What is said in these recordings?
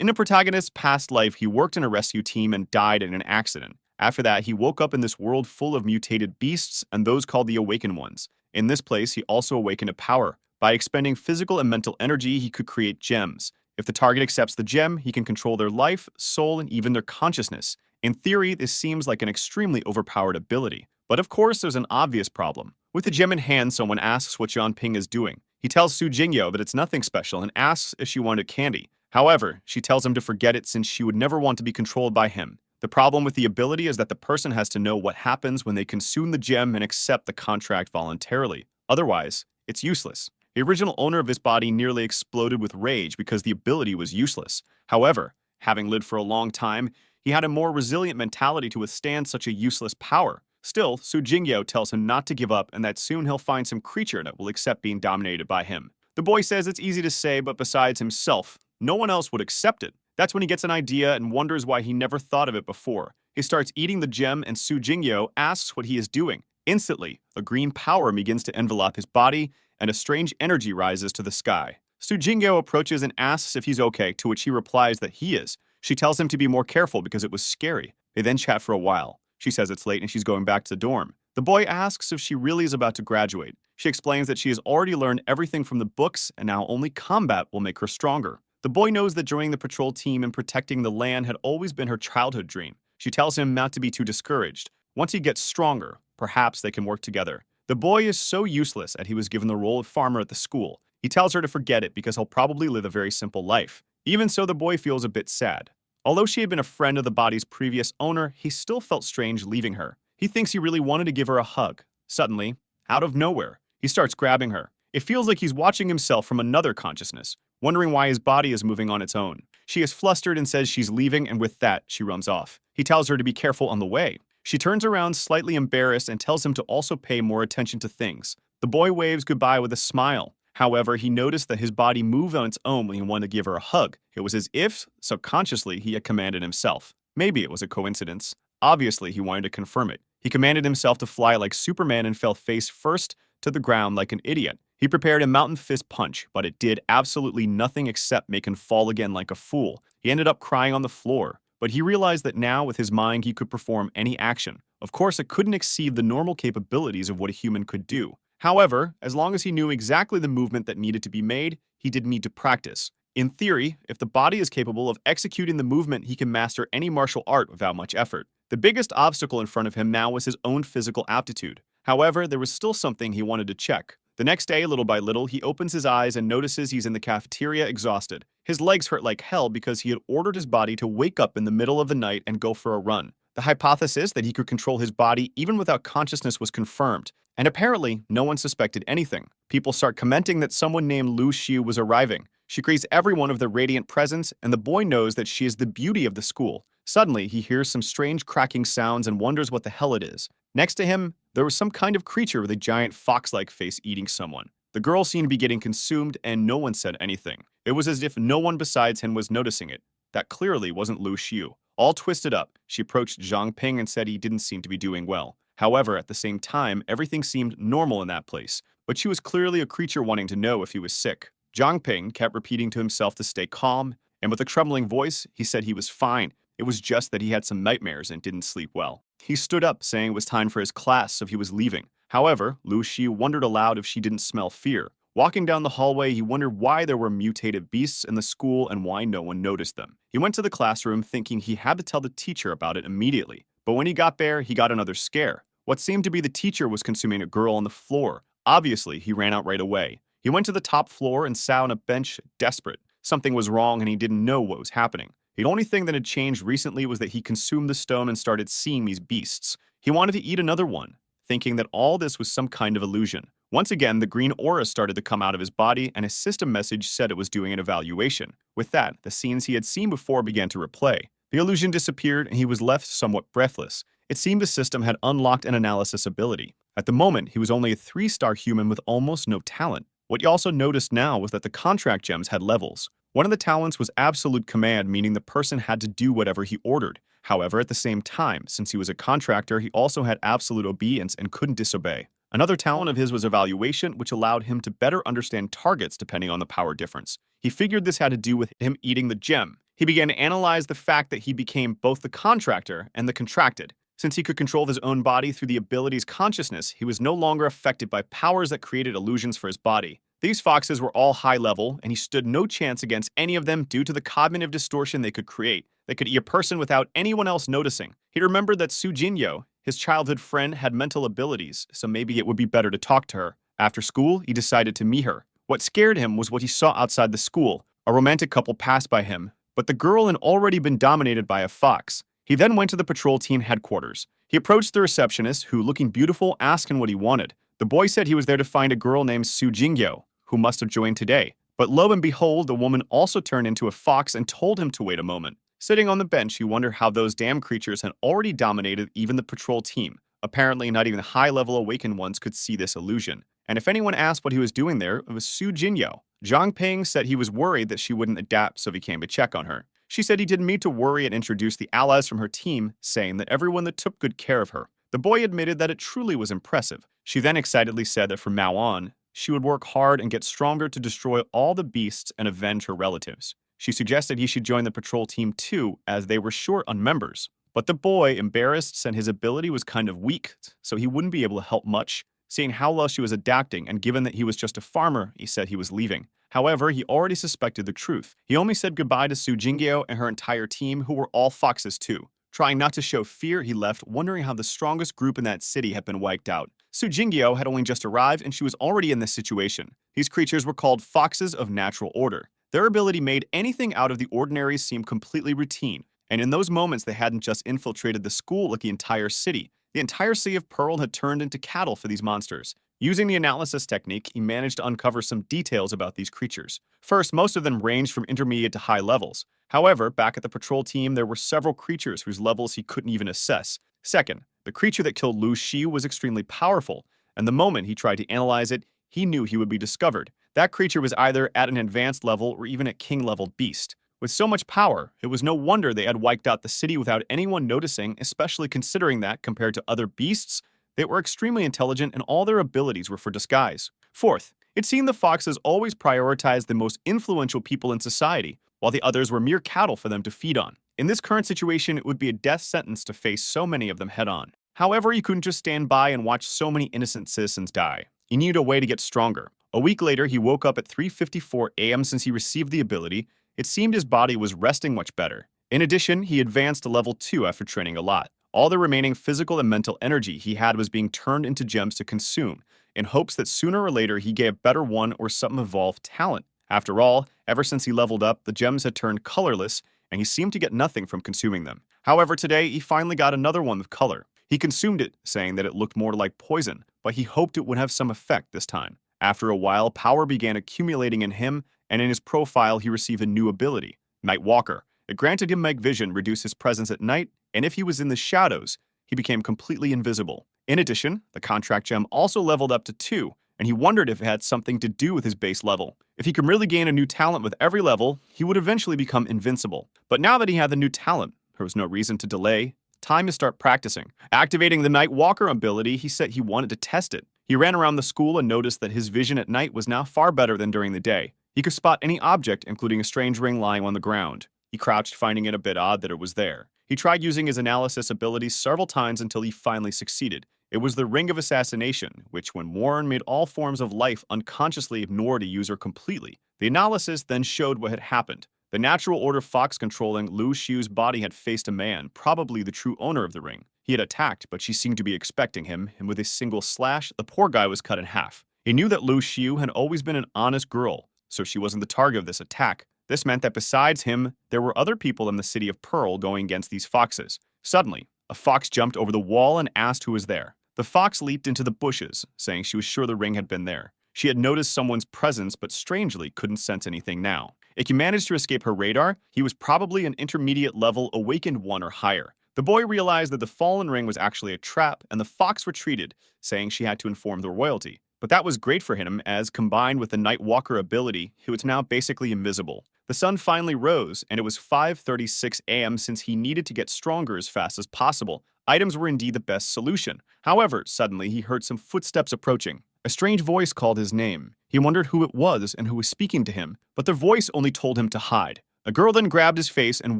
In the protagonist's past life, he worked in a rescue team and died in an accident. After that, he woke up in this world full of mutated beasts and those called the Awakened Ones. In this place, he also awakened a power. By expending physical and mental energy, he could create gems. If the target accepts the gem, he can control their life, soul, and even their consciousness. In theory, this seems like an extremely overpowered ability. But of course, there's an obvious problem. With the gem in hand, someone asks what John Ping is doing. He tells Su Jingyo that it's nothing special and asks if she wanted candy. However, she tells him to forget it since she would never want to be controlled by him. The problem with the ability is that the person has to know what happens when they consume the gem and accept the contract voluntarily. Otherwise, it's useless. The original owner of this body nearly exploded with rage because the ability was useless. However, having lived for a long time, he had a more resilient mentality to withstand such a useless power. Still, Su Jingyo tells him not to give up and that soon he'll find some creature that will accept being dominated by him. The boy says it's easy to say, but besides himself, no one else would accept it. That's when he gets an idea and wonders why he never thought of it before. He starts eating the gem and Su Jingyo asks what he is doing. Instantly, a green power begins to envelop his body and a strange energy rises to the sky. Su Jingyo approaches and asks if he's okay, to which he replies that he is. She tells him to be more careful because it was scary. They then chat for a while. She says it's late and she's going back to the dorm. The boy asks if she really is about to graduate. She explains that she has already learned everything from the books and now only combat will make her stronger. The boy knows that joining the patrol team and protecting the land had always been her childhood dream. She tells him not to be too discouraged. Once he gets stronger, perhaps they can work together. The boy is so useless that he was given the role of farmer at the school. He tells her to forget it because he'll probably live a very simple life. Even so, the boy feels a bit sad. Although she had been a friend of the body's previous owner, he still felt strange leaving her. He thinks he really wanted to give her a hug. Suddenly, out of nowhere, he starts grabbing her. It feels like he's watching himself from another consciousness, wondering why his body is moving on its own. She is flustered and says she's leaving, and with that, she runs off. He tells her to be careful on the way. She turns around slightly embarrassed and tells him to also pay more attention to things. The boy waves goodbye with a smile. However, he noticed that his body moved on its own when he wanted to give her a hug. It was as if, subconsciously, he had commanded himself. Maybe it was a coincidence. Obviously, he wanted to confirm it. He commanded himself to fly like Superman and fell face first to the ground like an idiot. He prepared a mountain fist punch, but it did absolutely nothing except make him fall again like a fool. He ended up crying on the floor, but he realized that now with his mind he could perform any action. Of course, it couldn't exceed the normal capabilities of what a human could do. However, as long as he knew exactly the movement that needed to be made, he didn't need to practice. In theory, if the body is capable of executing the movement, he can master any martial art without much effort. The biggest obstacle in front of him now was his own physical aptitude. However, there was still something he wanted to check. The next day, little by little, he opens his eyes and notices he's in the cafeteria exhausted. His legs hurt like hell because he had ordered his body to wake up in the middle of the night and go for a run. The hypothesis that he could control his body even without consciousness was confirmed, and apparently no one suspected anything. People start commenting that someone named Lu Xiu was arriving. She greets everyone of their radiant presence, and the boy knows that she is the beauty of the school. Suddenly, he hears some strange cracking sounds and wonders what the hell it is. Next to him, there was some kind of creature with a giant fox-like face eating someone. The girl seemed to be getting consumed, and no one said anything. It was as if no one besides him was noticing it. That clearly wasn't Lu Xiu. All twisted up, she approached Zhang Ping and said he didn't seem to be doing well. However, at the same time, everything seemed normal in that place, but she was clearly a creature wanting to know if he was sick. Zhang Ping kept repeating to himself to stay calm, and with a trembling voice, he said he was fine. It was just that he had some nightmares and didn't sleep well. He stood up, saying it was time for his class, so he was leaving. However, Lu Xiu wondered aloud if she didn't smell fear. Walking down the hallway, he wondered why there were mutated beasts in the school and why no one noticed them. He went to the classroom thinking he had to tell the teacher about it immediately. But when he got there, he got another scare. What seemed to be the teacher was consuming a girl on the floor. Obviously, he ran out right away. He went to the top floor and sat on a bench, desperate. Something was wrong and he didn't know what was happening. The only thing that had changed recently was that he consumed the stone and started seeing these beasts. He wanted to eat another one, thinking that all this was some kind of illusion. Once again, the green aura started to come out of his body, and his system message said it was doing an evaluation. With that, the scenes he had seen before began to replay. The illusion disappeared, and he was left somewhat breathless. It seemed the system had unlocked an analysis ability. At the moment, he was only a 3-star human with almost no talent. What he also noticed now was that the contract gems had levels. One of the talents was absolute command, meaning the person had to do whatever he ordered. However, at the same time, since he was a contractor, he also had absolute obedience and couldn't disobey. Another talent of his was evaluation, which allowed him to better understand targets depending on the power difference. He figured this had to do with him eating the gem. He began to analyze the fact that he became both the contractor and the contracted. Since he could control his own body through the ability's consciousness, he was no longer affected by powers that created illusions for his body. These foxes were all high level, and he stood no chance against any of them due to the cognitive distortion they could create. They could eat a person without anyone else noticing. He remembered that Sujinyo, his childhood friend, had mental abilities, so maybe it would be better to talk to her. After school, he decided to meet her. What scared him was what he saw outside the school. A romantic couple passed by him, but the girl had already been dominated by a fox. He then went to the patrol team headquarters. He approached the receptionist, who, looking beautiful, asked him what he wanted. The boy said he was there to find a girl named Sujingyo, who must have joined today. But lo and behold, the woman also turned into a fox and told him to wait a moment. Sitting on the bench, he wondered how those damn creatures had already dominated even the patrol team. Apparently, not even high-level awakened ones could see this illusion. And if anyone asked what he was doing there, it was Sujinyo. Zhang Ping said he was worried that she wouldn't adapt, so he came to check on her. She said he didn't mean to worry and introduced the allies from her team, saying that everyone that took good care of her. The boy admitted that it truly was impressive. She then excitedly said that from now on, she would work hard and get stronger to destroy all the beasts and avenge her relatives. She suggested he should join the patrol team too, as they were short on members. But the boy, embarrassed, said his ability was kind of weak, so he wouldn't be able to help much. Seeing how well she was adapting, and given that he was just a farmer, he said he was leaving. However, he already suspected the truth. He only said goodbye to Sujingyo and her entire team, who were all foxes too. Trying not to show fear, he left, wondering how the strongest group in that city had been wiped out. Sujingyo had only just arrived, and she was already in this situation. These creatures were called foxes of natural order. Their ability made anything out of the ordinary seem completely routine, and in those moments they hadn't just infiltrated the school like the entire city. The entire Sea of Pearl had turned into cattle for these monsters. Using the analysis technique, he managed to uncover some details about these creatures. First, most of them ranged from intermediate to high levels. However, back at the patrol team, there were several creatures whose levels he couldn't even assess. Second, the creature that killed Lu Shi was extremely powerful, and the moment he tried to analyze it, he knew he would be discovered. That creature was either at an advanced level or even a king-level beast. With so much power, it was no wonder they had wiped out the city without anyone noticing, especially considering that, compared to other beasts, they were extremely intelligent and all their abilities were for disguise. Fourth, it seemed the foxes always prioritized the most influential people in society, while the others were mere cattle for them to feed on. In this current situation, it would be a death sentence to face so many of them head-on. However, he couldn't just stand by and watch so many innocent citizens die. He needed a way to get stronger. A week later, he woke up at 3:54 a.m. since he received the ability. It seemed his body was resting much better. In addition, he advanced to level 2 after training a lot. All the remaining physical and mental energy he had was being turned into gems to consume, in hopes that sooner or later he gave better one or some evolved talent. After all, ever since he leveled up, the gems had turned colorless, and he seemed to get nothing from consuming them. However, today he finally got another one with color. He consumed it, saying that it looked more like poison, but he hoped it would have some effect this time. After a while, power began accumulating in him, and in his profile he received a new ability, Night Walker. It granted him night vision, reduced his presence at night, and if he was in the shadows, he became completely invisible. In addition, the contract gem also leveled up to 2, and he wondered if it had something to do with his base level. If he could really gain a new talent with every level, he would eventually become invincible. But now that he had the new talent, there was no reason to delay. Time to start practicing. Activating the Night Walker ability, he said he wanted to test it. He ran around the school and noticed that his vision at night was now far better than during the day. He could spot any object, including a strange ring lying on the ground. He crouched, finding it a bit odd that it was there. He tried using his analysis abilities several times until he finally succeeded. It was the Ring of Assassination, which, when worn, made all forms of life unconsciously ignore the user completely. The analysis then showed what had happened. The natural order fox controlling Lu Xiu's body had faced a man, probably the true owner of the ring. He had attacked, but she seemed to be expecting him, and with a single slash, the poor guy was cut in half. He knew that Lu Xiu had always been an honest girl, so she wasn't the target of this attack. This meant that besides him, there were other people in the City of Pearl going against these foxes. Suddenly, a fox jumped over the wall and asked who was there. The fox leaped into the bushes, saying she was sure the ring had been there. She had noticed someone's presence, but strangely couldn't sense anything now. If he managed to escape her radar, he was probably an intermediate level awakened one or higher. The boy realized that the fallen ring was actually a trap, and the fox retreated, saying she had to inform the royalty. But that was great for him, as combined with the Night Walker ability, he was now basically invisible. The sun finally rose, and it was 5:36 a.m. since he needed to get stronger as fast as possible. Items were indeed the best solution. However, suddenly he heard some footsteps approaching. A strange voice called his name. He wondered who it was and who was speaking to him, but the voice only told him to hide. A girl then grabbed his face and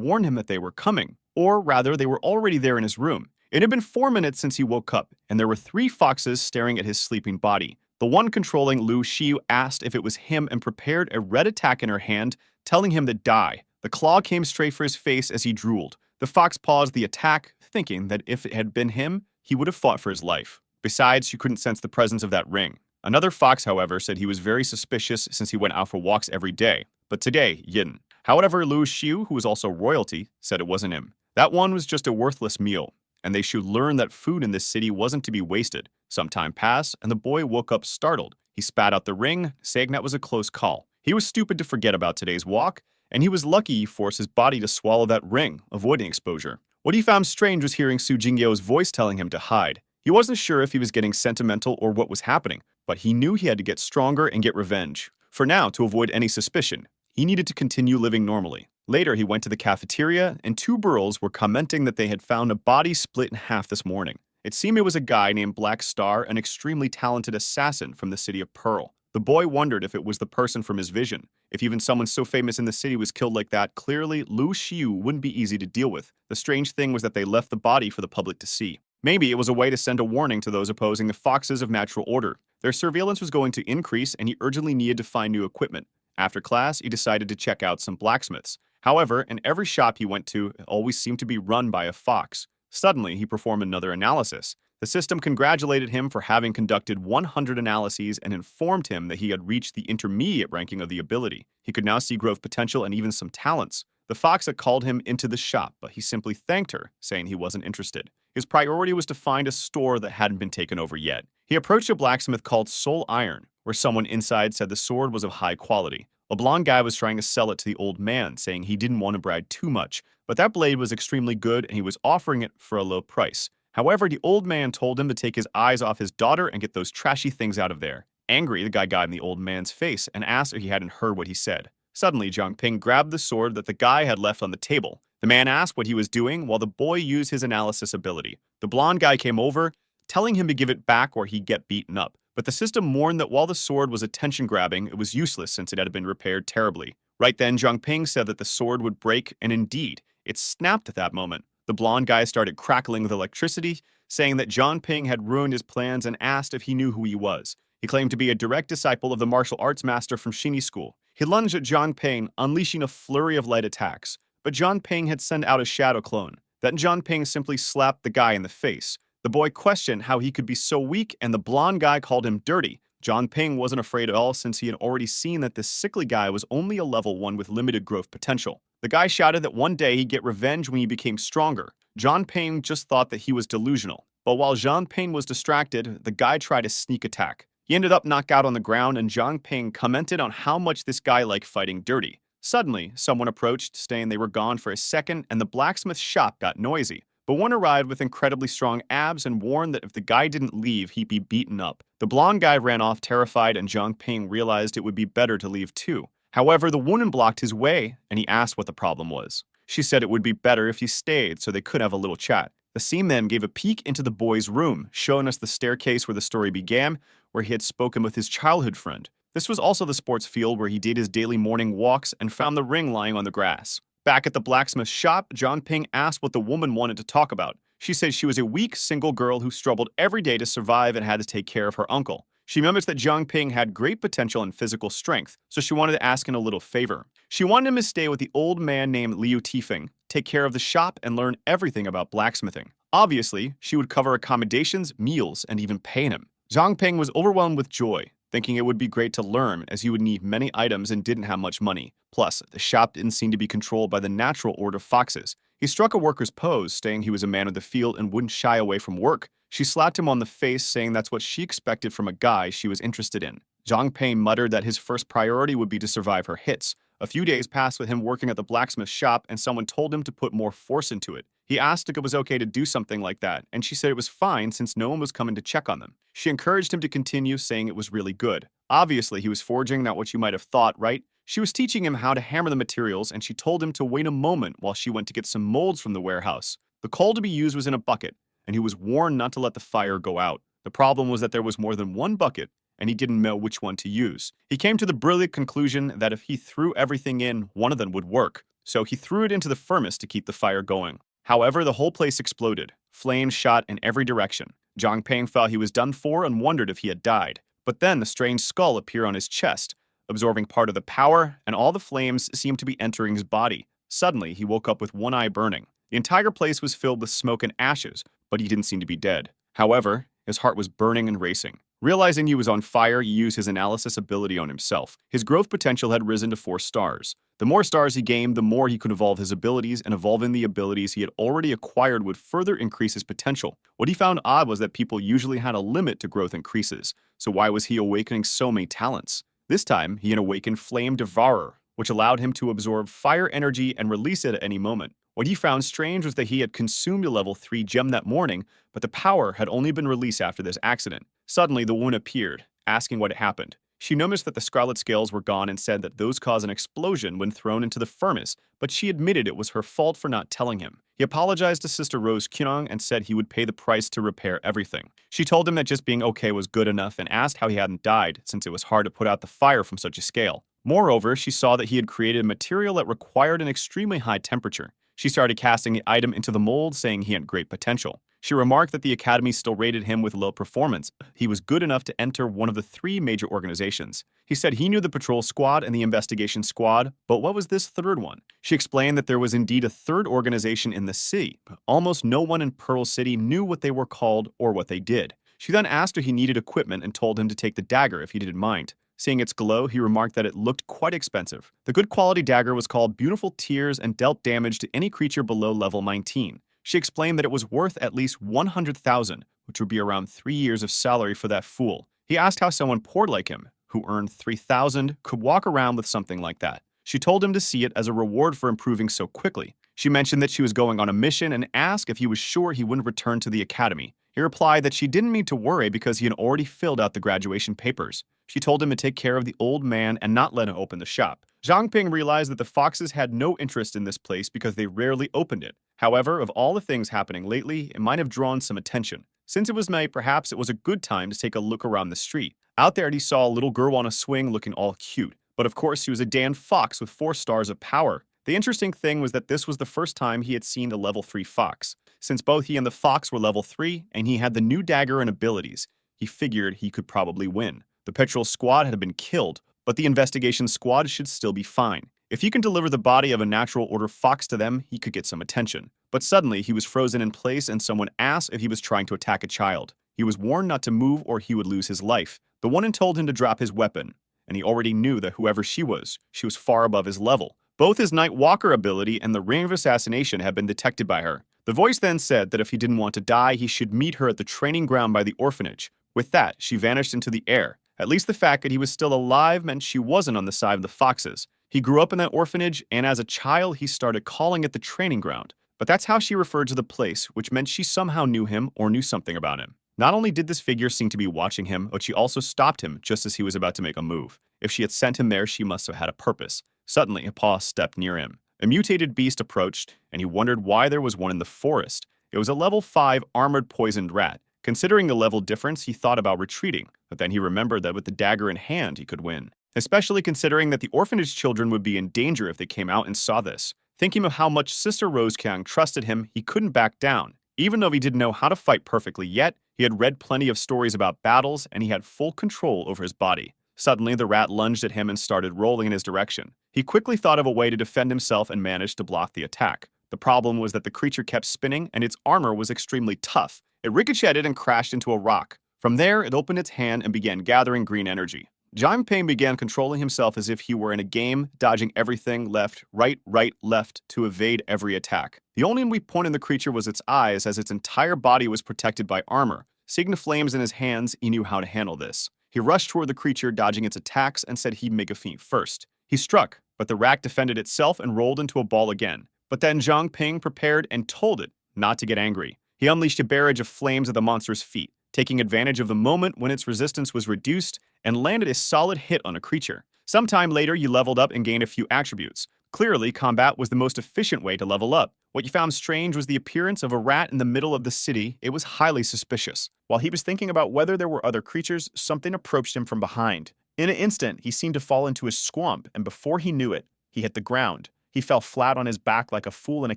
warned him that they were coming, or rather, they were already there in his room. It had been 4 minutes since he woke up, and there were 3 foxes staring at his sleeping body. The one controlling Lu Xiu asked if it was him and prepared a red attack in her hand, telling him to die. The claw came straight for his face as he drooled. The fox paused the attack, thinking that if it had been him, he would have fought for his life. Besides, she couldn't sense the presence of that ring. Another fox, however, said he was very suspicious since he went out for walks every day, but today, he didn't. However, Lu Xiu, who was also royalty, said it wasn't him. That one was just a worthless meal, and they should learn that food in this city wasn't to be wasted. Some time passed, and the boy woke up startled. He spat out the ring, saying that was a close call. He was stupid to forget about today's walk, and he was lucky he forced his body to swallow that ring, avoiding exposure. What he found strange was hearing Su Jingyo's voice telling him to hide. He wasn't sure if he was getting sentimental or what was happening, but he knew he had to get stronger and get revenge. For now, to avoid any suspicion, he needed to continue living normally. Later, he went to the cafeteria, and 2 girls were commenting that they had found a body split in half this morning. It seemed it was a guy named Black Star, an extremely talented assassin from the city of Pearl. The boy wondered if it was the person from his vision. If even someone so famous in the city was killed like that, clearly Lu Xiu wouldn't be easy to deal with. The strange thing was that they left the body for the public to see. Maybe it was a way to send a warning to those opposing the foxes of natural order. Their surveillance was going to increase, and he urgently needed to find new equipment. After class, he decided to check out some blacksmiths. However, in every shop he went to, it always seemed to be run by a fox. Suddenly, he performed another analysis. The system congratulated him for having conducted 100 analyses and informed him that he had reached the intermediate ranking of the ability. He could now see growth potential and even some talents. The fox had called him into the shop, but he simply thanked her, saying he wasn't interested. His priority was to find a store that hadn't been taken over yet. He approached a blacksmith called Soul Iron, where someone inside said the sword was of high quality. A blonde guy was trying to sell it to the old man, saying he didn't want to brag too much, but that blade was extremely good and he was offering it for a low price. However, the old man told him to take his eyes off his daughter and get those trashy things out of there. Angry, the guy got in the old man's face and asked if he hadn't heard what he said. Suddenly, Zhang Ping grabbed the sword that the guy had left on the table. The man asked what he was doing while the boy used his analysis ability. The blonde guy came over, telling him to give it back or he'd get beaten up. But the system warned that while the sword was attention-grabbing, it was useless since it had been repaired terribly. Right then, Zhang Ping said that the sword would break, and indeed, it snapped at that moment. The blonde guy started crackling with electricity, saying that Zhang Ping had ruined his plans and asked if he knew who he was. He claimed to be a direct disciple of the martial arts master from Shini School. He lunged at Zhang Ping, unleashing a flurry of light attacks. But Zhang Ping had sent out a shadow clone. Then Zhang Ping simply slapped the guy in the face. The boy questioned how he could be so weak, and the blonde guy called him dirty. Zhang Ping wasn't afraid at all since he had already seen that this sickly guy was only a level 1 with limited growth potential. The guy shouted that one day he'd get revenge when he became stronger. Zhang Ping just thought that he was delusional. But while Zhang Ping was distracted, the guy tried a sneak attack. He ended up knocked out on the ground, and Zhang Ping commented on how much this guy liked fighting dirty. Suddenly, someone approached, saying they were gone for a second, and the blacksmith shop got noisy. But one arrived with incredibly strong abs and warned that if the guy didn't leave, he'd be beaten up. The blonde guy ran off terrified, and Zhang Ping realized it would be better to leave too. However, the woman blocked his way, and he asked what the problem was. She said it would be better if he stayed so they could have a little chat. The scene then gave a peek into the boy's room, showing us the staircase where the story began, where he had spoken with his childhood friend. This was also the sports field where he did his daily morning walks and found the ring lying on the grass. Back at the blacksmith shop, Zhang Ping asked what the woman wanted to talk about. She said she was a weak, single girl who struggled every day to survive and had to take care of her uncle. She remembers that Zhang Ping had great potential and physical strength, so she wanted to ask him a little favor. She wanted him to stay with the old man named Liu Tifeng, take care of the shop, and learn everything about blacksmithing. Obviously, she would cover accommodations, meals, and even pay him. Zhang Ping was overwhelmed with joy, thinking it would be great to learn as he would need many items and didn't have much money. Plus, the shop didn't seem to be controlled by the natural order of foxes. He struck a worker's pose, saying he was a man of the field and wouldn't shy away from work. She slapped him on the face, saying that's what she expected from a guy she was interested in. Zhang Ping muttered that his first priority would be to survive her hits. A few days passed with him working at the blacksmith shop, and someone told him to put more force into it. He asked if it was okay to do something like that, and she said it was fine since no one was coming to check on them. She encouraged him to continue, saying it was really good. Obviously, he was forging, not what you might have thought, right? She was teaching him how to hammer the materials, and she told him to wait a moment while she went to get some molds from the warehouse. The coal to be used was in a bucket, and he was warned not to let the fire go out. The problem was that there was more than one bucket, and he didn't know which one to use. He came to the brilliant conclusion that if he threw everything in, one of them would work. so he threw it into the furnace to keep the fire going. However, the whole place exploded. Flames shot in every direction. Zhang Ping thought he was done for and wondered if he had died. But then the strange skull appeared on his chest, absorbing part of the power, and all the flames seemed to be entering his body. Suddenly, he woke up with one eye burning. The entire place was filled with smoke and ashes, but he didn't seem to be dead. However, his heart was burning and racing. Realizing he was on fire, he used his analysis ability on himself. His growth potential had risen to 4 stars. The more stars he gained, the more he could evolve his abilities, and evolving the abilities he had already acquired would further increase his potential. What he found odd was that people usually had a limit to growth increases, so why was he awakening so many talents? This time, he had awakened Flame Devourer, which allowed him to absorb fire energy and release it at any moment. What he found strange was that he had consumed a level 3 gem that morning, but the power had only been released after this accident. Suddenly, the woman appeared, asking what had happened. She noticed that the scarlet scales were gone and said that those caused an explosion when thrown into the furnace, but she admitted it was her fault for not telling him. He apologized to Sister Rose Kyung and said he would pay the price to repair everything. She told him that just being okay was good enough and asked how he hadn't died, since it was hard to put out the fire from such a scale. Moreover, she saw that he had created a material that required an extremely high temperature. She started casting the item into the mold, saying he had great potential. She remarked that the Academy still rated him with low performance. He was good enough to enter one of the 3 major organizations. He said he knew the patrol squad and the investigation squad, but what was this third one? She explained that there was indeed a third organization in the city, but almost no one in Pearl City knew what they were called or what they did. She then asked if he needed equipment and told him to take the dagger if he didn't mind. Seeing its glow, he remarked that it looked quite expensive. The good quality dagger was called Beautiful Tears and dealt damage to any creature below level 19. She explained that it was worth at least 100,000, which would be around 3 years of salary for that fool. He asked how someone poor like him, who earned 3,000, could walk around with something like that. She told him to see it as a reward for improving so quickly. She mentioned that she was going on a mission and asked if he was sure he wouldn't return to the academy. He replied that she didn't need to worry because he had already filled out the graduation papers. She told him to take care of the old man and not let him open the shop. Zhang Ping realized that the foxes had no interest in this place because they rarely opened it. However, of all the things happening lately, it might have drawn some attention. Since it was night, perhaps it was a good time to take a look around the street. Out there, he saw a little girl on a swing looking all cute. But of course, she was a Dan fox with 4 stars of power. The interesting thing was that this was the first time he had seen a level 3 fox. Since both he and the fox were level 3, and he had the new dagger and abilities, he figured he could probably win. The patrol squad had been killed, but the investigation squad should still be fine. If he can deliver the body of a natural order fox to them, he could get some attention. But suddenly, he was frozen in place and someone asked if he was trying to attack a child. He was warned not to move or he would lose his life. The woman told him to drop his weapon, and he already knew that whoever she was far above his level. Both his Night Walker ability and the ring of assassination had been detected by her. The voice then said that if he didn't want to die, he should meet her at the training ground by the orphanage. With that, she vanished into the air. At least the fact that he was still alive meant she wasn't on the side of the foxes. He grew up in that orphanage, and as a child, he started calling it the training ground. But that's how she referred to the place, which meant she somehow knew him or knew something about him. Not only did this figure seem to be watching him, but she also stopped him just as he was about to make a move. If she had sent him there, she must have had a purpose. Suddenly, a paw stepped near him. A mutated beast approached, and he wondered why there was one in the forest. It was a level 5 armored poisoned rat. Considering the level difference, he thought about retreating, but then he remembered that with the dagger in hand, he could win. Especially considering that the orphanage children would be in danger if they came out and saw this. Thinking of how much Sister Rose Kyung trusted him, he couldn't back down. Even though he didn't know how to fight perfectly yet, he had read plenty of stories about battles, and he had full control over his body. Suddenly, the rat lunged at him and started rolling in his direction. He quickly thought of a way to defend himself and managed to block the attack. The problem was that the creature kept spinning, and its armor was extremely tough. It ricocheted and crashed into a rock. From there, it opened its hand and began gathering green energy. Zhang Ping began controlling himself as if he were in a game, dodging everything left, right, left to evade every attack. The only weak point in the creature was its eyes, as its entire body was protected by armor. Seeing the flames in his hands, he knew how to handle this. He rushed toward the creature, dodging its attacks, and said he'd make a feint first. He struck, but the rat defended itself and rolled into a ball again. But then Zhang Ping prepared and told it not to get angry. He unleashed a barrage of flames at the monster's feet, taking advantage of the moment when its resistance was reduced, and landed a solid hit on a creature. Sometime later, you leveled up and gained a few attributes. Clearly, combat was the most efficient way to level up. What you found strange was the appearance of a rat in the middle of the city. It was highly suspicious. While he was thinking about whether there were other creatures, something approached him from behind. In an instant, he seemed to fall into a swamp, and before he knew it, he hit the ground. He fell flat on his back like a fool in a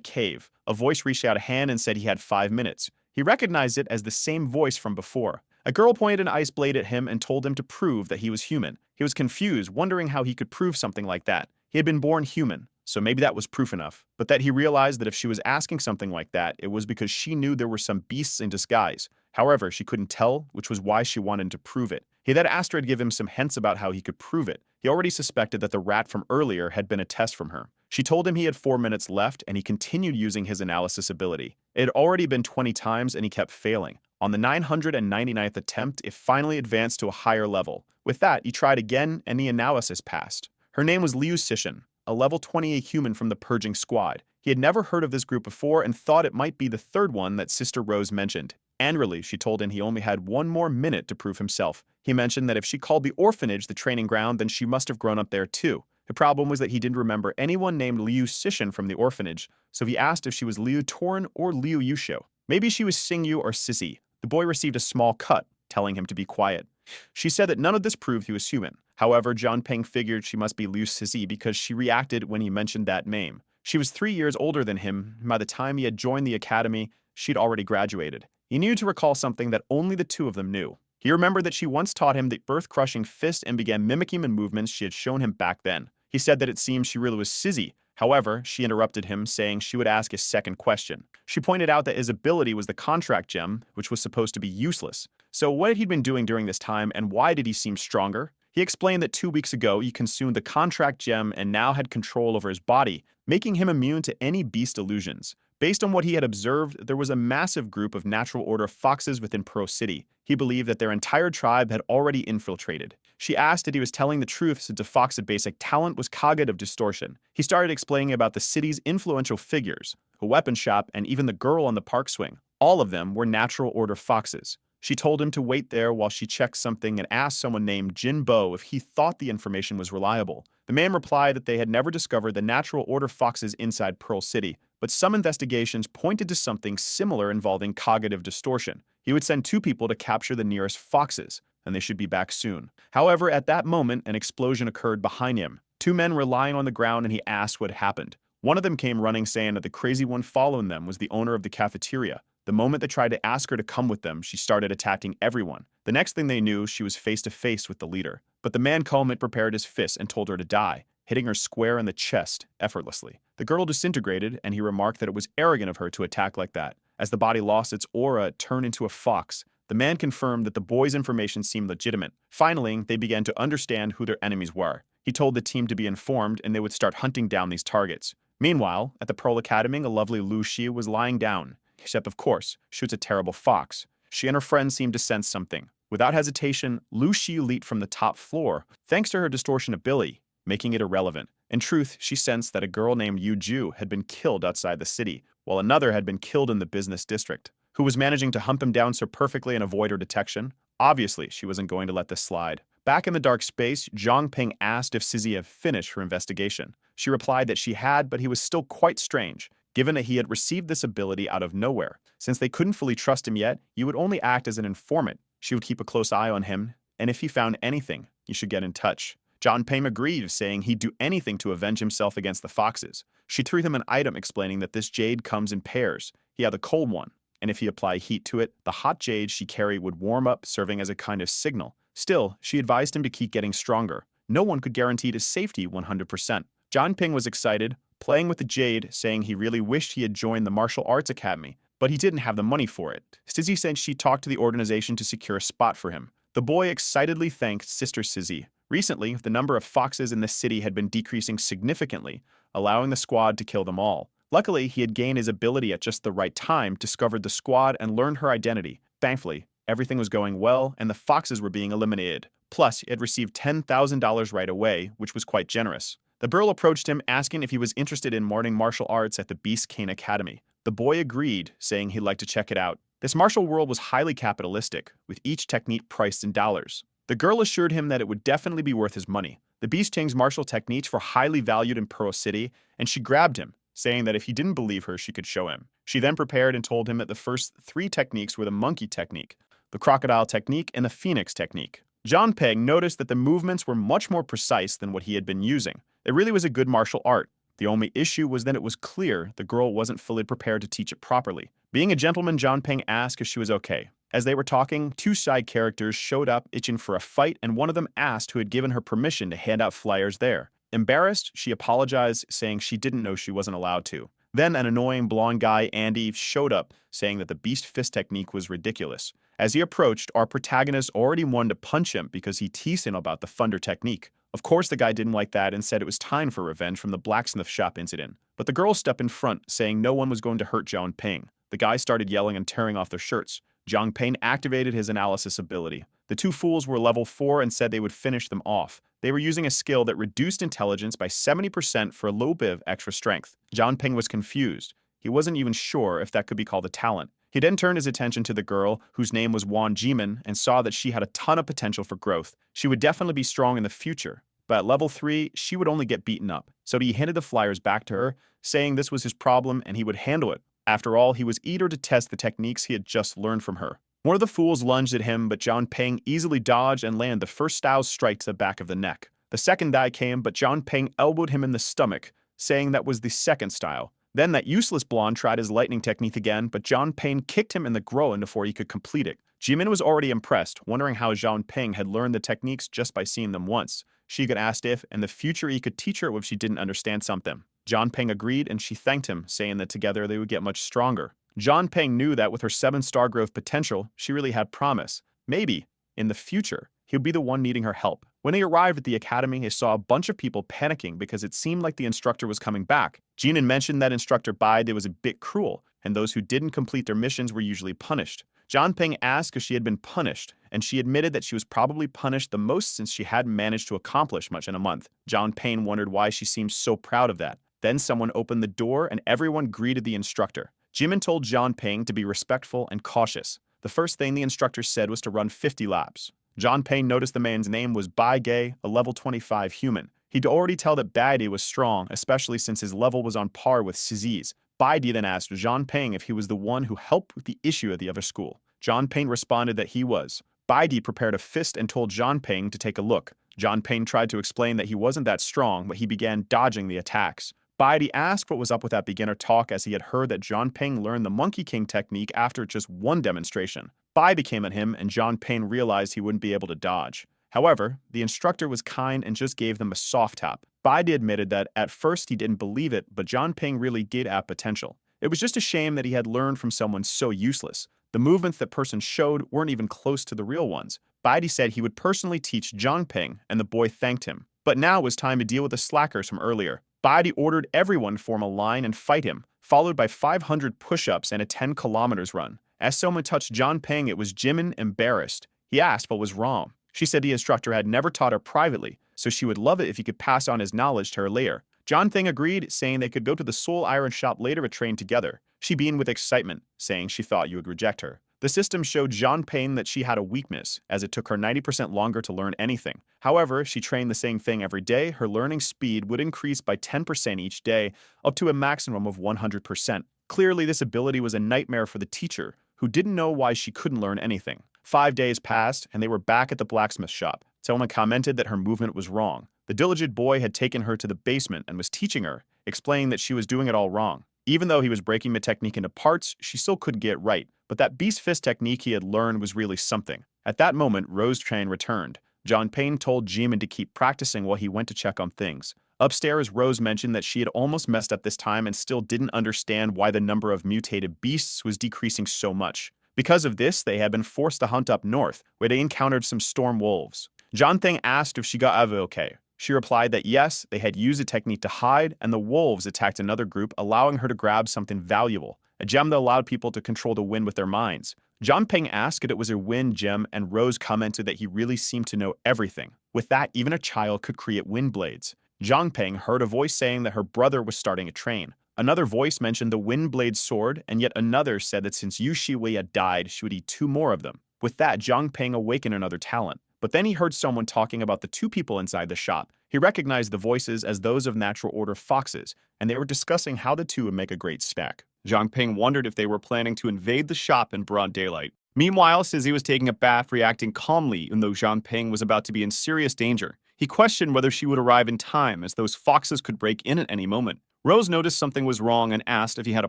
cave. A voice reached out a hand and said he had 5 minutes. He recognized it as the same voice from before. A girl pointed an ice blade at him and told him to prove that he was human. He was confused, wondering how he could prove something like that. He had been born human, so maybe that was proof enough. But that he realized that if she was asking something like that, it was because she knew there were some beasts in disguise. However, she couldn't tell, which was why she wanted to prove it. He then asked her to give him some hints about how he could prove it. He already suspected that the rat from earlier had been a test from her. She told him he had 4 minutes left, and he continued using his analysis ability. It had already been 20 times, and he kept failing. On the 999th attempt, it finally advanced to a higher level. With that, he tried again, and the analysis passed. Her name was Liu Cixin, a level 28 human from the Purging Squad. He had never heard of this group before and thought it might be the third one that Sister Rose mentioned. Angrily, she told him he only had 1 more minute to prove himself. He mentioned that if she called the orphanage the training ground, then she must have grown up there too. The problem was that he didn't remember anyone named Liu Cixin from the orphanage, so he asked if she was Liu Torin or Liu Yusho. Maybe she was Xingyu or Sissy. The boy received a small cut, telling him to be quiet. She said that none of this proved he was human. However, John Peng figured she must be Liu Sissy because she reacted when he mentioned that name. She was 3 years older than him, and by the time he had joined the academy, she'd already graduated. He knew to recall something that only the two of them knew. He remembered that she once taught him the earth-crushing fist and began mimicking the movements she had shown him back then. He said that it seemed she really was Sissy. However, she interrupted him, saying she would ask a second question. She pointed out that his ability was the contract gem, which was supposed to be useless. So what had he been doing during this time, and why did he seem stronger? He explained that 2 weeks ago he consumed the contract gem and now had control over his body, making him immune to any beast illusions. Based on what he had observed, there was a massive group of natural order foxes within Pearl City. He believed that their entire tribe had already infiltrated. She asked if he was telling the truth since a fox's basic talent was cognitive distortion. He started explaining about the city's influential figures, a weapon shop, and even the girl on the park swing. All of them were natural order foxes. She told him to wait there while she checked something and asked someone named Jin Bo if he thought the information was reliable. The man replied that they had never discovered the natural order foxes inside Pearl City, but some investigations pointed to something similar involving cognitive distortion. He would send 2 people to capture the nearest foxes, and they should be back soon. However, at that moment, an explosion occurred behind him. 2 men were lying on the ground, and he asked what happened. One of them came running, saying that the crazy one following them was the owner of the cafeteria. The moment they tried to ask her to come with them, she started attacking everyone. The next thing they knew, she was face to face with the leader. But the man calmly prepared his fist and told her to die, hitting her square in the chest effortlessly. The girl disintegrated, and he remarked that it was arrogant of her to attack like that. As the body lost its aura, it turned into a fox. The man confirmed that the boy's information seemed legitimate. Finally, they began to understand who their enemies were. He told the team to be informed, and they would start hunting down these targets. Meanwhile, at the Pearl Academy, a lovely Lu Shi was lying down. Except, of course, she was a terrible fox. She and her friend seemed to sense something. Without hesitation, Lu Shi leaped from the top floor, thanks to her distortion ability, making it irrelevant. In truth, she sensed that a girl named Yu Ju had been killed outside the city, while another had been killed in the business district. Who was managing to hump him down so perfectly and avoid her detection? Obviously, she wasn't going to let this slide. Back in the dark space, Zhang Ping asked if Sizzy had finished her investigation. She replied that she had, but he was still quite strange, given that he had received this ability out of nowhere. Since they couldn't fully trust him yet, you would only act as an informant. She would keep a close eye on him, and if he found anything, you should get in touch. John Peng agreed, saying he'd do anything to avenge himself against the foxes. She threw him an item explaining that this jade comes in pairs. He had the cold one, and if he applied heat to it, the hot jade she carried would warm up, serving as a kind of signal. Still, she advised him to keep getting stronger. No one could guarantee his safety 100%. John Peng was excited, playing with the jade, saying he really wished he had joined the martial arts academy, but he didn't have the money for it. Sizzy said she talked to the organization to secure a spot for him. The boy excitedly thanked Sister Sizzy. Recently, the number of foxes in the city had been decreasing significantly, allowing the squad to kill them all. Luckily, he had gained his ability at just the right time, discovered the squad, and learned her identity. Thankfully, everything was going well, and the foxes were being eliminated. Plus, he had received $10,000 right away, which was quite generous. The girl approached him, asking if he was interested in learning martial arts at the Beast Cane Academy. The boy agreed, saying he'd like to check it out. This martial world was highly capitalistic, with each technique priced in dollars. The girl assured him that it would definitely be worth his money. The Beast King's martial techniques were highly valued in Pearl City, and she grabbed him, saying that if he didn't believe her, she could show him. She then prepared and told him that the first 3 techniques were the monkey technique, the crocodile technique, and the phoenix technique. John Peng noticed that the movements were much more precise than what he had been using. It really was a good martial art, The only issue was that it was clear the girl wasn't fully prepared to teach it properly. Being a gentleman, John Peng asked if she was okay. As they were talking, two side characters showed up itching for a fight, and one of them asked who had given her permission to hand out flyers there. Embarrassed, she apologized, saying she didn't know she wasn't allowed to. Then an annoying blonde guy, Andy, showed up, saying that the beast fist technique was ridiculous. As he approached, our protagonist already wanted to punch him because he teased him about the thunder technique. Of course, the guy didn't like that and said it was time for revenge from the blacksmith shop incident. But the girl stepped in front, saying no one was going to hurt John Peng. The guys started yelling and tearing off their shirts. John Peng activated his analysis ability. The two fools were level 4 and said they would finish them off. They were using a skill that reduced intelligence by 70% for a little bit of extra strength. John Peng was confused. He wasn't even sure if that could be called a talent. He then turned his attention to the girl, whose name was Wan Jimin, and saw that she had a ton of potential for growth. She would definitely be strong in the future, but at level 3, she would only get beaten up. So he handed the flyers back to her, saying this was his problem and he would handle it. After all, he was eager to test the techniques he had just learned from her. One of the fools lunged at him, but John Peng easily dodged and landed the first style's strike to the back of the neck. The second die came, but John Peng elbowed him in the stomach, saying that was the second style. Then that useless blonde tried his lightning technique again, but John Peng kicked him in the groin before he could complete it. Jimin was already impressed, wondering how John Peng had learned the techniques just by seeing them once. She could ask if, in the future, he could teach her if she didn't understand something. John Peng agreed, and she thanked him, saying that together they would get much stronger. John Peng knew that with her 7-star growth potential, she really had promise. Maybe, in the future, he would be the one needing her help. When he arrived at the academy, he saw a bunch of people panicking because it seemed like the instructor was coming back. Jinan mentioned that Instructor Baide was a bit cruel, and those who didn't complete their missions were usually punished. John Peng asked if she had been punished, and she admitted that she was probably punished the most since she hadn't managed to accomplish much in a month. John Peng wondered why she seemed so proud of that. Then someone opened the door and everyone greeted the instructor. Jimin told John Peng to be respectful and cautious. The first thing the instructor said was to run 50 laps. John Peng noticed the man's name was Bai Gay, a level 25 human. He'd already tell that Baide was strong, especially since his level was on par with Cizi's. Baide then asked John Peng if he was the one who helped with the issue at the other school. John Peng responded that he was. Baide prepared a fist and told John Peng to take a look. John Peng tried to explain that he wasn't that strong, but he began dodging the attacks. Baide asked what was up with that beginner talk as he had heard that John Peng learned the Monkey King technique after just one demonstration. Baide came at him and John Peng realized he wouldn't be able to dodge. However, the instructor was kind and just gave them a soft tap. Baide admitted that at first he didn't believe it, but John Peng really did have potential. It was just a shame that he had learned from someone so useless. The movements that person showed weren't even close to the real ones. Baide said he would personally teach John Peng, and the boy thanked him. But now it was time to deal with the slackers from earlier. Baide ordered everyone form a line and fight him, followed by 500 push-ups and a 10 kilometers run. As someone touched John Peng, it was Jimin, embarrassed. He asked what was wrong. She said the instructor had never taught her privately, so she would love it if he could pass on his knowledge to her later. John Peng agreed, saying they could go to the Seoul Iron Shop later to train together. She beamed with excitement, saying she thought you would reject her. The system showed John Peng that she had a weakness, as it took her 90% longer to learn anything. However, if she trained the same thing every day, her learning speed would increase by 10% each day, up to a maximum of 100%. Clearly, this ability was a nightmare for the teacher, who didn't know why she couldn't learn anything. 5 days passed, and they were back at the blacksmith shop. Someone commented that her movement was wrong. The diligent boy had taken her to the basement and was teaching her, explaining that she was doing it all wrong. Even though he was breaking the technique into parts, she still couldn't get it right. But that beast fist technique he had learned was really something. At that moment, Rose Train returned. John Peng told Jimin to keep practicing while he went to check on things. Upstairs, Rose mentioned that she had almost messed up this time and still didn't understand why the number of mutated beasts was decreasing so much. Because of this, they had been forced to hunt up north, where they encountered some storm wolves. John Peng asked if she got out of it okay. She replied that yes, they had used a technique to hide, and the wolves attacked another group, allowing her to grab something valuable, a gem that allowed people to control the wind with their minds. John Peng asked if it was a wind gem, and Rose commented that he really seemed to know everything. With that, even a child could create wind blades. John Peng heard a voice saying that her brother was starting a train. Another voice mentioned the wind blade sword, and yet another said that since Yu Shiwei had died, she would eat 2 more of them. With that, John Peng awakened another talent. But then he heard someone talking about the 2 people inside the shop. He recognized the voices as those of Natural Order foxes, and they were discussing how the 2 would make a great stack. John Peng wondered if they were planning to invade the shop in broad daylight. Meanwhile, Sizzy was taking a bath, reacting calmly, even though John Peng was about to be in serious danger. He questioned whether she would arrive in time, as those foxes could break in at any moment. Rose noticed something was wrong and asked if he had a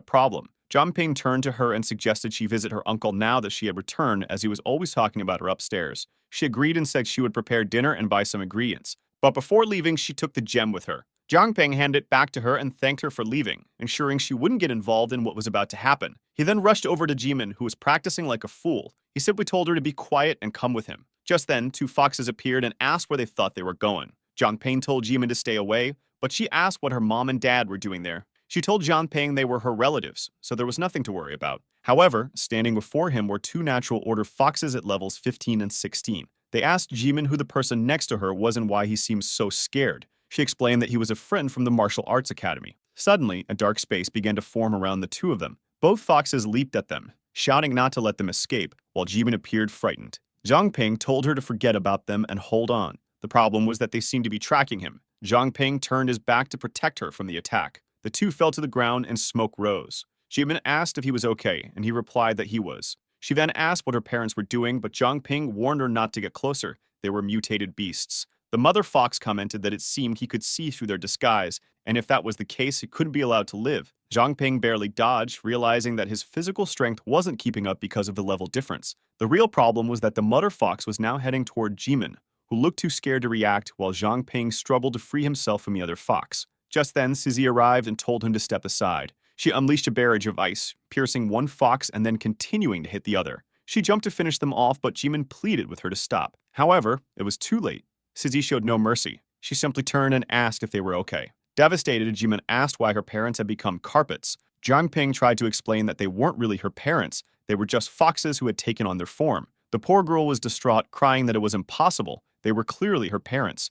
problem. Ping turned to her and suggested she visit her uncle now that she had returned, as he was always talking about her upstairs. She agreed and said she would prepare dinner and buy some ingredients. But before leaving, she took the gem with her. Ping handed it back to her and thanked her for leaving, ensuring she wouldn't get involved in what was about to happen. He then rushed over to Jimin, who was practicing like a fool. He simply told her to be quiet and come with him. Just then, two foxes appeared and asked where they thought they were going. Ping told Jimin to stay away, but she asked what her mom and dad were doing there. She told Ping they were her relatives, so there was nothing to worry about. However, standing before him were two natural order foxes at levels 15 and 16. They asked Jimin who the person next to her was and why he seemed so scared. She explained that he was a friend from the martial arts academy. Suddenly, a dark space began to form around the two of them. Both foxes leaped at them, shouting not to let them escape, while Jimin appeared frightened. Ping told her to forget about them and hold on. The problem was that they seemed to be tracking him. Ping turned his back to protect her from the attack. The two fell to the ground and smoke rose. Jimin asked if he was okay, and he replied that he was. She then asked what her parents were doing, but Ping warned her not to get closer. They were mutated beasts. The mother fox commented that it seemed he could see through their disguise, and if that was the case, he couldn't be allowed to live. Ping barely dodged, realizing that his physical strength wasn't keeping up because of the level difference. The real problem was that the mother fox was now heading toward Jimin, who looked too scared to react, while Ping struggled to free himself from the other fox. Just then, Sizzy arrived and told him to step aside. She unleashed a barrage of ice, piercing one fox and then continuing to hit the other. She jumped to finish them off, but Jimin pleaded with her to stop. However, it was too late. Sizzy showed no mercy. She simply turned and asked if they were okay. Devastated, Jimin asked why her parents had become carpets. Ping tried to explain that they weren't really her parents. They were just foxes who had taken on their form. The poor girl was distraught, crying that it was impossible. They were clearly her parents.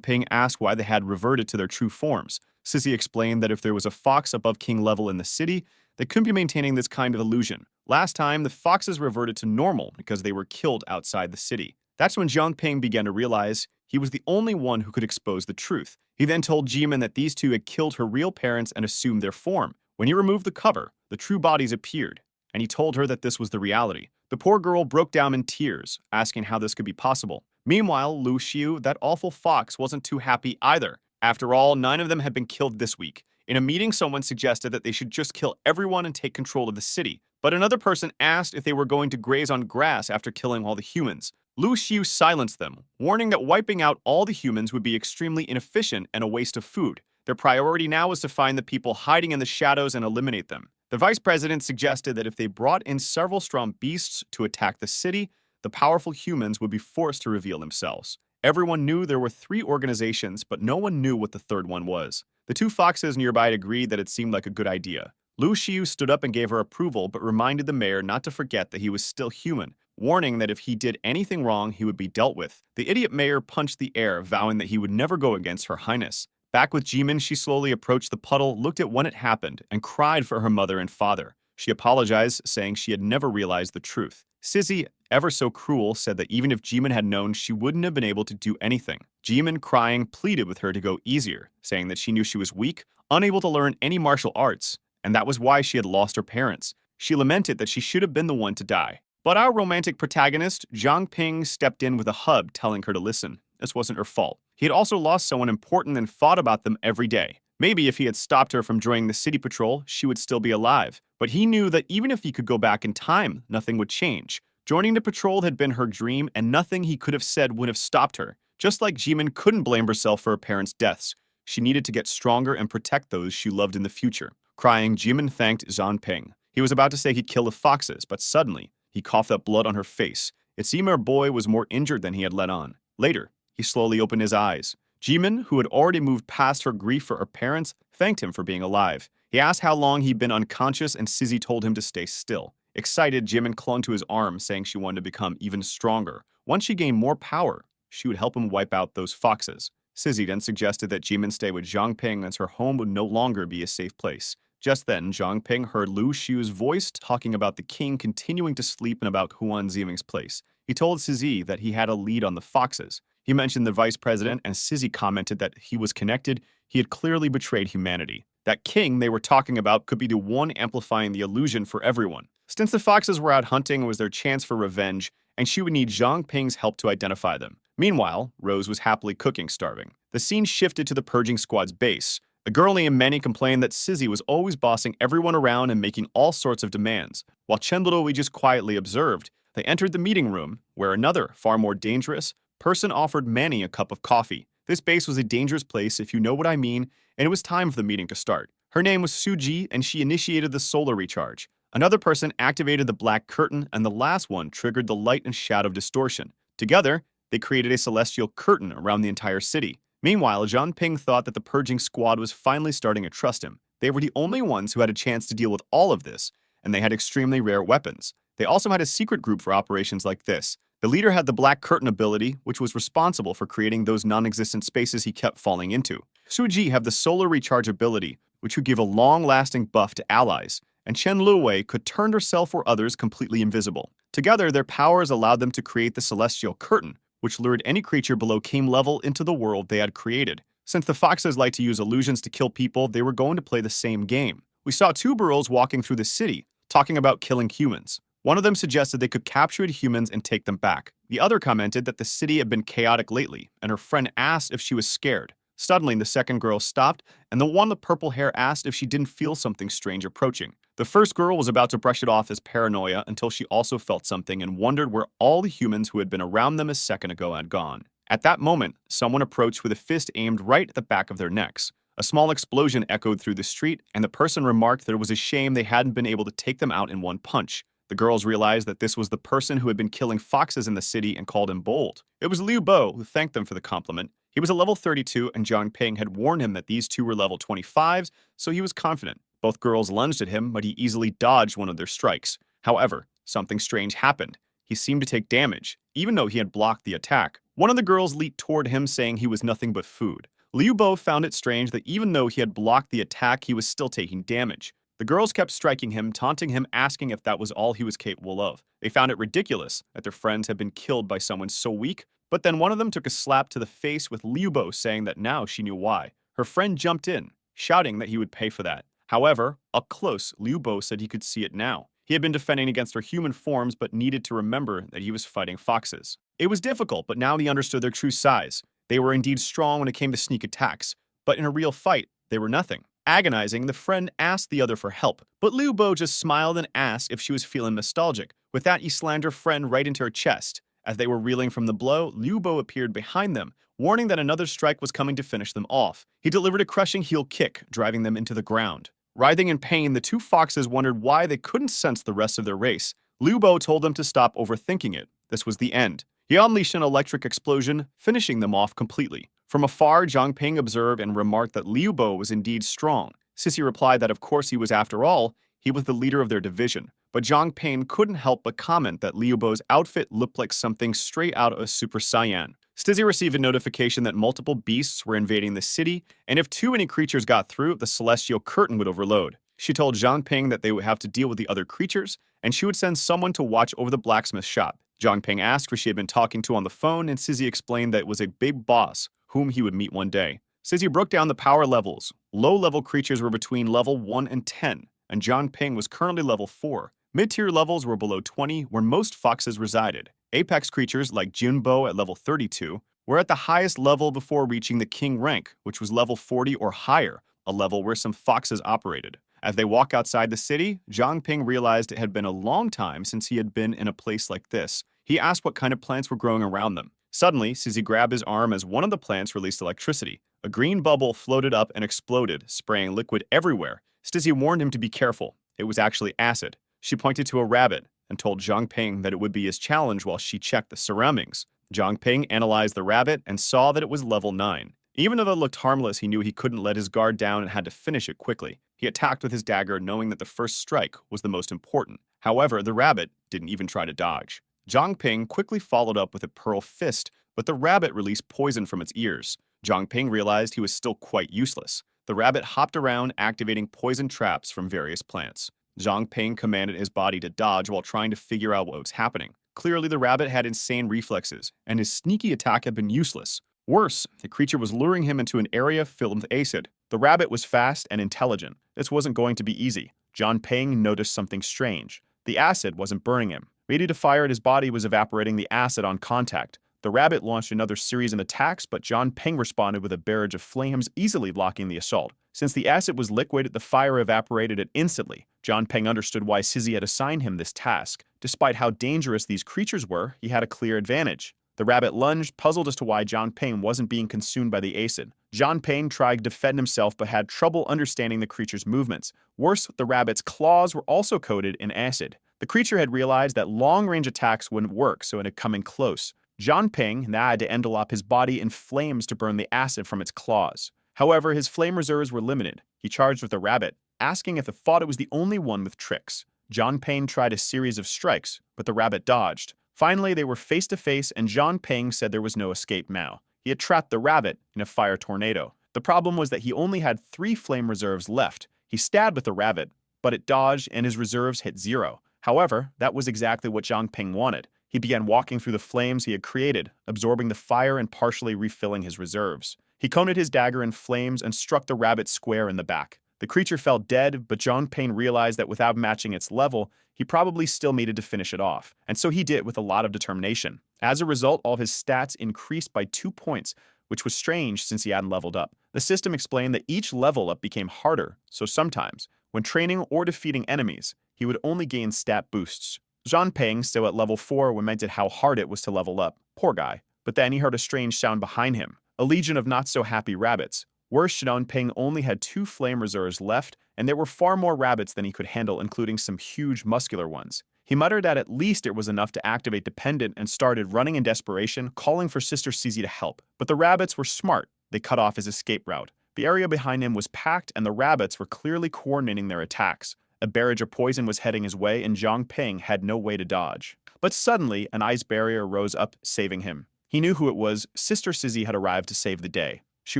Ping asked why they had reverted to their true forms. Sizzy explained that if there was a fox above king level in the city, they couldn't be maintaining this kind of illusion. Last time, the foxes reverted to normal because they were killed outside the city. That's when Ping began to realize he was the only one who could expose the truth. He then told Jimin that these two had killed her real parents and assumed their form. When he removed the cover, the true bodies appeared, and he told her that this was the reality. The poor girl broke down in tears, asking how this could be possible. Meanwhile, Lu Xiu, that awful fox, wasn't too happy either. After all, 9 of them had been killed this week. In a meeting, someone suggested that they should just kill everyone and take control of the city. But another person asked if they were going to graze on grass after killing all the humans. Lu Xiu silenced them, warning that wiping out all the humans would be extremely inefficient and a waste of food. Their priority now was to find the people hiding in the shadows and eliminate them. The vice president suggested that if they brought in several strong beasts to attack the city, the powerful humans would be forced to reveal themselves. Everyone knew there were 3 organizations, but no one knew what the third one was. The 2 foxes nearby agreed that it seemed like a good idea. Lu Xiu stood up and gave her approval, but reminded the mayor not to forget that he was still human, warning that if he did anything wrong, he would be dealt with. The idiot mayor punched the air, vowing that he would never go against Her Highness. Back with Jimin, she slowly approached the puddle, looked at when it happened, and cried for her mother and father. She apologized, saying she had never realized the truth. Sizzy, ever so cruel, said that even if Jimin had known, she wouldn't have been able to do anything. Jimin, crying, pleaded with her to go easier, saying that she knew she was weak, unable to learn any martial arts, and that was why she had lost her parents. She lamented that she should have been the one to die. But our romantic protagonist, Ping, stepped in with a hug, telling her to listen. This wasn't her fault. He had also lost someone important and thought about them every day. Maybe if he had stopped her from joining the city patrol, she would still be alive. But he knew that even if he could go back in time, nothing would change. Joining the patrol had been her dream, and nothing he could have said would have stopped her. Just like Jimin couldn't blame herself for her parents' deaths, she needed to get stronger and protect those she loved in the future. Crying, Jimin thanked Ping. He was about to say he'd kill the foxes, but suddenly, he coughed up blood on her face. It seemed her boy was more injured than he had let on. Later, he slowly opened his eyes. Jimin, who had already moved past her grief for her parents, thanked him for being alive. He asked how long he'd been unconscious, and Sizzy told him to stay still. Excited, Jimin clung to his arm, saying she wanted to become even stronger. Once she gained more power, she would help him wipe out those foxes. Sizzy then suggested that Jimin stay with Ping, as her home would no longer be a safe place. Just then, Ping heard Lu Xiu's voice talking about the king continuing to sleep and about Huan Ziming's place. He told Sizzy that he had a lead on the foxes. He mentioned the vice president, and Sizzy commented that he was connected. He had clearly betrayed humanity. That king they were talking about could be the one amplifying the illusion for everyone. Since the foxes were out hunting, it was their chance for revenge, and she would need Ping's help to identify them. Meanwhile, Rose was happily cooking, starving. The scene shifted to the purging squad's base. A girl named Manny complained that Sizzy was always bossing everyone around and making all sorts of demands. While Chenluro just quietly observed, they entered the meeting room, where another, far more dangerous, person offered Manny a cup of coffee. This base was a dangerous place, if you know what I mean, and it was time for the meeting to start. Her name was Suji, and she initiated the solar recharge. Another person activated the black curtain, and the last one triggered the light and shadow distortion. Together, they created a celestial curtain around the entire city. Meanwhile, Zhang Ping thought that the purging squad was finally starting to trust him. They were the only ones who had a chance to deal with all of this, and they had extremely rare weapons. They also had a secret group for operations like this. The leader had the Black Curtain ability, which was responsible for creating those non-existent spaces he kept falling into. Suji had the Solar Recharge ability, which would give a long-lasting buff to allies, and Chen Luwei could turn herself or others completely invisible. Together, their powers allowed them to create the Celestial Curtain, which lured any creature below Kame level into the world they had created. Since the foxes like to use illusions to kill people, they were going to play the same game. We saw two burros walking through the city, talking about killing humans. One of them suggested they could capture the humans and take them back. The other commented that the city had been chaotic lately, and her friend asked if she was scared. Suddenly, the second girl stopped, and the one with purple hair asked if she didn't feel something strange approaching. The first girl was about to brush it off as paranoia until she also felt something and wondered where all the humans who had been around them a second ago had gone. At that moment, someone approached with a fist aimed right at the back of their necks. A small explosion echoed through the street, and the person remarked that it was a shame they hadn't been able to take them out in one punch. The girls realized that this was the person who had been killing foxes in the city and called him bold. It was Liu Bo who thanked them for the compliment. He was a level 32, and Zhang Ping had warned him that these two were level 25s, so he was confident. Both girls lunged at him, but he easily dodged one of their strikes. However, something strange happened. He seemed to take damage, even though he had blocked the attack. One of the girls leaped toward him, saying he was nothing but food. Liu Bo found it strange that even though he had blocked the attack, he was still taking damage. The girls kept striking him, taunting him, asking if that was all he was capable of. They found it ridiculous that their friends had been killed by someone so weak, but then one of them took a slap to the face with Liu Bo, saying that now she knew why. Her friend jumped in, shouting that he would pay for that. However, up close, Liu Bo said he could see it now. He had been defending against their human forms, but needed to remember that he was fighting foxes. It was difficult, but now he understood their true size. They were indeed strong when it came to sneak attacks, but in a real fight, they were nothing. Agonizing, the friend asked the other for help, but Liu Bo just smiled and asked if she was feeling nostalgic. With that, he slammed her friend right into her chest. As they were reeling from the blow, Liu Bo appeared behind them, warning that another strike was coming to finish them off. He delivered a crushing heel kick, driving them into the ground. Writhing in pain, the two foxes wondered why they couldn't sense the rest of their race. Liu Bo told them to stop overthinking it. This was the end. He unleashed an electric explosion, finishing them off completely. From afar, Zhang Ping observed and remarked that Liu Bo was indeed strong. Sissy replied that of course he was. After all, he was the leader of their division. But Zhang Ping couldn't help but comment that Liu Bo's outfit looked like something straight out of Super Saiyan. Stizzy received a notification that multiple beasts were invading the city, and if too many creatures got through, the celestial curtain would overload. She told Zhang Ping that they would have to deal with the other creatures, and she would send someone to watch over the blacksmith shop. Zhang Ping asked who she had been talking to on the phone, and Sizzy explained that it was a big boss whom he would meet one day. Sizzy broke down the power levels. Low-level creatures were between level 1 and 10, and Zhang Ping was currently level 4. Mid-tier levels were below 20, where most foxes resided. Apex creatures like Junbo at level 32 were at the highest level before reaching the king rank, which was level 40 or higher, a level where some foxes operated. As they walk outside the city, Zhang Ping realized it had been a long time since he had been in a place like this. He asked what kind of plants were growing around them. Suddenly, Sizzy grabbed his arm as one of the plants released electricity. A green bubble floated up and exploded, spraying liquid everywhere. Stizzy warned him to be careful. It was actually acid. She pointed to a rabbit and told Zhang Ping that it would be his challenge while she checked the surroundings. Zhang Ping analyzed the rabbit and saw that it was level 9. Even though it looked harmless, he knew he couldn't let his guard down and had to finish it quickly. He attacked with his dagger, knowing that the first strike was the most important. However, the rabbit didn't even try to dodge. Zhang Ping quickly followed up with a pearl fist, but the rabbit released poison from its ears. Zhang Ping realized he was still quite useless. The rabbit hopped around, activating poison traps from various plants. Zhang Ping commanded his body to dodge while trying to figure out what was happening. Clearly, the rabbit had insane reflexes, and his sneaky attack had been useless. Worse, the creature was luring him into an area filled with acid. The rabbit was fast and intelligent. This wasn't going to be easy. Zhang Ping noticed something strange. The acid wasn't burning him. Ready to fire at his body was evaporating the acid on contact. The rabbit launched another series of attacks, but Zhang Ping responded with a barrage of flames, easily blocking the assault. Since the acid was liquid, the fire evaporated it instantly. John Peng understood why Sizzy had assigned him this task. Despite how dangerous these creatures were, he had a clear advantage. The rabbit lunged, puzzled as to why John Peng wasn't being consumed by the acid. John Peng tried to defend himself but had trouble understanding the creature's movements. Worse, the rabbit's claws were also coated in acid. The creature had realized that long-range attacks wouldn't work, so it had come in close. John Peng now had to envelop his body in flames to burn the acid from its claws. However, his flame reserves were limited. He charged with the rabbit, asking if it thought it was the only one with tricks. John Peng tried a series of strikes, but the rabbit dodged. Finally, they were face to face, and John Peng said there was no escape now. He had trapped the rabbit in a fire tornado. The problem was that he only had 3 flame reserves left. He stabbed with the rabbit, but it dodged and his reserves hit 0. However, that was exactly what John Peng wanted. He began walking through the flames he had created, absorbing the fire and partially refilling his reserves. He coated his dagger in flames and struck the rabbit square in the back. The creature fell dead, but John Peng realized that without matching its level, he probably still needed to finish it off, and so he did with a lot of determination. As a result, all of his stats increased by 2 points, which was strange since he hadn't leveled up. The system explained that each level up became harder, so sometimes, when training or defeating enemies, he would only gain stat boosts. John Peng, still at level 4, lamented how hard it was to level up. Poor guy. But then he heard a strange sound behind him, a legion of not-so-happy rabbits. Worse, John Peng only had 2 flame reserves left, and there were far more rabbits than he could handle, including some huge muscular ones. He muttered that at least it was enough to activate the pendant and started running in desperation, calling for Sister Sizzy to help. But the rabbits were smart. They cut off his escape route. The area behind him was packed, and the rabbits were clearly coordinating their attacks. A barrage of poison was heading his way, and John Peng had no way to dodge. But suddenly, an ice barrier rose up, saving him. He knew who it was. Sister Sizzy had arrived to save the day. She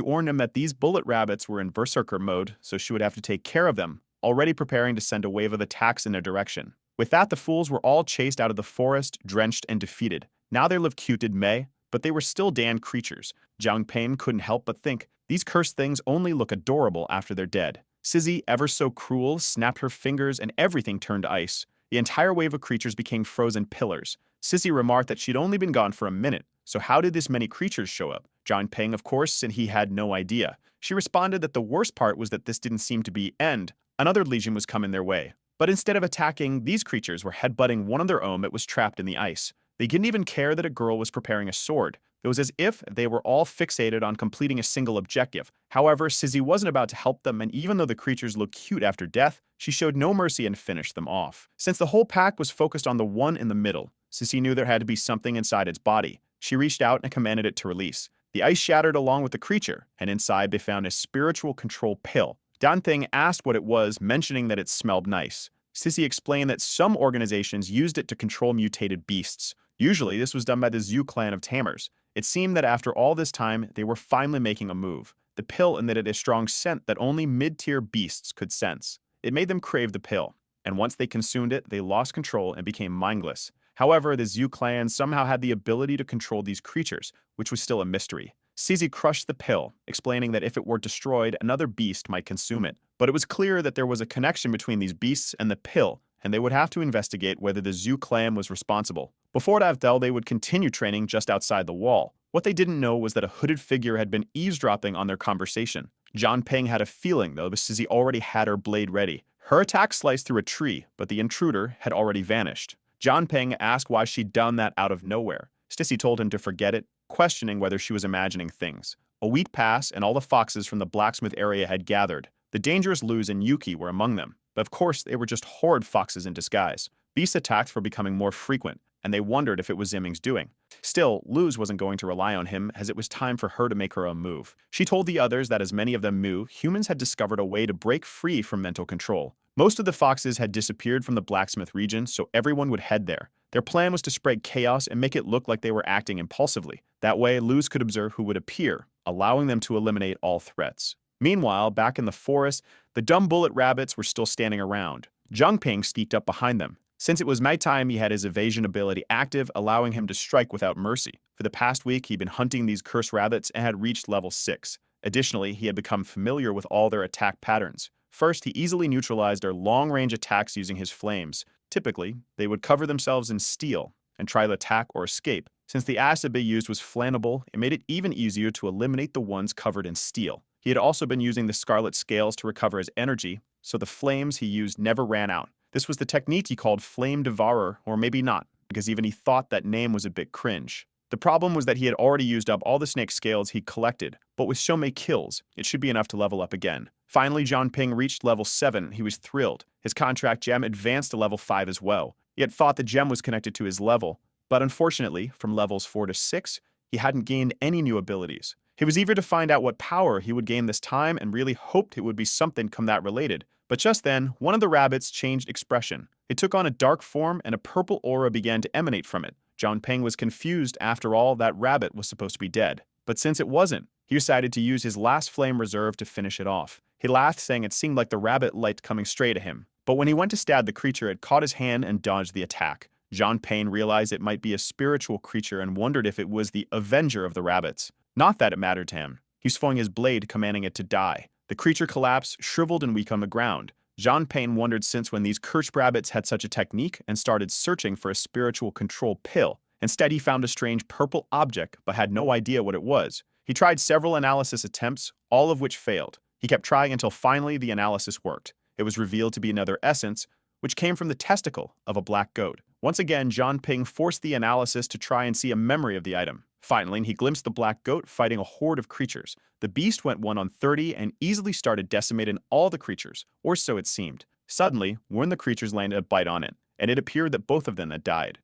warned him that these bullet rabbits were in berserker mode, so she would have to take care of them, already preparing to send a wave of attacks in their direction. With that, the fools were all chased out of the forest, drenched and defeated. Now they lived cute did May, but they were still damned creatures. John Peng couldn't help but think, these cursed things only look adorable after they're dead. Sizzy, ever so cruel, snapped her fingers and everything turned to ice. The entire wave of creatures became frozen pillars. Sizzy remarked that she'd only been gone for a minute, so how did this many creatures show up? John Peng, of course, said he had no idea. She responded that the worst part was that this didn't seem to be end. Another legion was coming their way. But instead of attacking, these creatures were headbutting one of their own that was trapped in the ice. They didn't even care that a girl was preparing a sword. It was as if they were all fixated on completing a single objective. However, Sizzy wasn't about to help them, and even though the creatures looked cute after death, she showed no mercy and finished them off. Since the whole pack was focused on the one in the middle, Sizzy knew there had to be something inside its body. She reached out and commanded it to release. The ice shattered along with the creature, and inside they found a spiritual control pill. Dan Thing asked what it was, mentioning that it smelled nice. Sizzy explained that some organizations used it to control mutated beasts. Usually, this was done by the Zhu clan of tamers. It seemed that after all this time, they were finally making a move. The pill emitted a strong scent that only mid-tier beasts could sense. It made them crave the pill, and once they consumed it, they lost control and became mindless. However, the Zhu clan somehow had the ability to control these creatures, which was still a mystery. Sizzy crushed the pill, explaining that if it were destroyed, another beast might consume it. But it was clear that there was a connection between these beasts and the pill, and they would have to investigate whether the Zhu clan was responsible. Before that, though, they would continue training just outside the wall. What they didn't know was that a hooded figure had been eavesdropping on their conversation. John Peng had a feeling, though, that Sizzy already had her blade ready. Her attack sliced through a tree, but the intruder had already vanished. John Peng asked why she'd done that out of nowhere. Stissy told him to forget it, questioning whether she was imagining things. A week passed, and all the foxes from the blacksmith area had gathered. The dangerous Luz and Yuki were among them, but of course they were just horrid foxes in disguise. Beast attacks were becoming more frequent, and they wondered if it was Ziming's doing. Still, Luz wasn't going to rely on him, as it was time for her to make her own move. She told the others that as many of them knew, humans had discovered a way to break free from mental control. Most of the foxes had disappeared from the blacksmith region, so everyone would head there. Their plan was to spread chaos and make it look like they were acting impulsively. That way, Luz could observe who would appear, allowing them to eliminate all threats. Meanwhile, back in the forest, the dumb bullet rabbits were still standing around. Zhang Ping sneaked up behind them. Since it was nighttime, he had his evasion ability active, allowing him to strike without mercy. For the past week, he'd been hunting these cursed rabbits and had reached level 6. Additionally, he had become familiar with all their attack patterns. First, he easily neutralized their long-range attacks using his flames. Typically, they would cover themselves in steel and try to attack or escape. Since the acid they used was flammable, it made it even easier to eliminate the ones covered in steel. He had also been using the scarlet scales to recover his energy, so the flames he used never ran out. This was the technique he called Flame Devourer, or maybe not, because even he thought that name was a bit cringe. The problem was that he had already used up all the snake scales he collected, but with so many kills, it should be enough to level up again. Finally, Ping reached level 7. He was thrilled. His contract gem advanced to level 5 as well. He had thought the gem was connected to his level, but unfortunately, from levels 4 to 6, he hadn't gained any new abilities. He was eager to find out what power he would gain this time and really hoped it would be something combat related. But just then, one of the rabbits changed expression. It took on a dark form and a purple aura began to emanate from it. Ping was confused. After all, that rabbit was supposed to be dead. But since it wasn't, he decided to use his last flame reserve to finish it off. He laughed, saying it seemed like the rabbit liked coming straight at him. But when he went to stab the creature, it caught his hand and dodged the attack. Ping realized it might be a spiritual creature and wondered if it was the avenger of the rabbits. Not that it mattered to him. He swung his blade, commanding it to die. The creature collapsed, shriveled and weak on the ground. Ping wondered since when these cursed rabbits had such a technique and started searching for a spiritual control pill. Instead, he found a strange purple object, but had no idea what it was. He tried several analysis attempts, all of which failed. He kept trying until finally the analysis worked. It was revealed to be another essence, which came from the testicle of a black goat. Once again, Ping forced the analysis to try and see a memory of the item. Finally, he glimpsed the black goat fighting a horde of creatures. The beast went 1 on 30 and easily started decimating all the creatures, or so it seemed. Suddenly, one of the creatures landed a bite on it, and it appeared that both of them had died.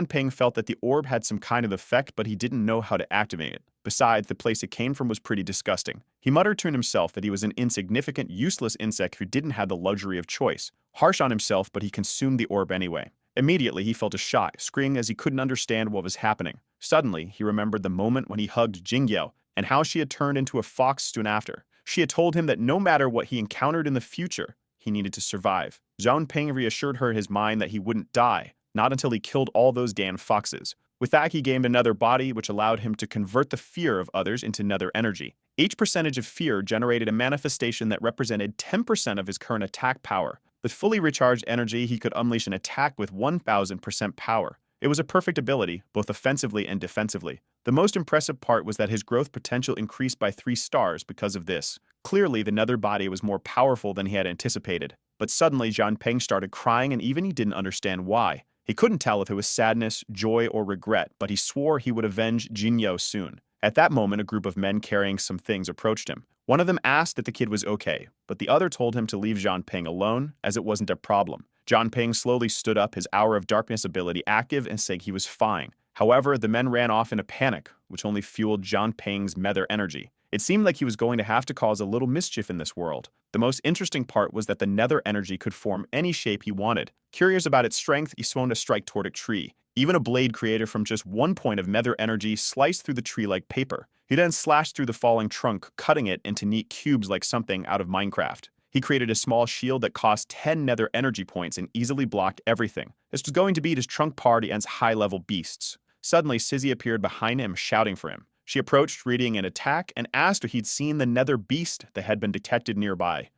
Ping felt that the orb had some kind of effect, but he didn't know how to activate it. Besides, the place it came from was pretty disgusting. He muttered to himself that he was an insignificant, useless insect who didn't have the luxury of choice. Harsh on himself, but he consumed the orb anyway. Immediately, he felt a shock, screaming as he couldn't understand what was happening. Suddenly, he remembered the moment when he hugged Jingyao and how she had turned into a fox soon after. She had told him that no matter what he encountered in the future, he needed to survive. Ping reassured her his mind that he wouldn't die, not until he killed all those damn foxes. With that, he gained another body, which allowed him to convert the fear of others into nether energy. Each percentage of fear generated a manifestation that represented 10% of his current attack power. With fully recharged energy, he could unleash an attack with 1000% power. It was a perfect ability, both offensively and defensively. The most impressive part was that his growth potential increased by 3 stars because of this. Clearly, the nether body was more powerful than he had anticipated. But suddenly, Ping started crying and even he didn't understand why. He couldn't tell if it was sadness, joy, or regret, but he swore he would avenge Jinyo soon. At that moment, a group of men carrying some things approached him. One of them asked if the kid was okay, but the other told him to leave Ping alone, as it wasn't a problem. Ping slowly stood up, his Hour of Darkness ability active, and said he was fine. However, the men ran off in a panic, which only fueled Ping's nether energy. It seemed like he was going to have to cause a little mischief in this world. The most interesting part was that the nether energy could form any shape he wanted. Curious about its strength, he swung to strike toward a tree. Even a blade created from just 1 point of nether energy sliced through the tree like paper. He then slashed through the falling trunk, cutting it into neat cubes like something out of Minecraft. He created a small shield that cost 10 nether energy points and easily blocked everything. This was going to beat his trunk party against high-level beasts. Suddenly, Sizzy appeared behind him, shouting for him. She approached, reading an attack, and asked if he'd seen the nether beast that had been detected nearby.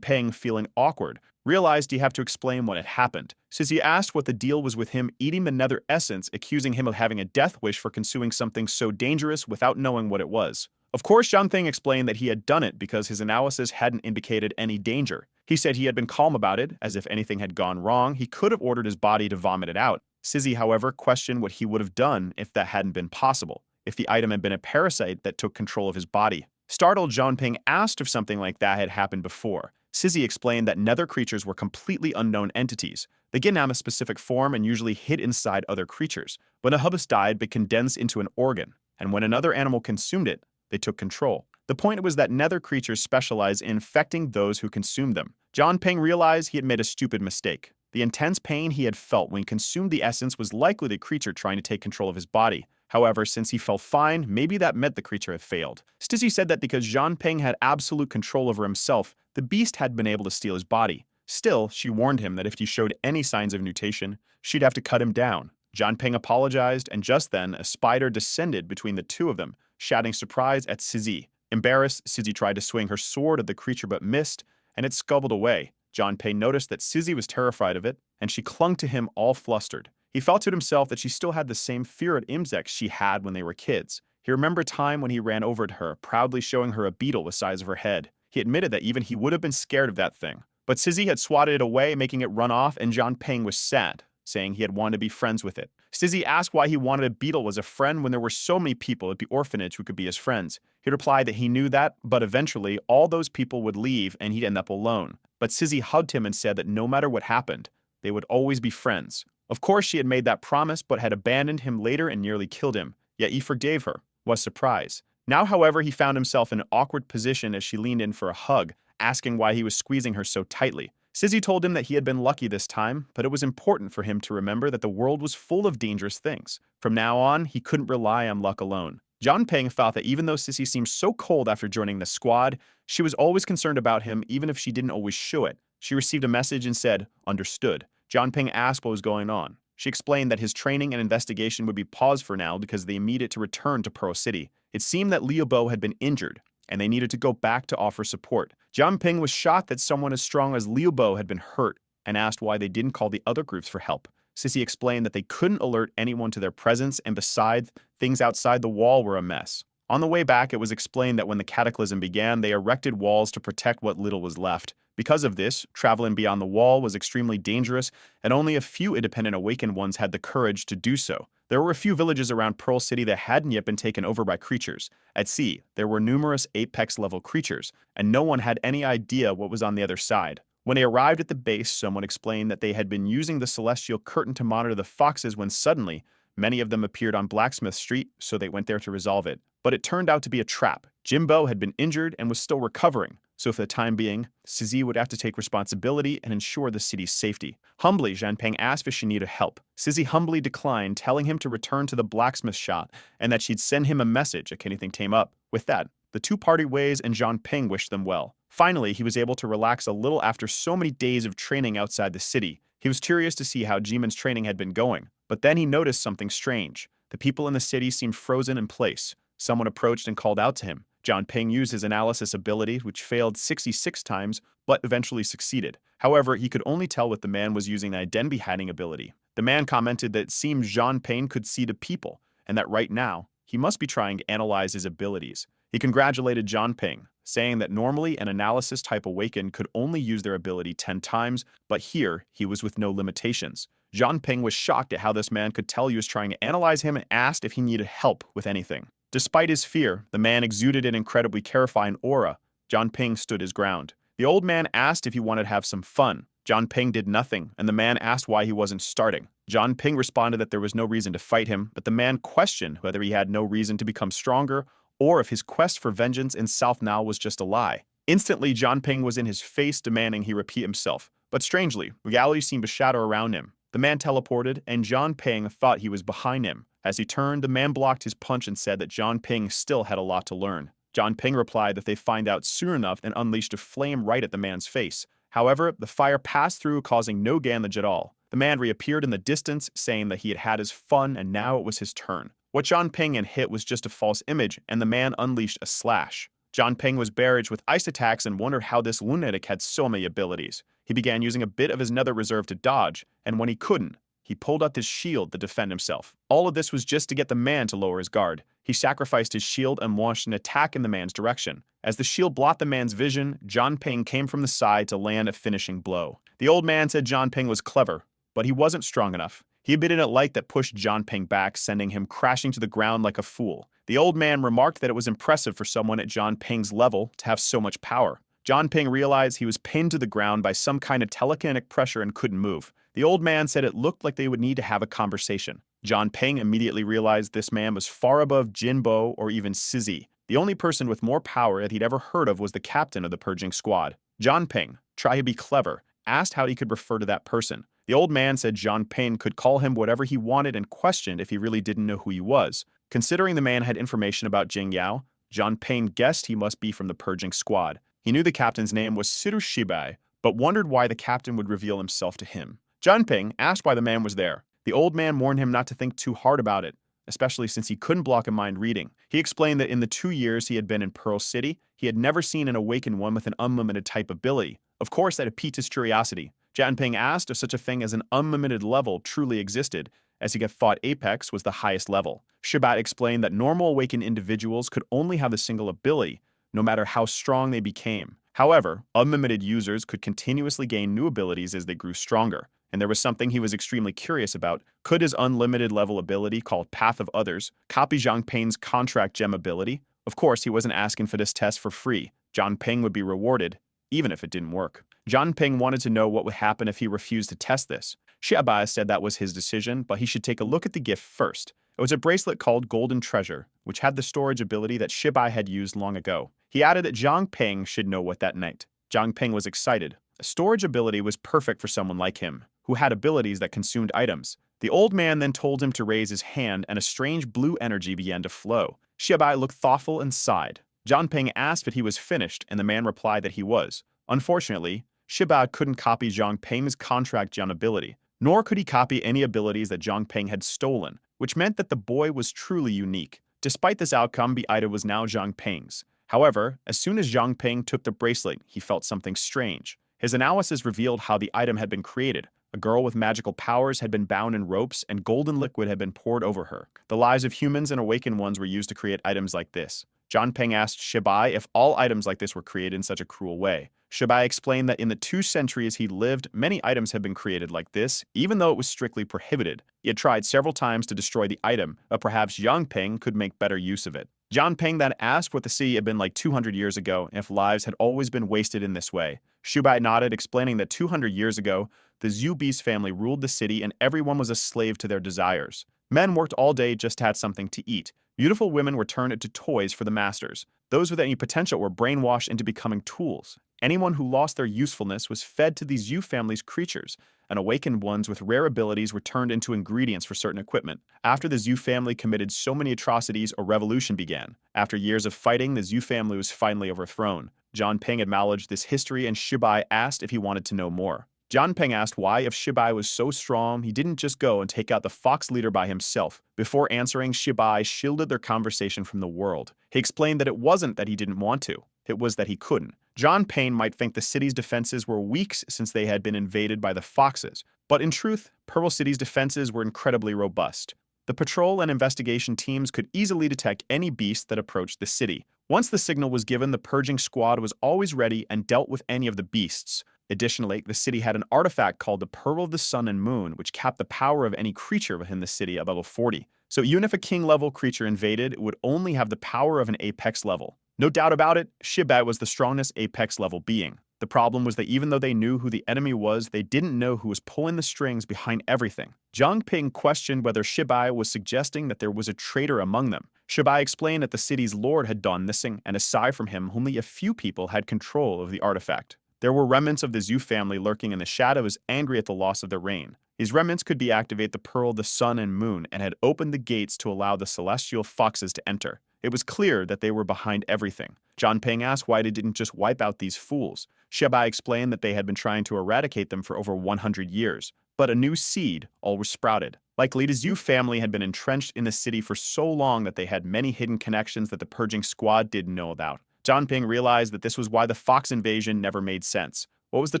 Ping, feeling awkward, realized he'd have to explain what had happened. Sizzy asked what the deal was with him eating the nether essence, accusing him of having a death wish for consuming something so dangerous without knowing what it was. Of course, Ping explained that he had done it because his analysis hadn't indicated any danger. He said he had been calm about it, as if anything had gone wrong, he could have ordered his body to vomit it out. Sizzy, however, questioned what he would have done if that hadn't been possible, if the item had been a parasite that took control of his body. Startled, Ping asked if something like that had happened before. Sizzy explained that nether creatures were completely unknown entities. They didn't have a specific form and usually hid inside other creatures. When a hubris died, they condensed into an organ, and when another animal consumed it, they took control. The point was that nether creatures specialize in infecting those who consume them. Ping realized he had made a stupid mistake. The intense pain he had felt when he consumed the essence was likely the creature trying to take control of his body. However, since he felt fine, maybe that meant the creature had failed. Stizzy said that because Ping had absolute control over himself, the beast had been able to steal his body. Still, she warned him that if he showed any signs of mutation, she'd have to cut him down. Ping apologized, and just then, a spider descended between the two of them, shouting surprise at Sizzy. Embarrassed, Sizzy tried to swing her sword at the creature but missed, and it scuttled away. Ping noticed that Sizzy was terrified of it, and she clung to him all flustered. He felt to himself that she still had the same fear at insects she had when they were kids. He remembered a time when he ran over to her, proudly showing her a beetle the size of her head. He admitted that even he would have been scared of that thing. But Sizzy had swatted it away, making it run off, and John Ping was sad, saying he had wanted to be friends with it. Sizzy asked why he wanted a beetle as a friend when there were so many people at the orphanage who could be his friends. He replied that he knew that, but eventually all those people would leave and he'd end up alone. But Sizzy hugged him and said that no matter what happened, they would always be friends. Of course, she had made that promise, but had abandoned him later and nearly killed him. Yet he forgave her. Was surprised. Now, however, he found himself in an awkward position as she leaned in for a hug, asking why he was squeezing her so tightly. Sizzy told him that he had been lucky this time, but it was important for him to remember that the world was full of dangerous things. From now on, he couldn't rely on luck alone. John Ping thought that even though Sissy seemed so cold after joining the squad, she was always concerned about him even if she didn't always show it. She received a message and said, "Understood." John Ping asked what was going on. She explained that his training and investigation would be paused for now because they needed to return to Pearl City. It seemed that Liu Bo had been injured, and they needed to go back to offer support. John Ping was shocked that someone as strong as Liu Bo had been hurt and asked why they didn't call the other groups for help. Sissy explained that they couldn't alert anyone to their presence, and besides, things outside the wall were a mess. On the way back, it was explained that when the cataclysm began, they erected walls to protect what little was left. Because of this, traveling beyond the wall was extremely dangerous, and only a few independent awakened ones had the courage to do so. There were a few villages around Pearl City that hadn't yet been taken over by creatures. At sea, there were numerous apex-level creatures, and no one had any idea what was on the other side. When they arrived at the base, someone explained that they had been using the celestial curtain to monitor the foxes when suddenly, many of them appeared on Blacksmith Street, so they went there to resolve it. But it turned out to be a trap. Jimbo had been injured and was still recovering, so for the time being, Sissy would have to take responsibility and ensure the city's safety. Humbly, Zhanpeng asked if she needed help. Sissy humbly declined, telling him to return to the blacksmith shop and that she'd send him a message if anything came up. With that, the two parted ways and Zhanpeng wished them well. Finally, he was able to relax a little after so many days of training outside the city. He was curious to see how Jimin's training had been going, but then he noticed something strange. The people in the city seemed frozen in place. Someone approached and called out to him. John Ping used his analysis ability, which failed 66 times, but eventually succeeded. However, he could only tell what the man was using the identity hiding ability. The man commented that it seemed John Ping could see the people, and that right now, he must be trying to analyze his abilities. He congratulated John Ping, saying that normally an analysis type awakened could only use their ability 10 times, but here he was with no limitations. John Ping was shocked at how this man could tell he was trying to analyze him and asked if he needed help with anything. Despite his fear, the man exuded an incredibly terrifying aura. John Ping stood his ground. The old man asked if he wanted to have some fun. John Ping did nothing, and the man asked why he wasn't starting. John Ping responded that there was no reason to fight him, but the man questioned whether he had no reason to become stronger or if his quest for vengeance in South Now was just a lie. Instantly, John Ping was in his face demanding he repeat himself. But strangely, reality seemed to shadow around him. The man teleported, and John Ping thought he was behind him. As he turned, the man blocked his punch and said that John Ping still had a lot to learn. John Ping replied that they'd find out soon enough and unleashed a flame right at the man's face. However, the fire passed through, causing no damage at all. The man reappeared in the distance, saying that he had had his fun and now it was his turn. What John Ping had hit was just a false image, and the man unleashed a slash. John Ping was barraged with ice attacks and wondered how this lunatic had so many abilities. He began using a bit of his nether reserve to dodge, and when he couldn't, he pulled out his shield to defend himself. All of this was just to get the man to lower his guard. He sacrificed his shield and launched an attack in the man's direction. As the shield blocked the man's vision, John Ping came from the side to land a finishing blow. The old man said John Ping was clever, but he wasn't strong enough. He emitted a light that pushed John Ping back, sending him crashing to the ground like a fool. The old man remarked that it was impressive for someone at John Ping's level to have so much power. John Ping realized he was pinned to the ground by some kind of telekinetic pressure and couldn't move. The old man said it looked like they would need to have a conversation. John Ping immediately realized this man was far above Jinbo or even Sizzy. The only person with more power that he'd ever heard of was the captain of the purging squad. John Ping, try to be clever, asked how he could refer to that person. The old man said John Ping could call him whatever he wanted and questioned if he really didn't know who he was. Considering the man had information about Jing Yao, John Ping guessed he must be from the purging squad. He knew the captain's name was Siru Shibai, but wondered why the captain would reveal himself to him. John Ping asked why the man was there. The old man warned him not to think too hard about it, especially since he couldn't block a mind reading. He explained that in the 2 years he had been in Pearl City, he had never seen an awakened one with an unlimited type ability. Of course, that had piqued his curiosity. Janping asked if such a thing as an unlimited level truly existed, as he thought Apex was the highest level. Shibai explained that normal awakened individuals could only have a single ability, no matter how strong they became. However, unlimited users could continuously gain new abilities as they grew stronger, and there was something he was extremely curious about. Could his unlimited level ability, called Path of Others, copy Zhang Peng's contract gem ability? Of course, he wasn't asking for this test for free. Zhang Peng would be rewarded, even if it didn't work. Zhang Peng wanted to know what would happen if he refused to test this. Shibai said that was his decision, but he should take a look at the gift first. It was a bracelet called Golden Treasure, which had the storage ability that Shibai had used long ago. He added that Zhang Peng should know what that meant. Zhang Peng was excited. A storage ability was perfect for someone like him, who had abilities that consumed items. The old man then told him to raise his hand, and a strange blue energy began to flow. Shibai looked thoughtful and sighed. Zhang Peng asked if he was finished, and the man replied that he was. Unfortunately, Shibai couldn't copy Zhang Peng's contract gem ability, nor could he copy any abilities that Zhang Peng had stolen, which meant that the boy was truly unique. Despite this outcome, the item was now Zhang Peng's. However, as soon as Zhang Peng took the bracelet, he felt something strange. His analysis revealed how the item had been created. A girl with magical powers had been bound in ropes, and golden liquid had been poured over her. The lives of humans and awakened ones were used to create items like this. Zhang Peng asked Shibai if all items like this were created in such a cruel way. Shibai explained that in the 2 centuries he lived, many items had been created like this, even though it was strictly prohibited. He had tried several times to destroy the item, but perhaps Zhang Peng could make better use of it. Zhang Peng then asked what the city had been like 200 years ago and if lives had always been wasted in this way. Shibai nodded, explaining that 200 years ago, the Zhu Beast family ruled the city and everyone was a slave to their desires. Men worked all day just to have something to eat. Beautiful women were turned into toys for the masters. Those with any potential were brainwashed into becoming tools. Anyone who lost their usefulness was fed to these Zhu family's creatures, and awakened ones with rare abilities were turned into ingredients for certain equipment. After the Zhu family committed so many atrocities, a revolution began. After years of fighting, the Zhu family was finally overthrown. Zhang Peng acknowledged this history, and Shibai asked if he wanted to know more. Zhang Peng asked why, if Shibai was so strong, he didn't just go and take out the fox leader by himself. Before answering, Shibai shielded their conversation from the world. He explained that it wasn't that he didn't want to, it was that he couldn't. Zhang Peng might think the city's defenses were weak since they had been invaded by the foxes, but in truth, Pearl City's defenses were incredibly robust. The patrol and investigation teams could easily detect any beast that approached the city. Once the signal was given, the purging squad was always ready and dealt with any of the beasts. Additionally, the city had an artifact called the Pearl of the Sun and Moon, which capped the power of any creature within the city at level 40. So even if a king-level creature invaded, it would only have the power of an apex level. No doubt about it, Shibai was the strongest apex-level being. The problem was that even though they knew who the enemy was, they didn't know who was pulling the strings behind everything. Zhang Ping questioned whether Shibai was suggesting that there was a traitor among them. Shibai explained that the city's lord had gone missing, and aside from him, only a few people had control of the artifact. There were remnants of the Zhu family lurking in the shadows, angry at the loss of their reign. These remnants could deactivate the Pearl, the Sun, and Moon, and had opened the gates to allow the celestial foxes to enter. It was clear that they were behind everything. Zhang Peng asked why they didn't just wipe out these fools. Shibai explained that they had been trying to eradicate them for over 100 years. But a new seed always sprouted. Likely, the Zhu family had been entrenched in the city for so long that they had many hidden connections that the purging squad didn't know about. Zhang Peng realized that this was why the fox invasion never made sense. What was the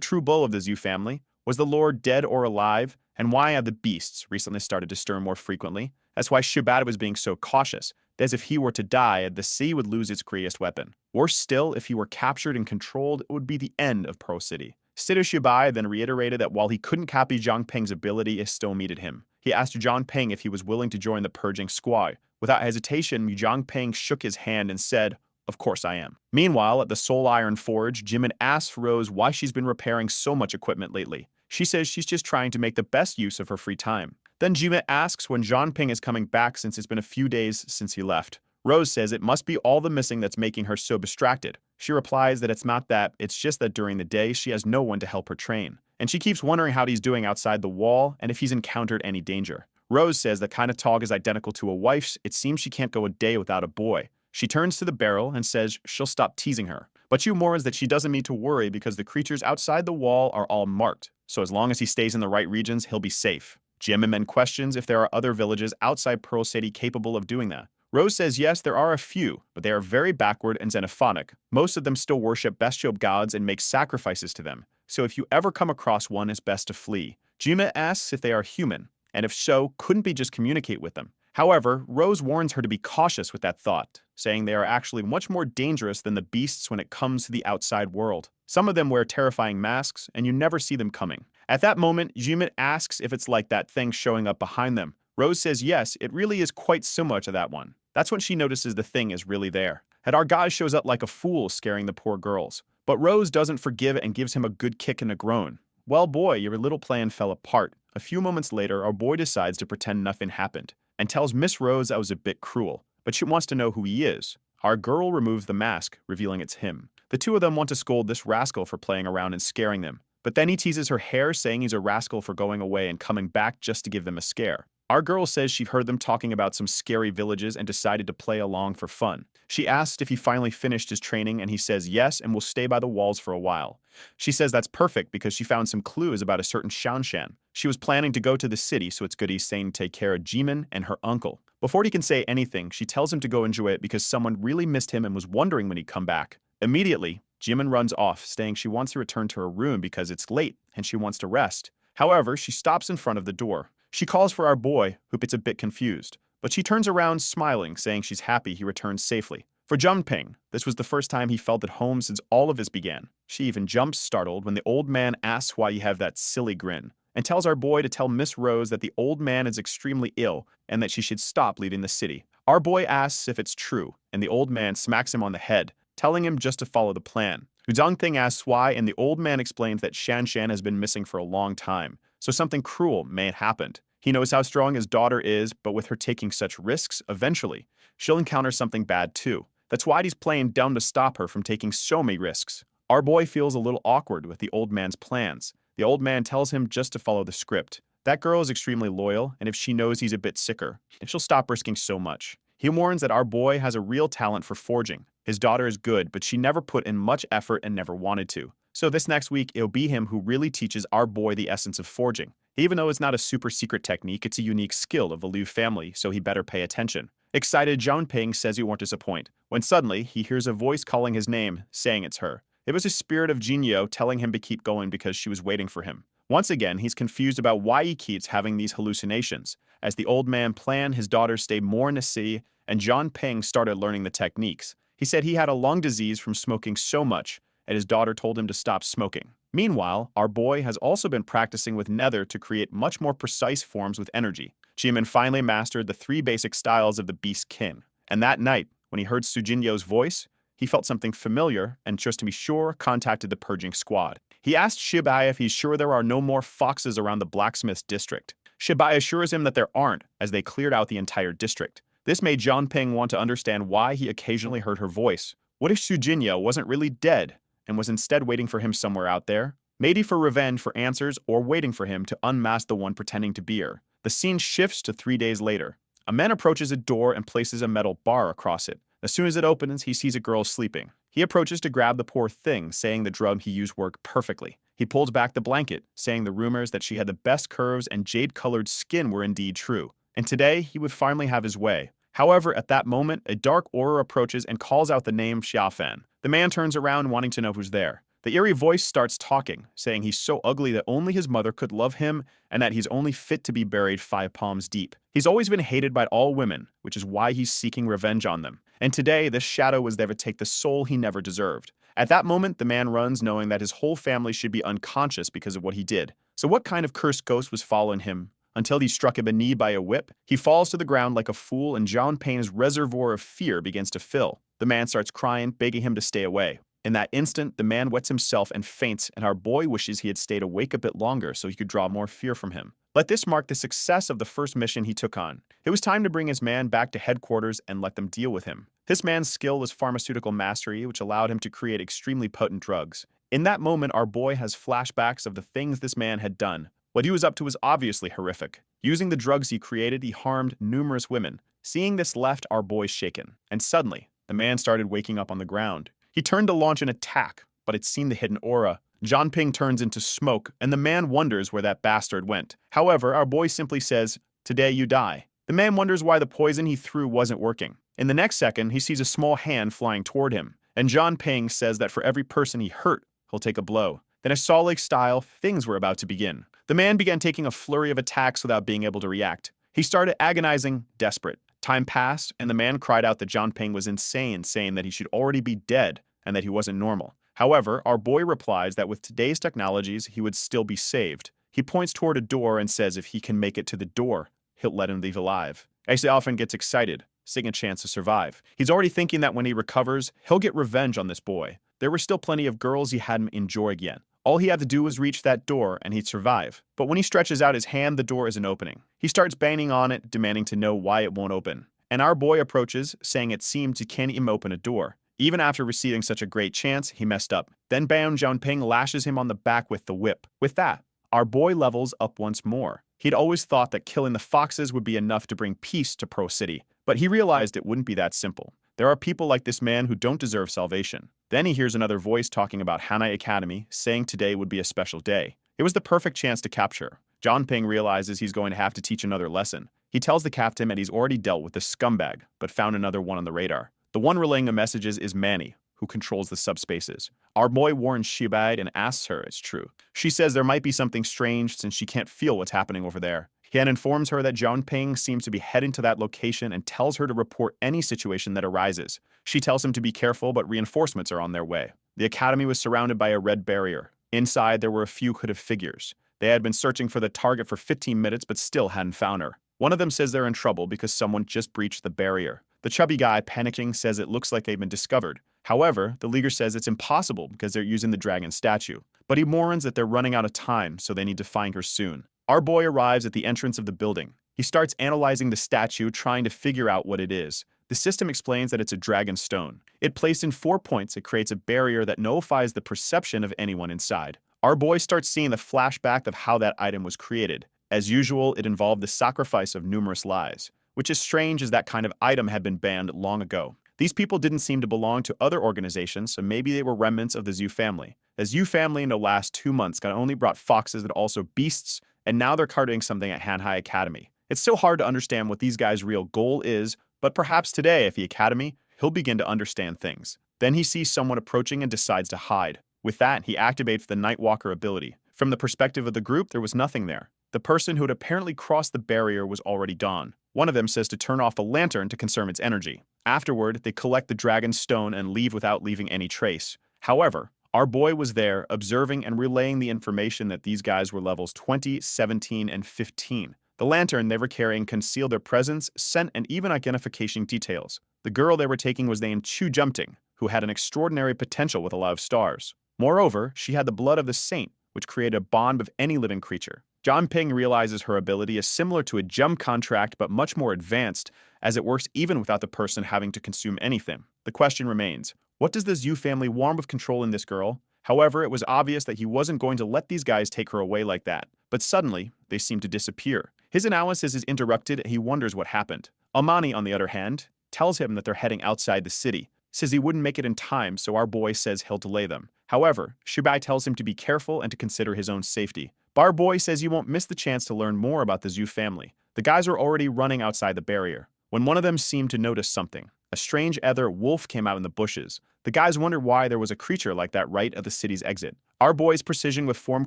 true goal of the Zhu family? Was the lord dead or alive? And why have the beasts recently started to stir more frequently? That's why Shibai was being so cautious. As if he were to die, the sea would lose its greatest weapon. Worse still, if he were captured and controlled, it would be the end of Pearl City. Still, Shibai then reiterated that while he couldn't copy Zhang Peng's ability, it still needed him. He asked Zhang Peng if he was willing to join the purging squad. Without hesitation, Zhang Peng shook his hand and said, "Of course I am." Meanwhile, at the Soul Iron Forge, Jimin asks Rose why she's been repairing so much equipment lately. She says she's just trying to make the best use of her free time. Then Jimin asks when Zhang Peng is coming back since it's been a few days since he left. Rose says it must be all the missing that's making her so distracted. She replies that it's not that, it's just that during the day she has no one to help her train. And she keeps wondering how he's doing outside the wall and if he's encountered any danger. Rose says that kind of talk is identical to a wife's. It seems she can't go a day without a boy. She turns to the barrel and says she'll stop teasing her. But she warns that she doesn't need to worry because the creatures outside the wall are all marked. So as long as he stays in the right regions, he'll be safe. Jimin then questions if there are other villages outside Pearl City capable of doing that. Rose says yes, there are a few, but they are very backward and xenophonic. Most of them still worship bestial gods and make sacrifices to them. so if you ever come across one, it's best to flee. Jima asks if they are human, and if so, couldn't be just communicate with them. However, Rose warns her to be cautious with that thought, saying they are actually much more dangerous than the beasts when it comes to the outside world. Some of them wear terrifying masks, and you never see them coming. At that moment, Jimit asks if it's like that thing showing up behind them. Rose says yes, it really is quite similar to that one. That's when she notices the thing is really there. And our guy shows up like a fool, scaring the poor girls. But Rose doesn't forgive and gives him a good kick and a groan. Well, boy, your little plan fell apart. A few moments later, our boy decides to pretend nothing happened and tells Miss Rose that was a bit cruel, but she wants to know who he is. Our girl removes the mask, revealing it's him. The two of them want to scold this rascal for playing around and scaring them, but then he teases her hair, saying he's a rascal for going away and coming back just to give them a scare. Our girl says she heard them talking about some scary villages and decided to play along for fun. She asks if he finally finished his training, and he says yes and will stay by the walls for a while. She says that's perfect because she found some clues about a certain Shanshan. She was planning to go to the city, so it's good he's saying to take care of Jimin and her uncle. Before he can say anything, she tells him to go enjoy it because someone really missed him and was wondering when he'd come back. Immediately, Jimin runs off, saying she wants to return to her room because it's late and she wants to rest. However, she stops in front of the door. She calls for our boy, who gets a bit confused, but she turns around smiling, saying she's happy he returns safely. For Junping, this was the first time he felt at home since all of this began. She even jumps startled when the old man asks why you have that silly grin, and tells our boy to tell Miss Rose that the old man is extremely ill and that she should stop leaving the city. Our boy asks if it's true, and the old man smacks him on the head, telling him just to follow the plan. Zhangping asks why, and the old man explains that Shanshan has been missing for a long time, so something cruel may have happened. He knows how strong his daughter is, but with her taking such risks, eventually, she'll encounter something bad too. That's why he's playing dumb to stop her from taking so many risks. Our boy feels a little awkward with the old man's plans. The old man tells him just to follow the script. That girl is extremely loyal, and if she knows he's a bit sicker, she'll stop risking so much. He warns that our boy has a real talent for forging. His daughter is good, but she never put in much effort and never wanted to. So this next week, it'll be him who really teaches our boy the essence of forging. Even though it's not a super secret technique, it's a unique skill of the Liu family, so he better pay attention. Excited, Zhangping says he won't disappoint, when suddenly he hears a voice calling his name, saying it's her. It was the spirit of Jinyo telling him to keep going because she was waiting for him. Once again, he's confused about why he keeps having these hallucinations. As the old man planned, his daughter stayed more in the city, and Zhangping started learning the techniques. He said he had a lung disease from smoking so much, and his daughter told him to stop smoking. Meanwhile, our boy has also been practicing with Nether to create much more precise forms with energy. Jimin finally mastered the 3 basic styles of the Beast Kin, and that night, when he heard Sujinyo's voice, he felt something familiar and, just to be sure, contacted the purging squad. He asked Shibai if he's sure there are no more foxes around the blacksmith's district. Shibai assures him that there aren't, as they cleared out the entire district. This made Zhangping want to understand why he occasionally heard her voice. What if Sujinyo wasn't really dead and was instead waiting for him somewhere out there? Maybe for revenge for answers or waiting for him to unmask the one pretending to be her. The scene shifts to 3 days later. A man approaches a door and places a metal bar across it. As soon as it opens, he sees a girl sleeping. He approaches to grab the poor thing, saying the drug he used worked perfectly. He pulls back the blanket, saying the rumors that she had the best curves and jade-colored skin were indeed true. And today, he would finally have his way. However, at that moment, a dark aura approaches and calls out the name Xiaofan. The man turns around, wanting to know who's there. The eerie voice starts talking, saying he's so ugly that only his mother could love him and that he's only fit to be buried 5 palms deep. He's always been hated by all women, which is why he's seeking revenge on them. And today, this shadow was there to take the soul he never deserved. At that moment, the man runs, knowing that his whole family should be unconscious because of what he did. So what kind of cursed ghost was following him? Until he's struck in the knee by a whip, he falls to the ground like a fool, and Zhangping's reservoir of fear begins to fill. The man starts crying, begging him to stay away. In that instant, the man wets himself and faints, and our boy wishes he had stayed awake a bit longer so he could draw more fear from him. Let this mark the success of the first mission he took on. It was time to bring his man back to headquarters and let them deal with him. This man's skill was pharmaceutical mastery, which allowed him to create extremely potent drugs. In that moment, our boy has flashbacks of the things this man had done. What he was up to was obviously horrific. Using the drugs he created, he harmed numerous women. Seeing this left our boy shaken, and suddenly, the man started waking up on the ground. He turned to launch an attack, but it's seen the hidden aura. Zhangping turns into smoke, and the man wonders where that bastard went. However, our boy simply says, "Today you die." The man wonders why the poison he threw wasn't working. In the next second, he sees a small hand flying toward him, and Zhangping says that for every person he hurt, he'll take a blow. Then a Saw Lake style, things were about to begin. The man began taking a flurry of attacks without being able to react. He started agonizing, desperate. Time passed, and the man cried out that Ping was insane, saying that he should already be dead and that he wasn't normal. However, our boy replies that with today's technologies, he would still be saved. He points toward a door and says if he can make it to the door, he'll let him leave alive. Ace often gets excited, seeing a chance to survive. He's already thinking that when he recovers, he'll get revenge on this boy. There were still plenty of girls he hadn't enjoyed yet. All he had to do was reach that door and he'd survive. But when he stretches out his hand, the door isn't opening. He starts banging on it, demanding to know why it won't open. And our boy approaches, saying it seems he can't even open a door. Even after receiving such a great chance, he messed up. Then Ping lashes him on the back with the whip. With that, our boy levels up once more. He'd always thought that killing the foxes would be enough to bring peace to Pro City, but he realized it wouldn't be that simple. There are people like this man who don't deserve salvation. Then he hears another voice talking about Hanai Academy, saying today would be a special day. It was the perfect chance to capture. Ping realizes he's going to have to teach another lesson. He tells the captain that he's already dealt with the scumbag, but found another one on the radar. The one relaying the messages is Manny, who controls the subspaces. Our boy warns Shibai and asks her it's true. She says there might be something strange since she can't feel what's happening over there. He then informs her that Ping seems to be heading to that location and tells her to report any situation that arises. She tells him to be careful, but reinforcements are on their way. The academy was surrounded by a red barrier. Inside, there were a few hooded figures. They had been searching for the target for 15 minutes, but still hadn't found her. One of them says they're in trouble because someone just breached the barrier. The chubby guy, panicking, says it looks like they've been discovered. However, the leader says it's impossible because they're using the dragon statue. But he warns that they're running out of time, so they need to find her soon. Our boy arrives at the entrance of the building. He starts analyzing the statue, trying to figure out what it is. The system explains that it's a dragon stone. It placed in 4 points, it creates a barrier that nullifies the perception of anyone inside. Our boy starts seeing the flashback of how that item was created. As usual, it involved the sacrifice of numerous lives, which is strange as that kind of item had been banned long ago. These people didn't seem to belong to other organizations, so maybe they were remnants of the Zhu family. The Zhu family in the last 2 months not only brought foxes but also beasts, and now they're carting something at Hanhai Academy. It's so hard to understand what these guys' real goal is, but perhaps today at the academy, he'll begin to understand things. Then he sees someone approaching and decides to hide. With that, he activates the Nightwalker ability. From the perspective of the group, there was nothing there. The person who had apparently crossed the barrier was already gone. One of them says to turn off the lantern to conserve its energy. Afterward, they collect the dragon's stone and leave without leaving any trace. However, our boy was there, observing and relaying the information that these guys were levels 20, 17, and 15. The lantern they were carrying concealed their presence, scent, and even identification details. The girl they were taking was named Chu Jumting, who had an extraordinary potential with a lot of stars. Moreover, she had the blood of the saint, which created a bond with any living creature. Ping realizes her ability is similar to a gem contract but much more advanced, as it works even without the person having to consume anything. The question remains, what does the Zhu family want with controlling this girl? However, it was obvious that he wasn't going to let these guys take her away like that. But suddenly, they seem to disappear. His analysis is interrupted and he wonders what happened. Almani, on the other hand, tells him that they're heading outside the city. Says he wouldn't make it in time, so our boy says he'll delay them. However, Shibai tells him to be careful and to consider his own safety. Bar Boy says he won't miss the chance to learn more about the Zhu family. The guys are already running outside the barrier, when one of them seemed to notice something. A strange other wolf came out in the bushes. The guys wondered why there was a creature like that right at the city's exit. Our boy's precision with form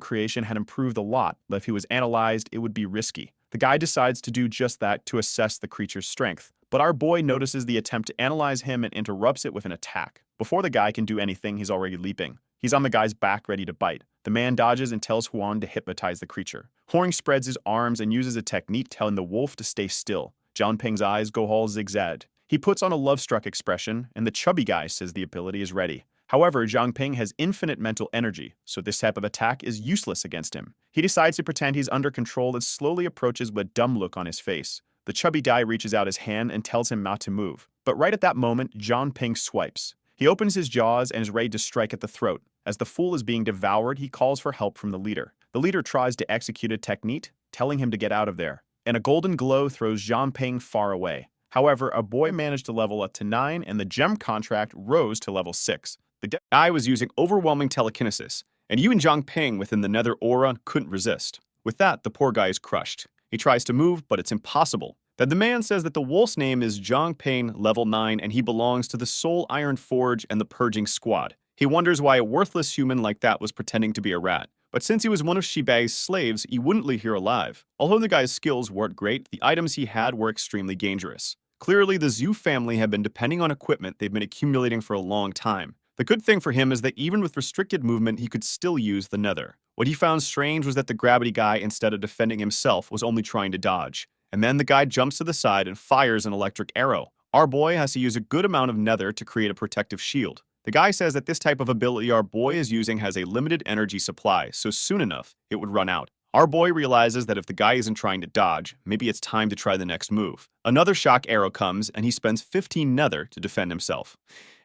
creation had improved a lot, but if he was analyzed, it would be risky. The guy decides to do just that to assess the creature's strength. But our boy notices the attempt to analyze him and interrupts it with an attack. Before the guy can do anything, he's already leaping. He's on the guy's back, ready to bite. The man dodges and tells Huan to hypnotize the creature. Huang spreads his arms and uses a technique telling the wolf to stay still. Ping's eyes go all zigzagged. He puts on a love-struck expression, and the chubby guy says the ability is ready. However, Ping has infinite mental energy, so this type of attack is useless against him. He decides to pretend he's under control and slowly approaches with a dumb look on his face. The chubby guy reaches out his hand and tells him not to move. But right at that moment, Ping swipes. He opens his jaws and is ready to strike at the throat. As the fool is being devoured, he calls for help from the leader. The leader tries to execute a technique, telling him to get out of there. And a golden glow throws Ping far away. However, a boy managed to level up to 9, and the gem contract rose to level 6. The guy was using overwhelming telekinesis, and you and Ping within the nether aura couldn't resist. With that, the poor guy is crushed. He tries to move, but it's impossible. Then the man says that the wolf's name is Ping, level 9, and he belongs to the Soul Iron Forge and the Purging Squad. He wonders why a worthless human like that was pretending to be a rat. But since he was one of Shibai's slaves, he wouldn't leave here alive. Although the guy's skills weren't great, the items he had were extremely dangerous. Clearly, the Zhu family had been depending on equipment they've been accumulating for a long time. The good thing for him is that even with restricted movement, he could still use the nether. What he found strange was that the gravity guy, instead of defending himself, was only trying to dodge. And then the guy jumps to the side and fires an electric arrow. Our boy has to use a good amount of nether to create a protective shield. The guy says that this type of ability our boy is using has a limited energy supply, so soon enough, it would run out. Our boy realizes that if the guy isn't trying to dodge, maybe it's time to try the next move. Another shock arrow comes, and he spends 15 nether to defend himself.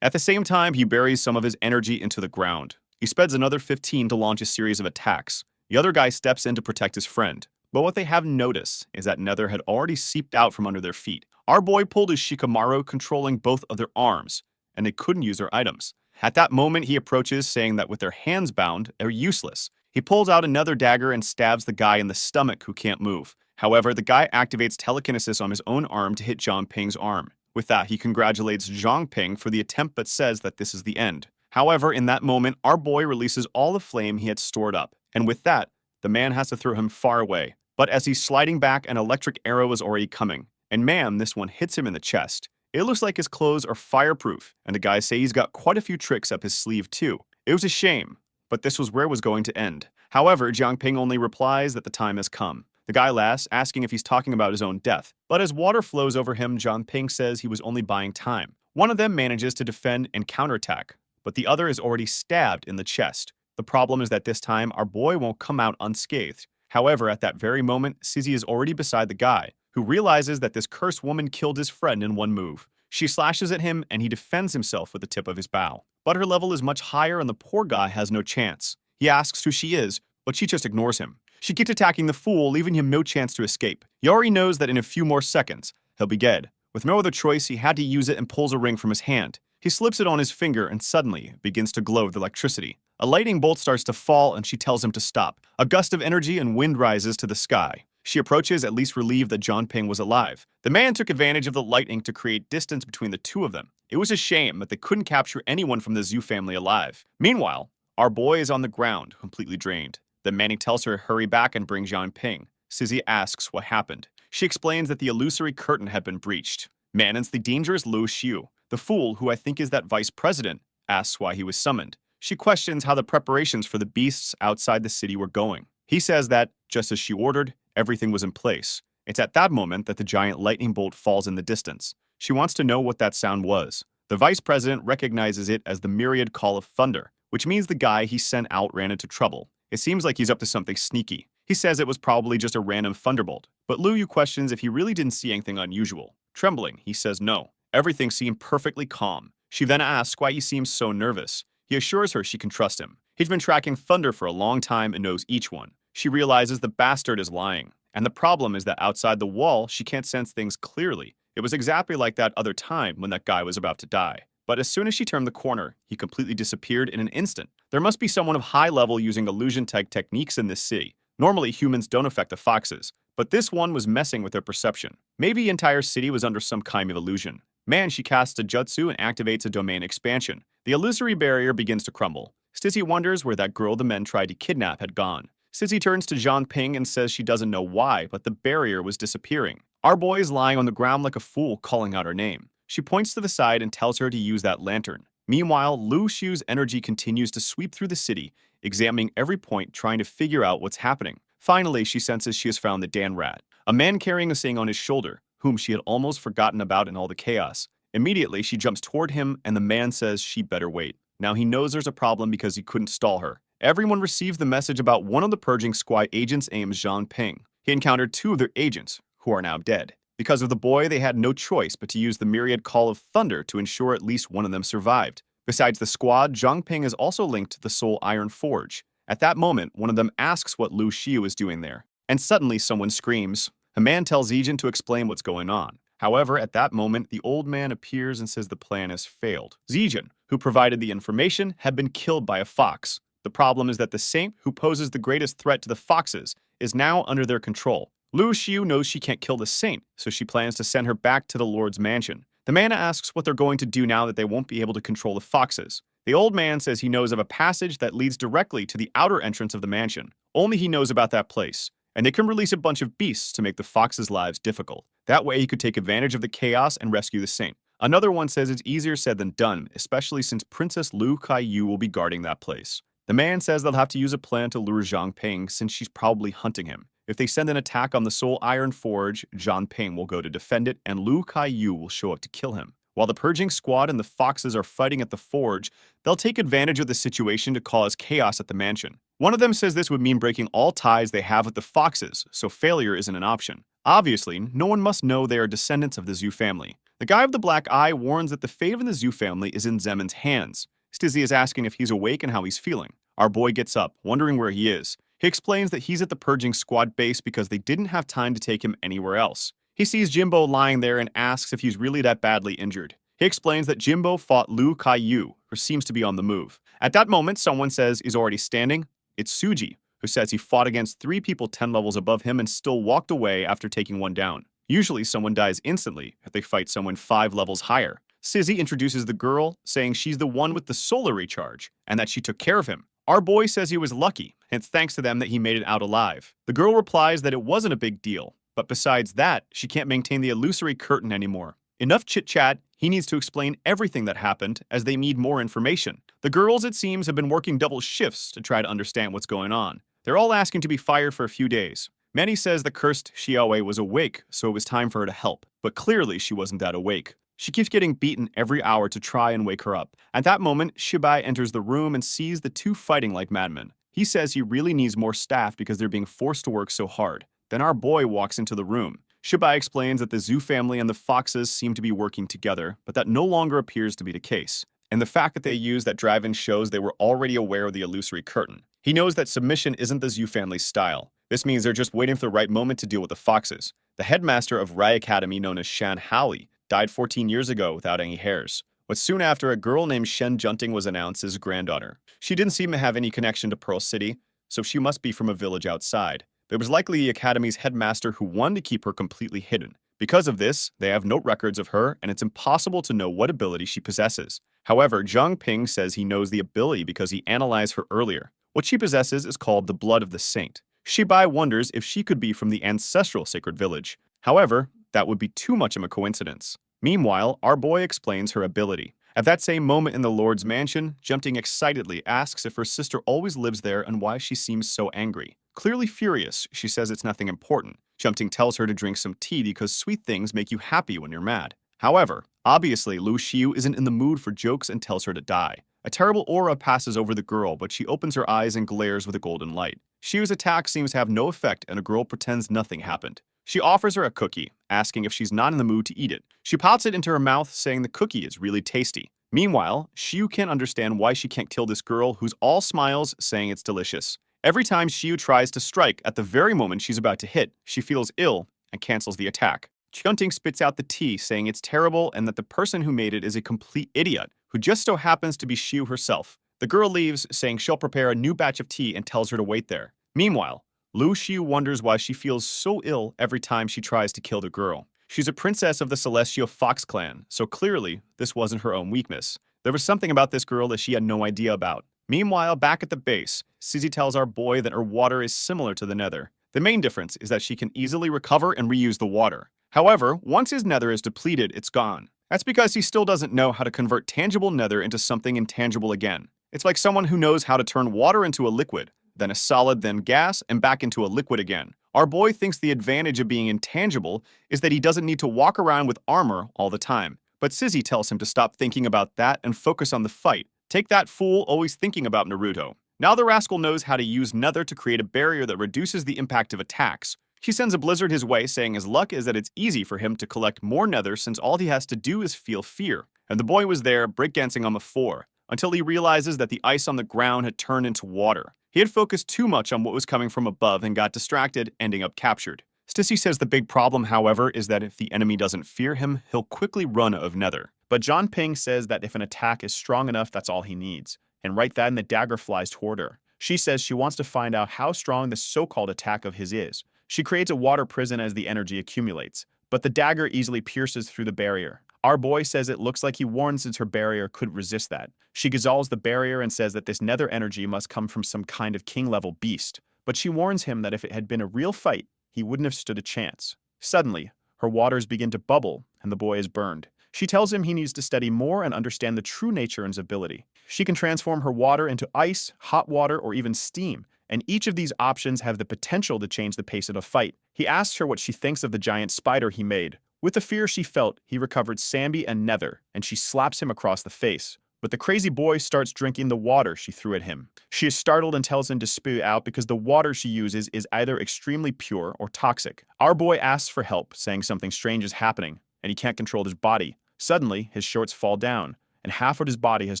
At the same time, he buries some of his energy into the ground. He spends another 15 to launch a series of attacks. The other guy steps in to protect his friend. But what they haven't noticed is that nether had already seeped out from under their feet. Our boy pulled his shikamaru, controlling both of their arms, and they couldn't use their items. At that moment, he approaches, saying that with their hands bound, they're useless. He pulls out another dagger and stabs the guy in the stomach who can't move. However, the guy activates telekinesis on his own arm to hit Zhang Ping's arm. With that, he congratulates Zhang Ping for the attempt but says that this is the end. However, in that moment, our boy releases all the flame he had stored up, and with that, the man has to throw him far away. But as he's sliding back, an electric arrow is already coming. And man, this one hits him in the chest. It looks like his clothes are fireproof, and the guys say he's got quite a few tricks up his sleeve too. It was a shame, but this was where it was going to end. However, Zhang Ping only replies that the time has come. The guy laughs, asking if he's talking about his own death. But as water flows over him, Zhang Ping says he was only buying time. One of them manages to defend and counterattack, but the other is already stabbed in the chest. The problem is that this time, our boy won't come out unscathed. However, at that very moment, Sizzy is already beside the guy, who realizes that this cursed woman killed his friend in one move. She slashes at him, and he defends himself with the tip of his bow. But her level is much higher, and the poor guy has no chance. He asks who she is, but she just ignores him. She keeps attacking the fool, leaving him no chance to escape. He already knows that in a few more seconds, he'll be dead. With no other choice, he had to use it and pulls a ring from his hand. He slips it on his finger, and suddenly it begins to glow with electricity. A lightning bolt starts to fall, and she tells him to stop. A gust of energy and wind rises to the sky. She approaches, at least relieved that Zhang Ping was alive. The man took advantage of the lightning to create distance between the two of them. It was a shame that they couldn't capture anyone from the Zhu family alive. Meanwhile, our boy is on the ground, completely drained. The Manny tells her to hurry back and bring Zhang Ping. Sizzy asks what happened. She explains that the illusory curtain had been breached. Man, it's the dangerous Lu Xiu. The fool, who I think is that vice president, asks why he was summoned. She questions how the preparations for the beasts outside the city were going. He says that, just as she ordered, everything was in place. It's at that moment that the giant lightning bolt falls in the distance. She wants to know what that sound was. The vice president recognizes it as the myriad call of thunder, which means the guy he sent out ran into trouble. It seems like he's up to something sneaky. He says it was probably just a random thunderbolt, but Lu Yu questions if he really didn't see anything unusual. Trembling, he says no. Everything seemed perfectly calm. She then asks why he seems so nervous. He assures her she can trust him. He's been tracking thunder for a long time and knows each one. She realizes the bastard is lying. And the problem is that outside the wall, she can't sense things clearly. It was exactly like that other time when that guy was about to die. But as soon as she turned the corner, he completely disappeared in an instant. There must be someone of high level using illusion-type techniques in this city. Normally, humans don't affect the foxes, but this one was messing with their perception. Maybe the entire city was under some kind of illusion. Man, she casts a jutsu and activates a domain expansion. The illusory barrier begins to crumble. Stizzy wonders where that girl the men tried to kidnap had gone. Stizzy turns to Zhang Ping and says she doesn't know why, but the barrier was disappearing. Our boy is lying on the ground like a fool, calling out her name. She points to the side and tells her to use that lantern. Meanwhile, Lu Xiu's energy continues to sweep through the city, examining every point, trying to figure out what's happening. Finally, she senses she has found the Dan Rat, a man carrying a saying on his shoulder, whom she had almost forgotten about in all the chaos. Immediately, she jumps toward him, and the man says she better wait. Now he knows there's a problem because he couldn't stall her. Everyone receives the message about one of the purging squad agents' aims, Zhang Ping. He encountered two of their agents, who are now dead. Because of the boy, they had no choice but to use the myriad call of thunder to ensure at least one of them survived. Besides the squad, Zhang Ping is also linked to the Soul Iron Forge. At that moment, one of them asks what Lu Xiu is doing there. And suddenly someone screams. A man tells Zijin to explain what's going on. However, at that moment, the old man appears and says the plan has failed. Zijin, who provided the information, had been killed by a fox. The problem is that the saint, who poses the greatest threat to the foxes, is now under their control. Lu Xiu knows she can't kill the saint, so she plans to send her back to the Lord's mansion. The man asks what they're going to do now that they won't be able to control the foxes. The old man says he knows of a passage that leads directly to the outer entrance of the mansion. Only he knows about that place, and they can release a bunch of beasts to make the foxes' lives difficult. That way he could take advantage of the chaos and rescue the saint. Another one says it's easier said than done, especially since Princess Lu Kaiyu will be guarding that place. The man says they'll have to use a plan to lure Zhang Ping since she's probably hunting him. If they send an attack on the Soul Iron Forge, Zhang Ping will go to defend it and Lu Kaiyu will show up to kill him. While the purging squad and the foxes are fighting at the forge, they'll take advantage of the situation to cause chaos at the mansion. One of them says this would mean breaking all ties they have with the foxes, so failure isn't an option. Obviously, no one must know they are descendants of the Zhu family. The guy with the black eye warns that the fate of the Zhu family is in Zemon's hands. Stizzy is asking if he's awake and how he's feeling. Our boy gets up, wondering where he is. He explains that he's at the purging squad base because they didn't have time to take him anywhere else. He sees Jimbo lying there and asks if he's really that badly injured. He explains that Jimbo fought Lu Kaiyu, who seems to be on the move. At that moment, someone says he's already standing. It's Suji, who says he fought against 3 people 10 levels above him and still walked away after taking one down. Usually, someone dies instantly if they fight someone 5 levels higher. Sizzy introduces the girl, saying she's the one with the solar recharge, and that she took care of him. Our boy says he was lucky, and it's thanks to them that he made it out alive. The girl replies that it wasn't a big deal, but besides that, she can't maintain the illusory curtain anymore. Enough chit-chat, he needs to explain everything that happened as they need more information. The girls, it seems, have been working double shifts to try to understand what's going on. They're all asking to be fired for a few days. Manny says the cursed Xiaowei was awake, so it was time for her to help, but clearly she wasn't that awake. She keeps getting beaten every hour to try and wake her up. At that moment, Shibai enters the room and sees the two fighting like madmen. He says he really needs more staff because they're being forced to work so hard. Then our boy walks into the room. Shibai explains that the Zhu family and the foxes seem to be working together, but that no longer appears to be the case. And the fact that they used that drive-in shows they were already aware of the illusory curtain. He knows that submission isn't the Zhu family's style. This means they're just waiting for the right moment to deal with the foxes. The headmaster of Rai Academy, known as Shan Hali, died 14 years ago without any heirs. But soon after, a girl named Shen Junting was announced as granddaughter. She didn't seem to have any connection to Pearl City, so she must be from a village outside. But it was likely the Academy's headmaster who wanted to keep her completely hidden. Because of this, they have no records of her, and it's impossible to know what ability she possesses. However, Zhang Ping says he knows the ability because he analyzed her earlier. What she possesses is called the blood of the saint. Shibai wonders if she could be from the ancestral sacred village. However, that would be too much of a coincidence. Meanwhile, our boy explains her ability. At that same moment in the Lord's mansion, Junting excitedly asks if her sister always lives there and why she seems so angry. Clearly furious, she says it's nothing important. Junting tells her to drink some tea because sweet things make you happy when you're mad. However, obviously Lu Xiu isn't in the mood for jokes and tells her to die. A terrible aura passes over the girl, but she opens her eyes and glares with a golden light. Xiu's attack seems to have no effect and the girl pretends nothing happened. She offers her a cookie, asking if she's not in the mood to eat it. She pops it into her mouth, saying the cookie is really tasty. Meanwhile, Xiu can't understand why she can't kill this girl who's all smiles, saying it's delicious. Every time Xiu tries to strike, at the very moment she's about to hit, she feels ill and cancels the attack. Chunting spits out the tea, saying it's terrible and that the person who made it is a complete idiot, who just so happens to be Xiu herself. The girl leaves, saying she'll prepare a new batch of tea and tells her to wait there. Meanwhile, Lu Xiu wonders why she feels so ill every time she tries to kill the girl. She's a princess of the Celestial Fox clan, so clearly this wasn't her own weakness. There was something about this girl that she had no idea about. Meanwhile, back at the base, Sizzy tells our boy that her water is similar to the nether. The main difference is that she can easily recover and reuse the water. However, once his nether is depleted, it's gone. That's because he still doesn't know how to convert tangible nether into something intangible again. It's like someone who knows how to turn water into a liquid, then a solid, then gas, and back into a liquid again. Our boy thinks the advantage of being intangible is that he doesn't need to walk around with armor all the time. But Sizzy tells him to stop thinking about that and focus on the fight. Take that fool always thinking about Naruto. Now the rascal knows how to use nether to create a barrier that reduces the impact of attacks. She sends a blizzard his way, saying his luck is that it's easy for him to collect more nether since all he has to do is feel fear. And the boy was there, breakdancing on the floor, until he realizes that the ice on the ground had turned into water. He had focused too much on what was coming from above and got distracted, ending up captured. Stissy says the big problem, however, is that if the enemy doesn't fear him, he'll quickly run of nether. But John Ping says that if an attack is strong enough, that's all he needs. And right then, the dagger flies toward her. She says she wants to find out how strong this so-called attack of his is. She creates a water prison as the energy accumulates, but the dagger easily pierces through the barrier. Our boy says it looks like he warns since her barrier couldn't resist that. She gazals the barrier and says that this nether energy must come from some kind of king-level beast, but she warns him that if it had been a real fight, he wouldn't have stood a chance. Suddenly, her waters begin to bubble, and the boy is burned. She tells him he needs to study more and understand the true nature and his ability. She can transform her water into ice, hot water, or even steam, and each of these options have the potential to change the pace of a fight. He asks her what she thinks of the giant spider he made. With the fear she felt, he recovered Sambi and Nether, and she slaps him across the face. But the crazy boy starts drinking the water she threw at him. She is startled and tells him to spew out because the water she uses is either extremely pure or toxic. Our boy asks for help, saying something strange is happening, and he can't control his body. Suddenly, his shorts fall down, and half of his body has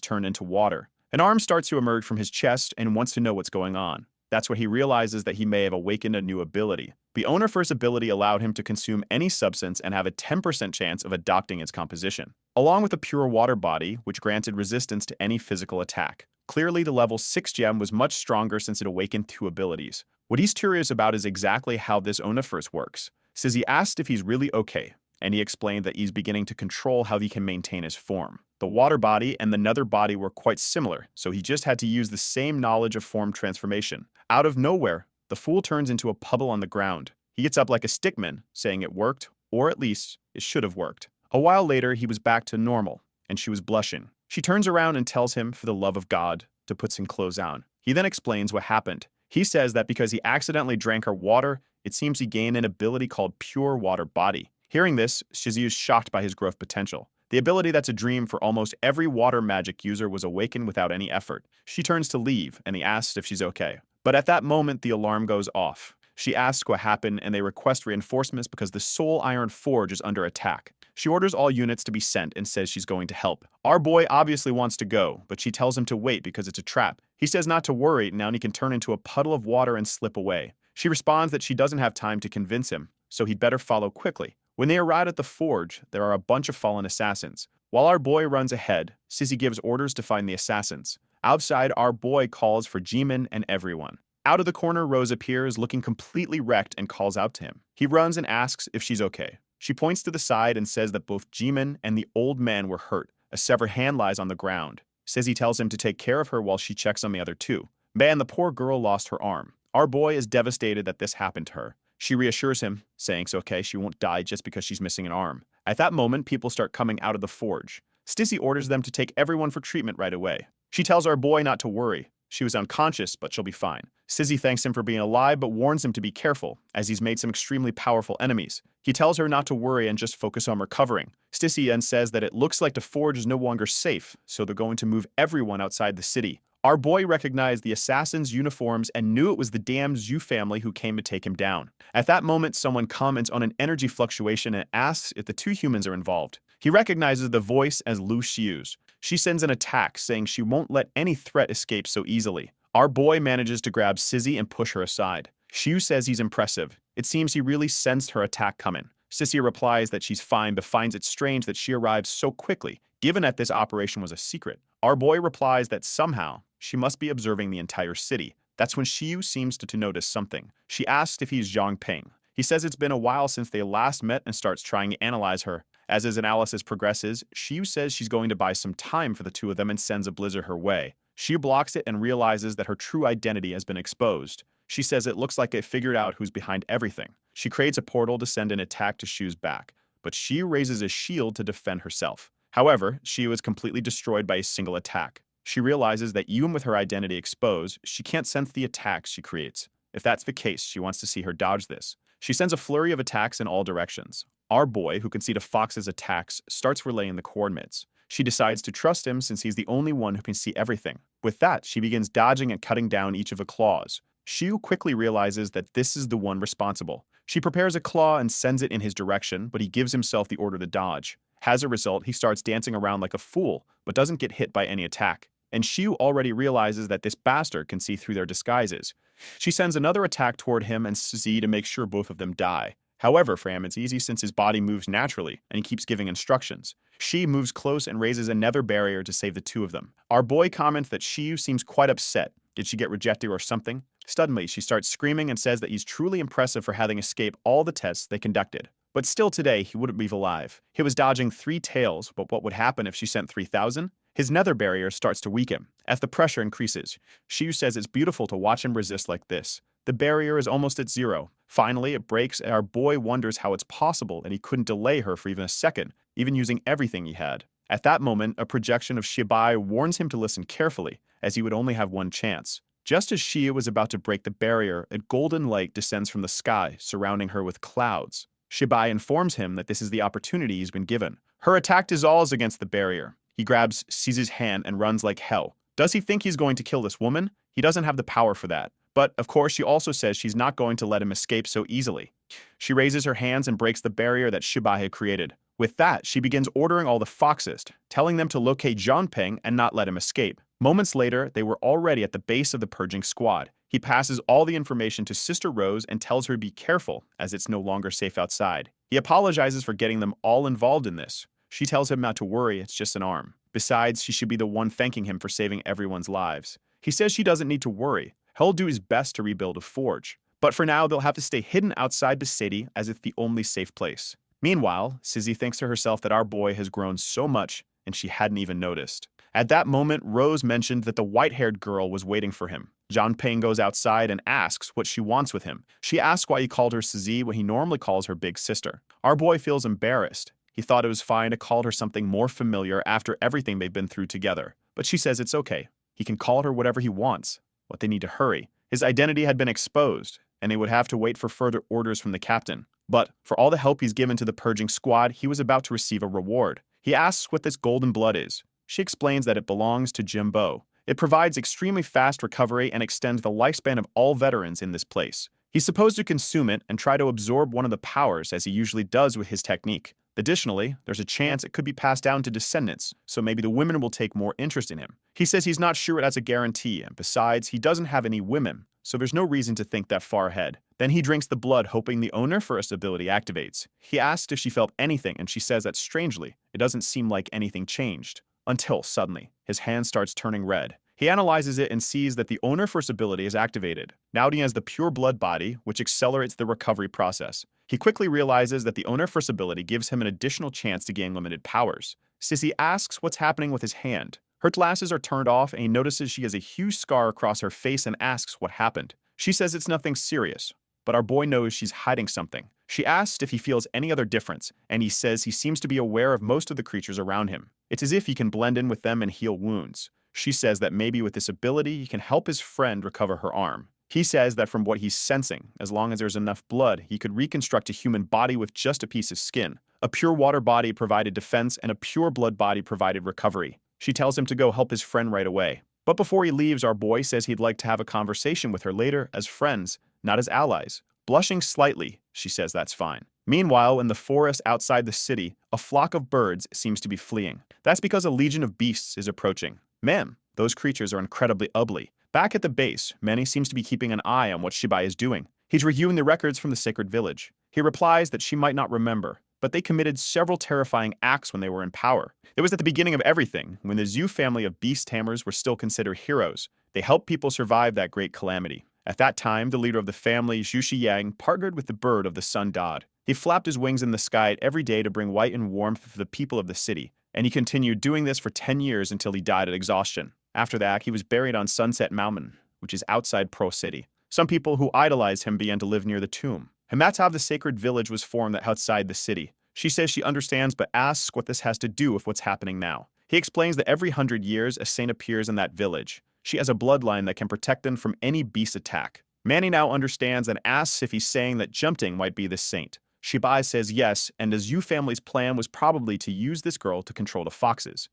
turned into water. An arm starts to emerge from his chest and wants to know what's going on. That's when he realizes that he may have awakened a new ability. The owner first ability allowed him to consume any substance and have a 10% chance of adopting its composition, along with a pure water body, which granted resistance to any physical attack. Clearly, the level 6 gem was much stronger since it awakened 2 abilities. What he's curious about is exactly how this Onifirst works. Says he asked if he's really okay, and he explained that he's beginning to control how he can maintain his form. The water body and the nether body were quite similar, so he just had to use the same knowledge of form transformation. Out of nowhere, the fool turns into a puddle on the ground. He gets up like a stickman, saying it worked, or at least, it should have worked. A while later, he was back to normal, and she was blushing. She turns around and tells him, for the love of God, to put some clothes on. He then explains what happened. He says that because he accidentally drank her water, it seems he gained an ability called Pure Water Body. Hearing this, Shizuyu is shocked by his growth potential. The ability that's a dream for almost every water magic user was awakened without any effort. She turns to leave, and he asks if she's okay. But at that moment, the alarm goes off. She asks what happened, and they request reinforcements because the Soul Iron Forge is under attack. She orders all units to be sent and says she's going to help. Our boy obviously wants to go, but she tells him to wait because it's a trap. He says not to worry, now he can turn into a puddle of water and slip away. She responds that she doesn't have time to convince him, so he'd better follow quickly. When they arrive at the forge, there are a bunch of fallen assassins. While our boy runs ahead, Sissy gives orders to find the assassins. Outside, our boy calls for Jimin and everyone. Out of the corner, Rose appears, looking completely wrecked, and calls out to him. He runs and asks if she's okay. She points to the side and says that both Jimin and the old man were hurt. A severed hand lies on the ground. Sissy tells him to take care of her while she checks on the other two. Man, the poor girl lost her arm. Our boy is devastated that this happened to her. She reassures him, saying it's okay, she won't die just because she's missing an arm. At that moment, people start coming out of the forge. Stissy orders them to take everyone for treatment right away. She tells our boy not to worry. She was unconscious, but she'll be fine. Sissy thanks him for being alive, but warns him to be careful, as he's made some extremely powerful enemies. He tells her not to worry and just focus on recovering. Stissy then says that it looks like the forge is no longer safe, so they're going to move everyone outside the city. Our boy recognized the assassins' uniforms and knew it was the damned Zhu family who came to take him down. At that moment, someone comments on an energy fluctuation and asks if the two humans are involved. He recognizes the voice as Lu Xiu's. She sends an attack, saying she won't let any threat escape so easily. Our boy manages to grab Sissy and push her aside. Xiu says he's impressive. It seems he really sensed her attack coming. Sissy replies that she's fine, but finds it strange that she arrives so quickly, given that this operation was a secret. Our boy replies that somehow, she must be observing the entire city. That's when Xiu seems to notice something. She asks if he's Zhang Ping. He says it's been a while since they last met and starts trying to analyze her. As his analysis progresses, Xiu says she's going to buy some time for the two of them and sends a blizzard her way. Xiu blocks it and realizes that her true identity has been exposed. She says it looks like they figured out who's behind everything. She creates a portal to send an attack to Xiu's back, but Xiu raises a shield to defend herself. However, Xiu is completely destroyed by a single attack. She realizes that even with her identity exposed, she can't sense the attacks she creates. If that's the case, she wants to see her dodge this. She sends a flurry of attacks in all directions. Our boy, who can see the fox's attacks, starts relaying the coordinates. She decides to trust him since he's the only one who can see everything. With that, she begins dodging and cutting down each of the claws. Xiu quickly realizes that this is the one responsible. She prepares a claw and sends it in his direction, but he gives himself the order to dodge. As a result, he starts dancing around like a fool, but doesn't get hit by any attack. And Xiu already realizes that this bastard can see through their disguises. She sends another attack toward him and Sissy to make sure both of them die. However, for him, it's easy since his body moves naturally, and he keeps giving instructions. She moves close and raises another barrier to save the two of them. Our boy comments that Xiu seems quite upset. Did she get rejected or something? Suddenly, she starts screaming and says that he's truly impressive for having escaped all the tests they conducted. But still today, he wouldn't leave alive. He was dodging 3 tails, but what would happen if she sent 3,000? His nether barrier starts to weaken. As the pressure increases, Shiyu says it's beautiful to watch him resist like this. The barrier is almost at 0. Finally, it breaks, and our boy wonders how it's possible that he couldn't delay her for even a second, even using everything he had. At that moment, a projection of Shibai warns him to listen carefully, as he would only have one chance. Just as Shiyu was about to break the barrier, a golden light descends from the sky, surrounding her with clouds. Shibai informs him that this is the opportunity he's been given. Her attack dissolves against the barrier. He grabs Caesar's hand and runs like hell. Does he think he's going to kill this woman? He doesn't have the power for that. But, of course, she also says she's not going to let him escape so easily. She raises her hands and breaks the barrier that Shibai had created. With that, she begins ordering all the foxes, telling them to locate Zhangping and not let him escape. Moments later, they were already at the base of the purging squad. He passes all the information to Sister Rose and tells her to be careful, as it's no longer safe outside. He apologizes for getting them all involved in this. She tells him not to worry, it's just an arm. Besides, she should be the one thanking him for saving everyone's lives. He says she doesn't need to worry. He'll do his best to rebuild a forge. But for now, they'll have to stay hidden outside the city as it's the only safe place. Meanwhile, Sizzy thinks to herself that our boy has grown so much, and she hadn't even noticed. At that moment, Rose mentioned that the white-haired girl was waiting for him. Zhangping goes outside and asks what she wants with him. She asks why he called her Sizzy when he normally calls her big sister. Our boy feels embarrassed. He thought it was fine to call her something more familiar after everything they've been through together. But she says it's okay. He can call her whatever he wants. But they need to hurry. His identity had been exposed, and they would have to wait for further orders from the captain. But for all the help he's given to the purging squad, he was about to receive a reward. He asks what this golden blood is. She explains that it belongs to Jimbo. It provides extremely fast recovery and extends the lifespan of all veterans in this place. He's supposed to consume it and try to absorb one of the powers, as he usually does with his technique. Additionally, there's a chance it could be passed down to descendants, so maybe the women will take more interest in him. He says he's not sure it has a guarantee, and besides, he doesn't have any women, so there's no reason to think that far ahead. Then he drinks the blood, hoping the owner first ability activates. He asks if she felt anything, and she says that strangely, it doesn't seem like anything changed. Until, suddenly, his hand starts turning red. He analyzes it and sees that the owner first ability is activated. Now he has the pure blood body, which accelerates the recovery process. He quickly realizes that the owner first ability gives him an additional chance to gain limited powers. Sissy asks what's happening with his hand. Her glasses are turned off and he notices she has a huge scar across her face and asks what happened. She says it's nothing serious, but our boy knows she's hiding something. She asks if he feels any other difference, and he says he seems to be aware of most of the creatures around him. It's as if he can blend in with them and heal wounds. She says that maybe with this ability, he can help his friend recover her arm. He says that from what he's sensing, as long as there's enough blood, he could reconstruct a human body with just a piece of skin. A pure water body provided defense, and a pure blood body provided recovery. She tells him to go help his friend right away. But before he leaves, our boy says he'd like to have a conversation with her later as friends, not as allies. Blushing slightly, she says that's fine. Meanwhile, in the forest outside the city, a flock of birds seems to be fleeing. That's because a legion of beasts is approaching. Man, those creatures are incredibly ugly. Back at the base, Manny seems to be keeping an eye on what Shibai is doing. He's reviewing the records from the sacred village. He replies that she might not remember, but they committed several terrifying acts when they were in power. It was at the beginning of everything, when the Zhu family of beast tamers were still considered heroes. They helped people survive that great calamity. At that time, the leader of the family, Zhu Shiyang, partnered with the bird of the sun god. He flapped his wings in the sky every day to bring light and warmth for the people of the city, and he continued doing this for 10 years until he died of exhaustion. After that, he was buried on Sunset Mountain, which is outside Pro City. Some people who idolized him began to live near the tomb. And that's how the sacred village was formed outside the city. She says she understands but asks what this has to do with what's happening now. He explains that every 100 years, a saint appears in that village. She has a bloodline that can protect them from any beast attack. Manny now understands and asks if he's saying that Jumpting might be this saint. Shibai says yes, and the Zhu family's plan was probably to use this girl to control the foxes.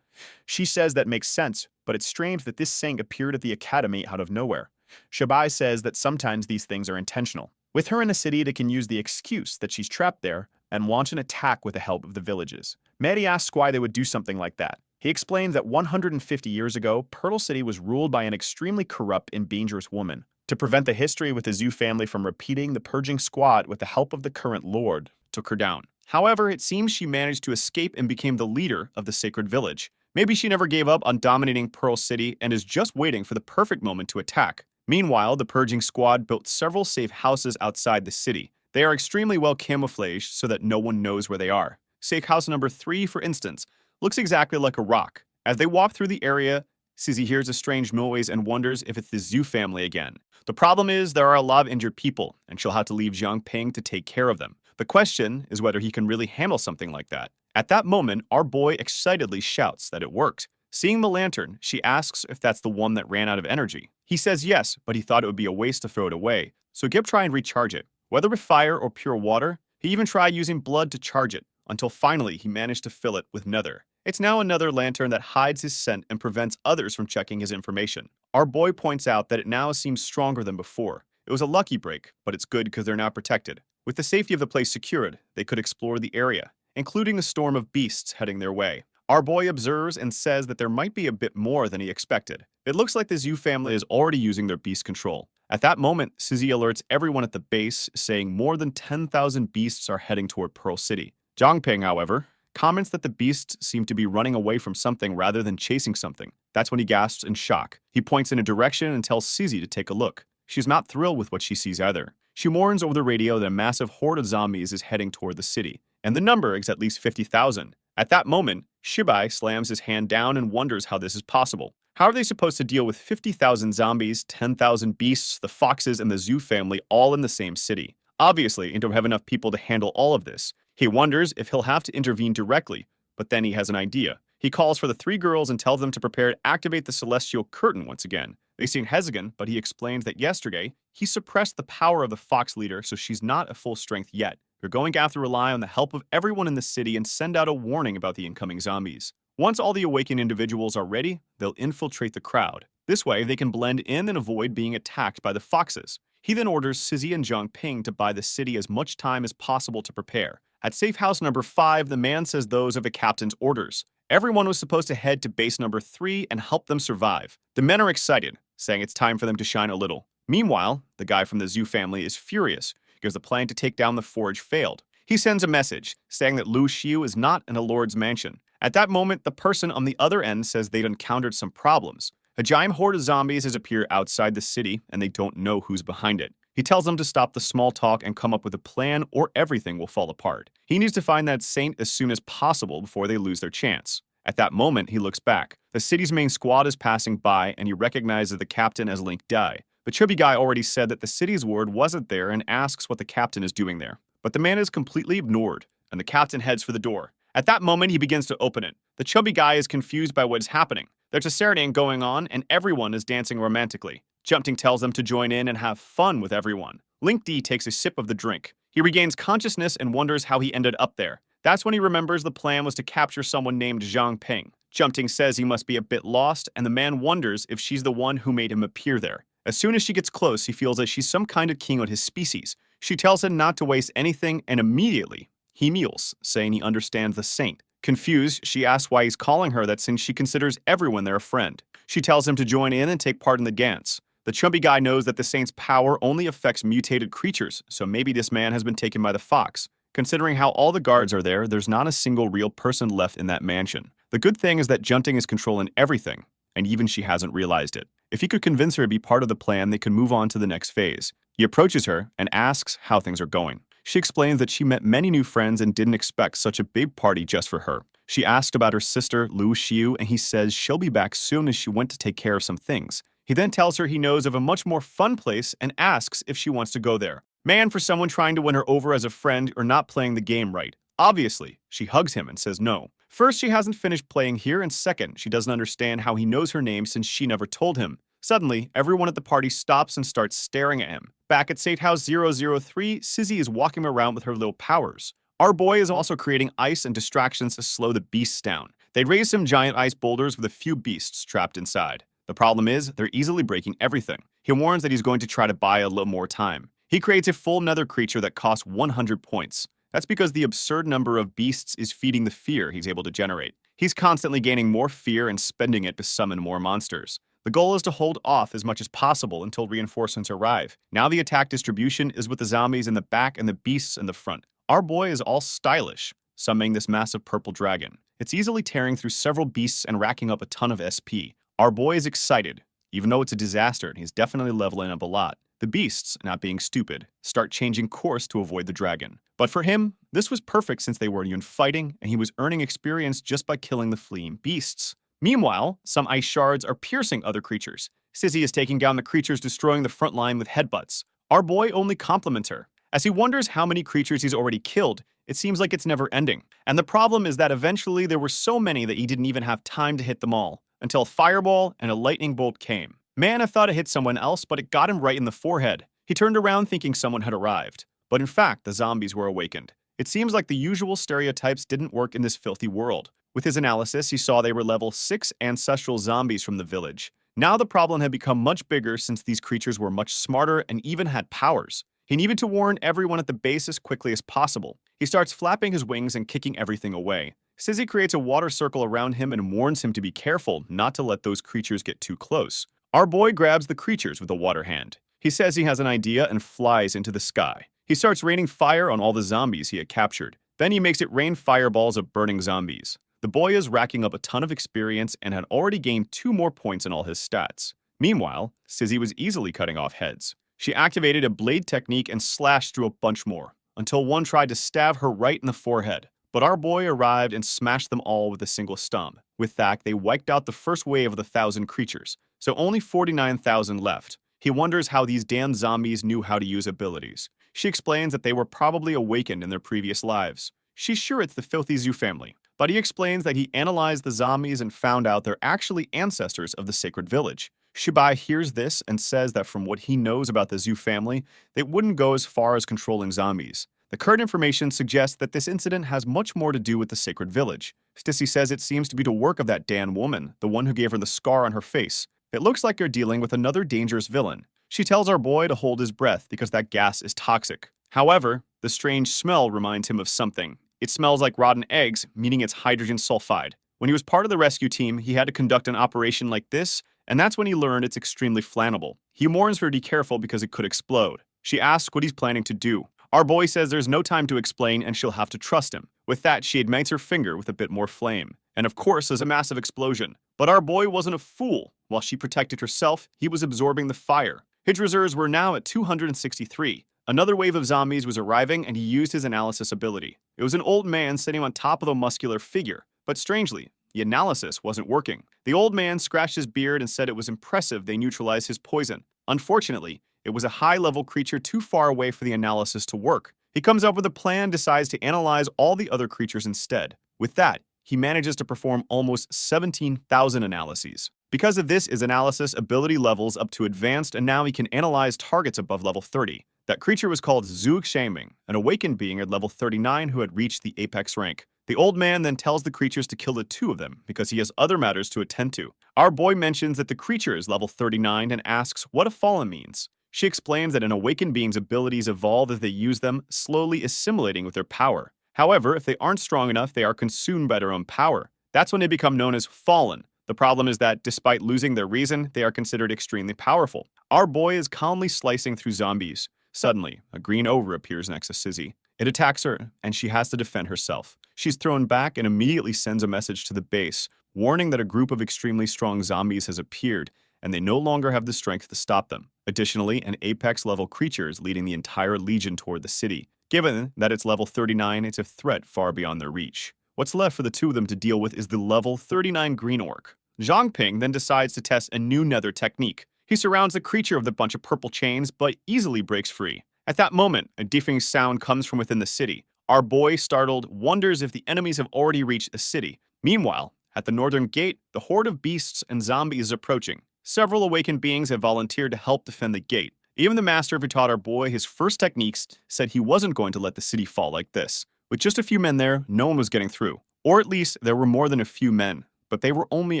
She says that makes sense, but it's strange that this saint appeared at the academy out of nowhere. Shibai says that sometimes these things are intentional. With her in the city, they can use the excuse that she's trapped there and launch an attack with the help of the villages. Manny asks why they would do something like that. He explains that 150 years ago, Pearl City was ruled by an extremely corrupt and dangerous woman. To prevent the history with the Zhu family from repeating, the purging squad, with the help of the current lord, took her down. However, it seems she managed to escape and became the leader of the sacred village. Maybe she never gave up on dominating Pearl City and is just waiting for the perfect moment to attack. Meanwhile, the purging squad built several safe houses outside the city. They are extremely well camouflaged so that no one knows where they are. Safe house number 3, for instance, looks exactly like a rock. As they walk through the area, Suzy hears a strange noise and wonders if it's the Zhu family again. The problem is there are a lot of injured people, and she'll have to leave Zhang Ping to take care of them. The question is whether he can really handle something like that. At that moment, our boy excitedly shouts that it worked. Seeing the lantern, she asks if that's the one that ran out of energy. He says yes, but he thought it would be a waste to throw it away, so Gib try and recharge it. Whether with fire or pure water, he even tried using blood to charge it, until finally he managed to fill it with nether. It's now another lantern that hides his scent and prevents others from checking his information. Our boy points out that it now seems stronger than before. It was a lucky break, but it's good because they're now protected. With the safety of the place secured, they could explore the area, including a storm of beasts heading their way. Our boy observes and says that there might be a bit more than he expected. It looks like the Zhu family is already using their beast control. At that moment, Suzy alerts everyone at the base, saying more than 10,000 beasts are heading toward Pearl City. Zhangping, however, comments that the beasts seem to be running away from something rather than chasing something. That's when he gasps in shock. He points in a direction and tells Suzy to take a look. She's not thrilled with what she sees either. She warns over the radio that a massive horde of zombies is heading toward the city, and the number is at least 50,000. At that moment, Shibai slams his hand down and wonders how this is possible. How are they supposed to deal with 50,000 zombies, 10,000 beasts, the foxes, and the Zhu family all in the same city? Obviously, he don't have enough people to handle all of this. He wonders if he'll have to intervene directly, but then he has an idea. He calls for the 3 girls and tells them to prepare to activate the celestial curtain once again. They seem hesitant, but he explains that yesterday, he suppressed the power of the fox leader, so she's not at full strength yet. They're going to have to rely on the help of everyone in the city and send out a warning about the incoming zombies. Once all the awakened individuals are ready, they'll infiltrate the crowd. This way, they can blend in and avoid being attacked by the foxes. He then orders Suzy and Zhang Ping to buy the city as much time as possible to prepare. At safe house number 5, the man says those are the captain's orders. Everyone was supposed to head to base number 3 and help them survive. The men are excited, saying it's time for them to shine a little. Meanwhile, the guy from the Zhu family is furious because the plan to take down the forge failed. He sends a message saying that Lu Xiu is not in a lord's mansion. At that moment, the person on the other end says they've encountered some problems. A giant horde of zombies has appeared outside the city, and they don't know who's behind it. He tells them to stop the small talk and come up with a plan or everything will fall apart. He needs to find that saint as soon as possible before they lose their chance. At that moment, he looks back. The city's main squad is passing by, and he recognizes the captain as Link Dai. The chubby guy already said that the city's ward wasn't there and asks what the captain is doing there. But the man is completely ignored, and the captain heads for the door. At that moment, he begins to open it. The chubby guy is confused by what is happening. There's a serenade going on, and everyone is dancing romantically. Jumpting tells them to join in and have fun with everyone. Link D takes a sip of the drink. He regains consciousness and wonders how he ended up there. That's when he remembers the plan was to capture someone named Zhang Ping. Jumpting says he must be a bit lost, and the man wonders if she's the one who made him appear there. As soon as she gets close, he feels that she's some kind of king of his species. She tells him not to waste anything, and immediately, he kneels, saying he understands the saint. Confused, she asks why he's calling her that since she considers everyone there a friend. She tells him to join in and take part in the dance. The chubby guy knows that the saint's power only affects mutated creatures, so maybe this man has been taken by the fox. Considering how all the guards are there, there's not a single real person left in that mansion. The good thing is that Junting is controlling everything, and even she hasn't realized it. If he could convince her to be part of the plan, they could move on to the next phase. He approaches her and asks how things are going. She explains that she met many new friends and didn't expect such a big party just for her. She asked about her sister, Lu Xiu, and he says she'll be back soon as she went to take care of some things. He then tells her he knows of a much more fun place and asks if she wants to go there. Man for someone trying to win her over as a friend or not playing the game right. Obviously, she hugs him and says no. First, she hasn't finished playing here, and second, she doesn't understand how he knows her name since she never told him. Suddenly, everyone at the party stops and starts staring at him. Back at Safe House 003, Suzy is walking around with her little powers. Our boy is also creating ice and distractions to slow the beasts down. They raise some giant ice boulders with a few beasts trapped inside. The problem is, they're easily breaking everything. He warns that he's going to try to buy a little more time. He creates a full nether creature that costs 100 points. That's because the absurd number of beasts is feeding the fear he's able to generate. He's constantly gaining more fear and spending it to summon more monsters. The goal is to hold off as much as possible until reinforcements arrive. Now the attack distribution is with the zombies in the back and the beasts in the front. Our boy is all stylish, summoning this massive purple dragon. It's easily tearing through several beasts and racking up a ton of SP. Our boy is excited. Even though it's a disaster, he's definitely leveling up a lot. The beasts, not being stupid, start changing course to avoid the dragon. But for him, this was perfect since they weren't even fighting, and he was earning experience just by killing the fleeing beasts. Meanwhile, some ice shards are piercing other creatures. Sizzy is taking down the creatures, destroying the front line with headbutts. Our boy only compliments her. As he wonders how many creatures he's already killed, it seems like it's never ending. And the problem is that eventually there were so many that he didn't even have time to hit them all, until a fireball and a lightning bolt came. Man, I thought it hit someone else, but it got him right in the forehead. He turned around thinking someone had arrived. But in fact, the zombies were awakened. It seems like the usual stereotypes didn't work in this filthy world. With his analysis, he saw they were level 6 ancestral zombies from the village. Now the problem had become much bigger since these creatures were much smarter and even had powers. He needed to warn everyone at the base as quickly as possible. He starts flapping his wings and kicking everything away. Sizzy creates a water circle around him and warns him to be careful not to let those creatures get too close. Our boy grabs the creatures with a water hand. He says he has an idea and flies into the sky. He starts raining fire on all the zombies he had captured. Then he makes it rain fireballs of burning zombies. The boy is racking up a ton of experience and had already gained 2 more points in all his stats. Meanwhile, Sizzy was easily cutting off heads. She activated a blade technique and slashed through a bunch more, until one tried to stab her right in the forehead. But our boy arrived and smashed them all with a single stomp. With that, they wiped out the first wave of the 1,000 creatures, so only 49,000 left. He wonders how these damn zombies knew how to use abilities. She explains that they were probably awakened in their previous lives. She's sure it's the filthy zoo family, but he explains that he analyzed the zombies and found out they're actually ancestors of the sacred village. Shibai hears this and says that from what he knows about the zoo family, they wouldn't go as far as controlling zombies. The current information suggests that this incident has much more to do with the sacred village. Stissy says it seems to be the work of that Dan woman, the one who gave her the scar on her face. It looks like you're dealing with another dangerous villain. She tells our boy to hold his breath because that gas is toxic. However, the strange smell reminds him of something. It smells like rotten eggs, meaning it's hydrogen sulfide. When he was part of the rescue team, he had to conduct an operation like this, and that's when he learned it's extremely flammable. He warns her to be careful because it could explode. She asks what he's planning to do. Our boy says there's no time to explain and she'll have to trust him. With that, she ignites her finger with a bit more flame. And of course, there's a massive explosion. But our boy wasn't a fool. While she protected herself, he was absorbing the fire. His reserves were now at 263. Another wave of zombies was arriving and he used his analysis ability. It was an old man sitting on top of a muscular figure. But strangely, the analysis wasn't working. The old man scratched his beard and said it was impressive they neutralized his poison. Unfortunately, it was a high-level creature too far away for the analysis to work. He comes up with a plan, decides to analyze all the other creatures instead. With that, he manages to perform almost 17,000 analyses. Because of this, his analysis ability levels up to advanced, and now he can analyze targets above level 30. That creature was called Zug Shaming, an awakened being at level 39 who had reached the apex rank. The old man then tells the creatures to kill the 2 of them because he has other matters to attend to. Our boy mentions that the creature is level 39 and asks what a fallen means. She explains that an awakened being's abilities evolve as they use them, slowly assimilating with their power. However, if they aren't strong enough, they are consumed by their own power. That's when they become known as fallen. The problem is that, despite losing their reason, they are considered extremely powerful. Our boy is calmly slicing through zombies. Suddenly, a green ogre appears next to Sizzy. It attacks her, and she has to defend herself. She's thrown back and immediately sends a message to the base, warning that a group of extremely strong zombies has appeared, and they no longer have the strength to stop them. Additionally, an apex-level creature is leading the entire legion toward the city. Given that it's level 39, it's a threat far beyond their reach. What's left for the 2 of them to deal with is the level 39 green orc. Zhang Ping then decides to test a new nether technique. He surrounds the creature with a bunch of purple chains, but easily breaks free. At that moment, a deafening sound comes from within the city. Our boy, startled, wonders if the enemies have already reached the city. Meanwhile, at the northern gate, the horde of beasts and zombies is approaching. Several awakened beings have volunteered to help defend the gate. Even the master who taught our boy his first techniques said he wasn't going to let the city fall like this. With just a few men there, no one was getting through. Or at least, there were more than a few men, but they were only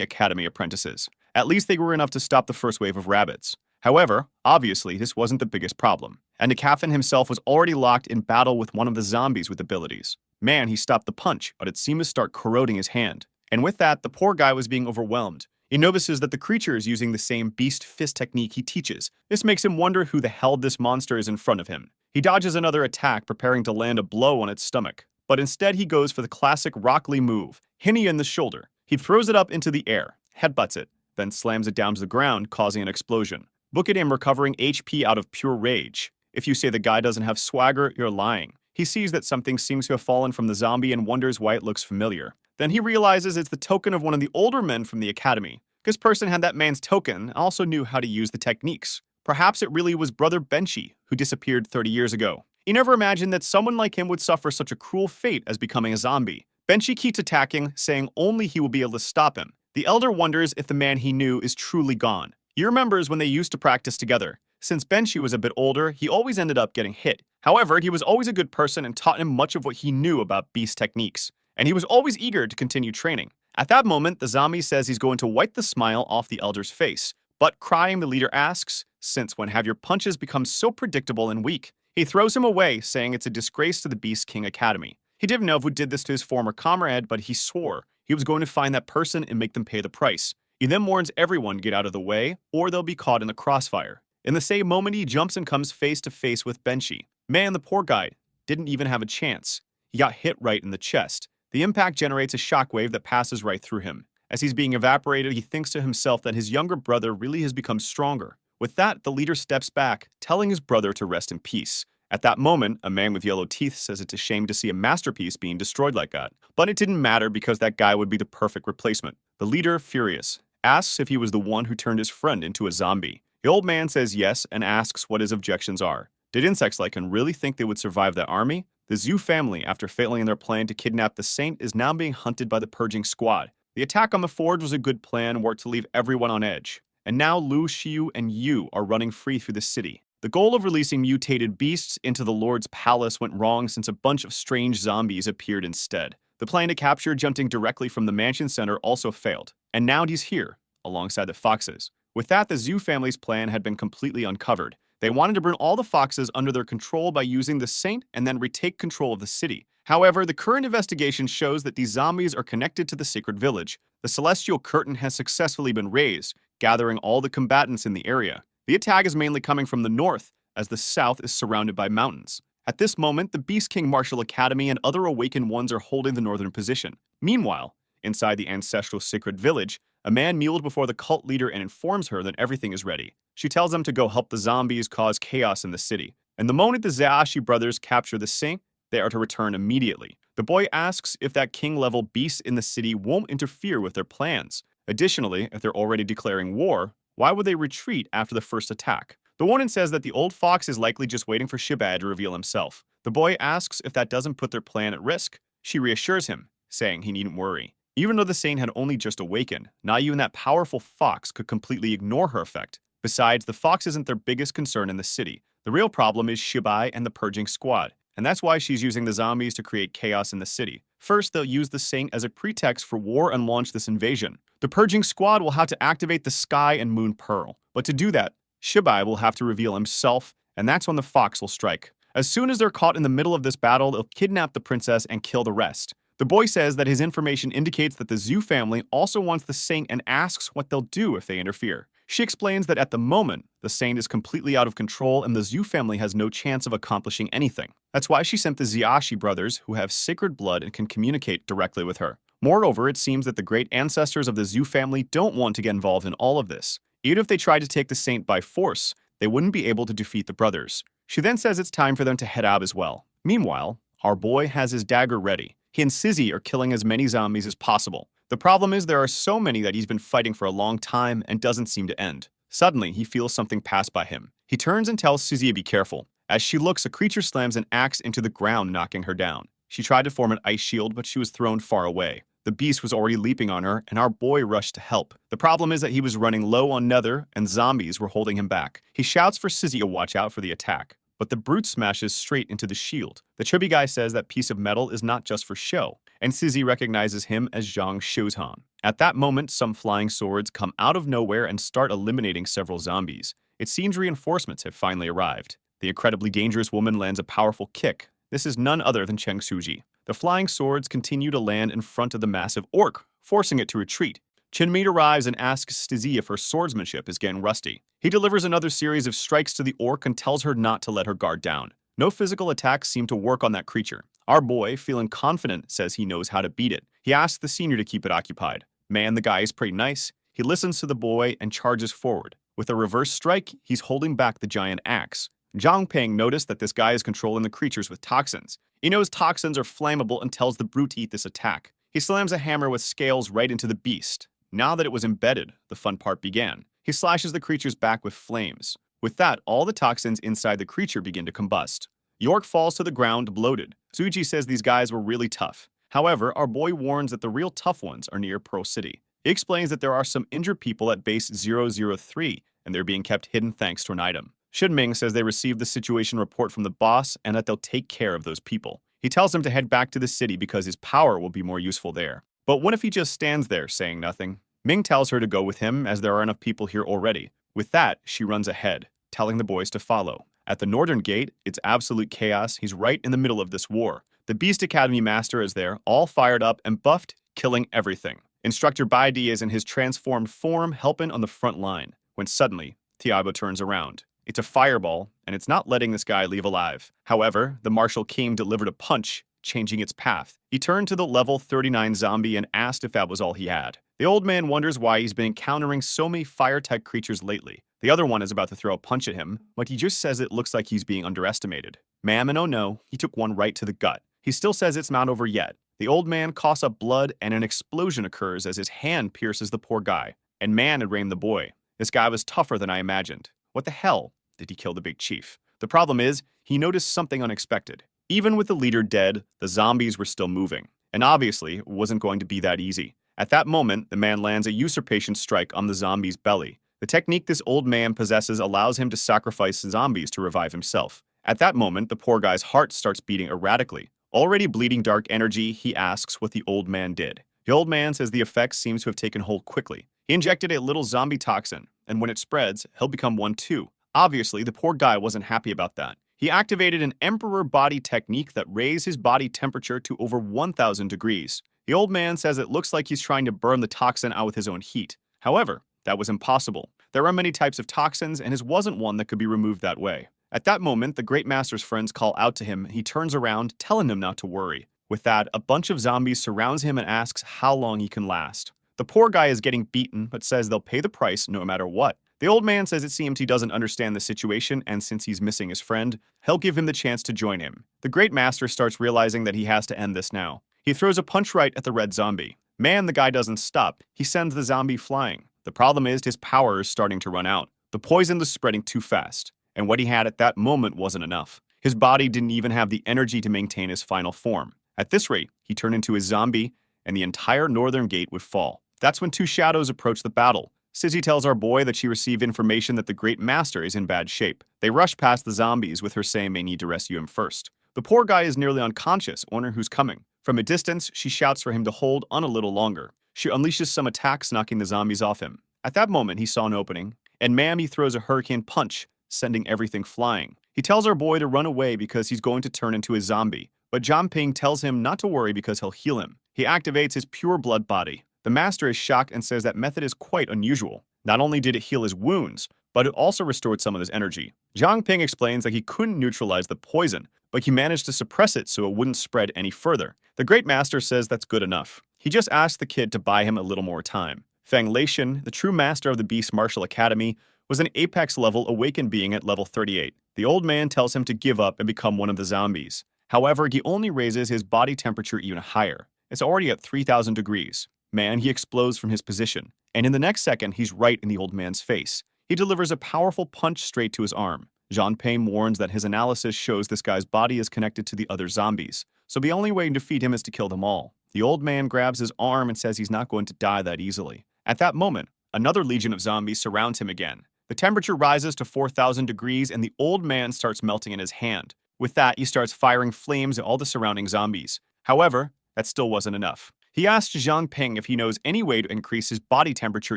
academy apprentices. At least they were enough to stop the first wave of rabbits. However, obviously, this wasn't the biggest problem. Anicap himself was already locked in battle with one of the zombies with abilities. Man, he stopped the punch, but it seemed to start corroding his hand. And with that, the poor guy was being overwhelmed. He notices that the creature is using the same beast fist technique he teaches. This makes him wonder who the hell this monster is in front of him. He dodges another attack, preparing to land a blow on its stomach. But instead he goes for the classic Rock Lee move, Hinny in the shoulder. He throws it up into the air, headbutts it, then slams it down to the ground, causing an explosion. Look at him recovering HP out of pure rage. If you say the guy doesn't have swagger, you're lying. He sees that something seems to have fallen from the zombie and wonders why it looks familiar. Then he realizes it's the token of one of the older men from the academy. This person had that man's token and also knew how to use the techniques. Perhaps it really was Brother Benchy, who disappeared 30 years ago. He never imagined that someone like him would suffer such a cruel fate as becoming a zombie. Benchy keeps attacking, saying only he will be able to stop him. The elder wonders if the man he knew is truly gone. He remembers when they used to practice together. Since Benchy was a bit older, he always ended up getting hit. However, he was always a good person and taught him much of what he knew about beast techniques. And he was always eager to continue training. At that moment, the zombie says he's going to wipe the smile off the elder's face. But crying, the leader asks, "Since when have your punches become so predictable and weak?" He throws him away, saying it's a disgrace to the Beast King Academy. He didn't know who did this to his former comrade, but he swore he was going to find that person and make them pay the price. He then warns everyone to get out of the way, or they'll be caught in the crossfire. In the same moment, he jumps and comes face to face with Benchy. Man, the poor guy didn't even have a chance. He got hit right in the chest. The impact generates a shockwave that passes right through him. As he's being evaporated, he thinks to himself that his younger brother really has become stronger. With that, the leader steps back, telling his brother to rest in peace. At that moment, a man with yellow teeth says it's a shame to see a masterpiece being destroyed like that. But it didn't matter because that guy would be the perfect replacement. The leader, furious, asks if he was the one who turned his friend into a zombie. The old man says yes and asks what his objections are. Did insects like him really think they would survive that army? The Zhu family, after failing in their plan to kidnap the saint, is now being hunted by the purging squad. The attack on the forge was a good plan, worked to leave everyone on edge. And now Lu Xiu and Yu are running free through the city. The goal of releasing mutated beasts into the Lord's palace went wrong since a bunch of strange zombies appeared instead. The plan to capture jumping directly from the mansion center also failed, and now he's here, alongside the foxes. With that, the Zhu family's plan had been completely uncovered. They wanted to bring all the foxes under their control by using the saint and then retake control of the city. However, the current investigation shows that these zombies are connected to the sacred village. The celestial curtain has successfully been raised, gathering all the combatants in the area. The attack is mainly coming from the north, as the south is surrounded by mountains. At this moment, the Beast King Martial Academy and other awakened ones are holding the northern position. Meanwhile, inside the ancestral sacred village, a man kneeled before the cult leader and informs her that everything is ready. She tells him to go help the zombies cause chaos in the city. And the moment the Zaashi brothers capture the saint, they are to return immediately. The boy asks if that king-level beast in the city won't interfere with their plans. Additionally, if they're already declaring war, why would they retreat after the first attack? The warden says that the old fox is likely just waiting for Shibai to reveal himself. The boy asks if that doesn't put their plan at risk. She reassures him, saying he needn't worry. Even though the saint had only just awakened, not even that powerful fox could completely ignore her effect. Besides, the fox isn't their biggest concern in the city. The real problem is Shibai and the purging squad, and that's why she's using the zombies to create chaos in the city. First, they'll use the saint as a pretext for war and launch this invasion. The purging squad will have to activate the Sky and Moon Pearl, but to do that, Shibai will have to reveal himself, and that's when the fox will strike. As soon as they're caught in the middle of this battle, they'll kidnap the princess and kill the rest. The boy says that his information indicates that the Zhu family also wants the saint and asks what they'll do if they interfere. She explains that at the moment, the saint is completely out of control and the Zhu family has no chance of accomplishing anything. That's why she sent the Zaashi brothers, who have sacred blood and can communicate directly with her. Moreover, it seems that the great ancestors of the Zhu family don't want to get involved in all of this. Even if they tried to take the saint by force, they wouldn't be able to defeat the brothers. She then says it's time for them to head out as well. Meanwhile, our boy has his dagger ready. He and Sizzy are killing as many zombies as possible. The problem is there are so many that he's been fighting for a long time and doesn't seem to end. Suddenly, he feels something pass by him. He turns and tells Sizzy to be careful. As she looks, a creature slams an axe into the ground, knocking her down. She tried to form an ice shield, but she was thrown far away. The beast was already leaping on her, and our boy rushed to help. The problem is that he was running low on nether, and zombies were holding him back. He shouts for Sizzy to watch out for the attack, but the brute smashes straight into the shield. The chubby guy says that piece of metal is not just for show, and Sizzy recognizes him as Zhang Shuzhan. At that moment, some flying swords come out of nowhere and start eliminating several zombies. It seems reinforcements have finally arrived. The incredibly dangerous woman lands a powerful kick. This is none other than Cheng Suji. The flying swords continue to land in front of the massive orc, forcing it to retreat. Chinmead arrives and asks Stizzy if her swordsmanship is getting rusty. He delivers another series of strikes to the orc and tells her not to let her guard down. No physical attacks seem to work on that creature. Our boy, feeling confident, says he knows how to beat it. He asks the senior to keep it occupied. Man, the guy is pretty nice. He listens to the boy and charges forward. With a reverse strike, he's holding back the giant axe. Zhang Ping noticed that this guy is controlling the creatures with toxins. He knows toxins are flammable and tells the brute to eat this attack. He slams a hammer with scales right into the beast. Now that it was embedded, the fun part began. He slashes the creature's back with flames. With that, all the toxins inside the creature begin to combust. York falls to the ground, bloated. Tsuji says these guys were really tough. However, our boy warns that the real tough ones are near Pearl City. He explains that there are some injured people at base 003, and they're being kept hidden thanks to an item. Shinming says they received the situation report from the boss and that they'll take care of those people. He tells him to head back to the city because his power will be more useful there. But what if he just stands there saying nothing? Ming tells her to go with him as there are enough people here already. With that, she runs ahead, telling the boys to follow. At the northern gate, it's absolute chaos. He's right in the middle of this war. The Beast Academy Master is there, all fired up and buffed, killing everything. Instructor Baidi is in his transformed form, helping on the front line, when suddenly, Thiago turns around. It's a fireball, and it's not letting this guy leave alive. However, the Martial King delivered a punch, changing its path. He turned to the level 39 zombie and asked if that was all he had. The old man wonders why he's been encountering so many fire-type creatures lately. The other one is about to throw a punch at him, but he just says it looks like he's being underestimated. Ma'am, and oh no, he took one right to the gut. He still says it's not over yet. The old man coughs up blood and an explosion occurs as his hand pierces the poor guy. And man had rained the boy. This guy was tougher than I imagined. What the hell did he kill the big chief? The problem is, he noticed something unexpected. Even with the leader dead, the zombies were still moving. And obviously, it wasn't going to be that easy. At that moment, the man lands a usurpation strike on the zombie's belly. The technique this old man possesses allows him to sacrifice zombies to revive himself. At that moment, the poor guy's heart starts beating erratically. Already bleeding dark energy, he asks what the old man did. The old man says the effects seems to have taken hold quickly. He injected a little zombie toxin, and when it spreads, he'll become one too. Obviously, the poor guy wasn't happy about that. He activated an emperor body technique that raised his body temperature to over 1,000 degrees. The old man says it looks like he's trying to burn the toxin out with his own heat. However, that was impossible. There are many types of toxins, and his wasn't one that could be removed that way. At that moment, the Great Master's friends call out to him, and he turns around, telling them not to worry. With that, a bunch of zombies surrounds him and asks how long he can last. The poor guy is getting beaten, but says they'll pay the price no matter what. The old man says it seems he doesn't understand the situation, and since he's missing his friend, he'll give him the chance to join him. The Great Master starts realizing that he has to end this now. He throws a punch right at the red zombie. Man, the guy doesn't stop. He sends the zombie flying. The problem is his power is starting to run out. The poison is spreading too fast, and what he had at that moment wasn't enough. His body didn't even have the energy to maintain his final form. At this rate, he turned into a zombie, and the entire northern gate would fall. That's when two shadows approach the battle. Sizzy tells our boy that she received information that the Great Master is in bad shape. They rush past the zombies with her saying they need to rescue him first. The poor guy is nearly unconscious, wondering who's coming. From a distance, she shouts for him to hold on a little longer. She unleashes some attacks, knocking the zombies off him. At that moment, he saw an opening, and Mammy throws a hurricane punch, sending everything flying. He tells our boy to run away because he's going to turn into a zombie, but John Ping tells him not to worry because he'll heal him. He activates his pure blood body. The master is shocked and says that method is quite unusual. Not only did it heal his wounds, but it also restored some of his energy. Zhang Ping explains that he couldn't neutralize the poison, but he managed to suppress it so it wouldn't spread any further. The Great Master says that's good enough. He just asked the kid to buy him a little more time. Fang Leishan, the true master of the Beast Martial Academy, was an apex-level awakened being at level 38. The old man tells him to give up and become one of the zombies. However, he only raises his body temperature even higher. It's already at 3,000 degrees. Man, he explodes from his position, and in the next second, he's right in the old man's face. He delivers a powerful punch straight to his arm. Jean Payne warns that his analysis shows this guy's body is connected to the other zombies, so the only way to defeat him is to kill them all. The old man grabs his arm and says he's not going to die that easily. At that moment, another legion of zombies surrounds him again. The temperature rises to 4,000 degrees, and the old man starts melting in his hand. With that, he starts firing flames at all the surrounding zombies. However, that still wasn't enough. He asks Zhang Ping if he knows any way to increase his body temperature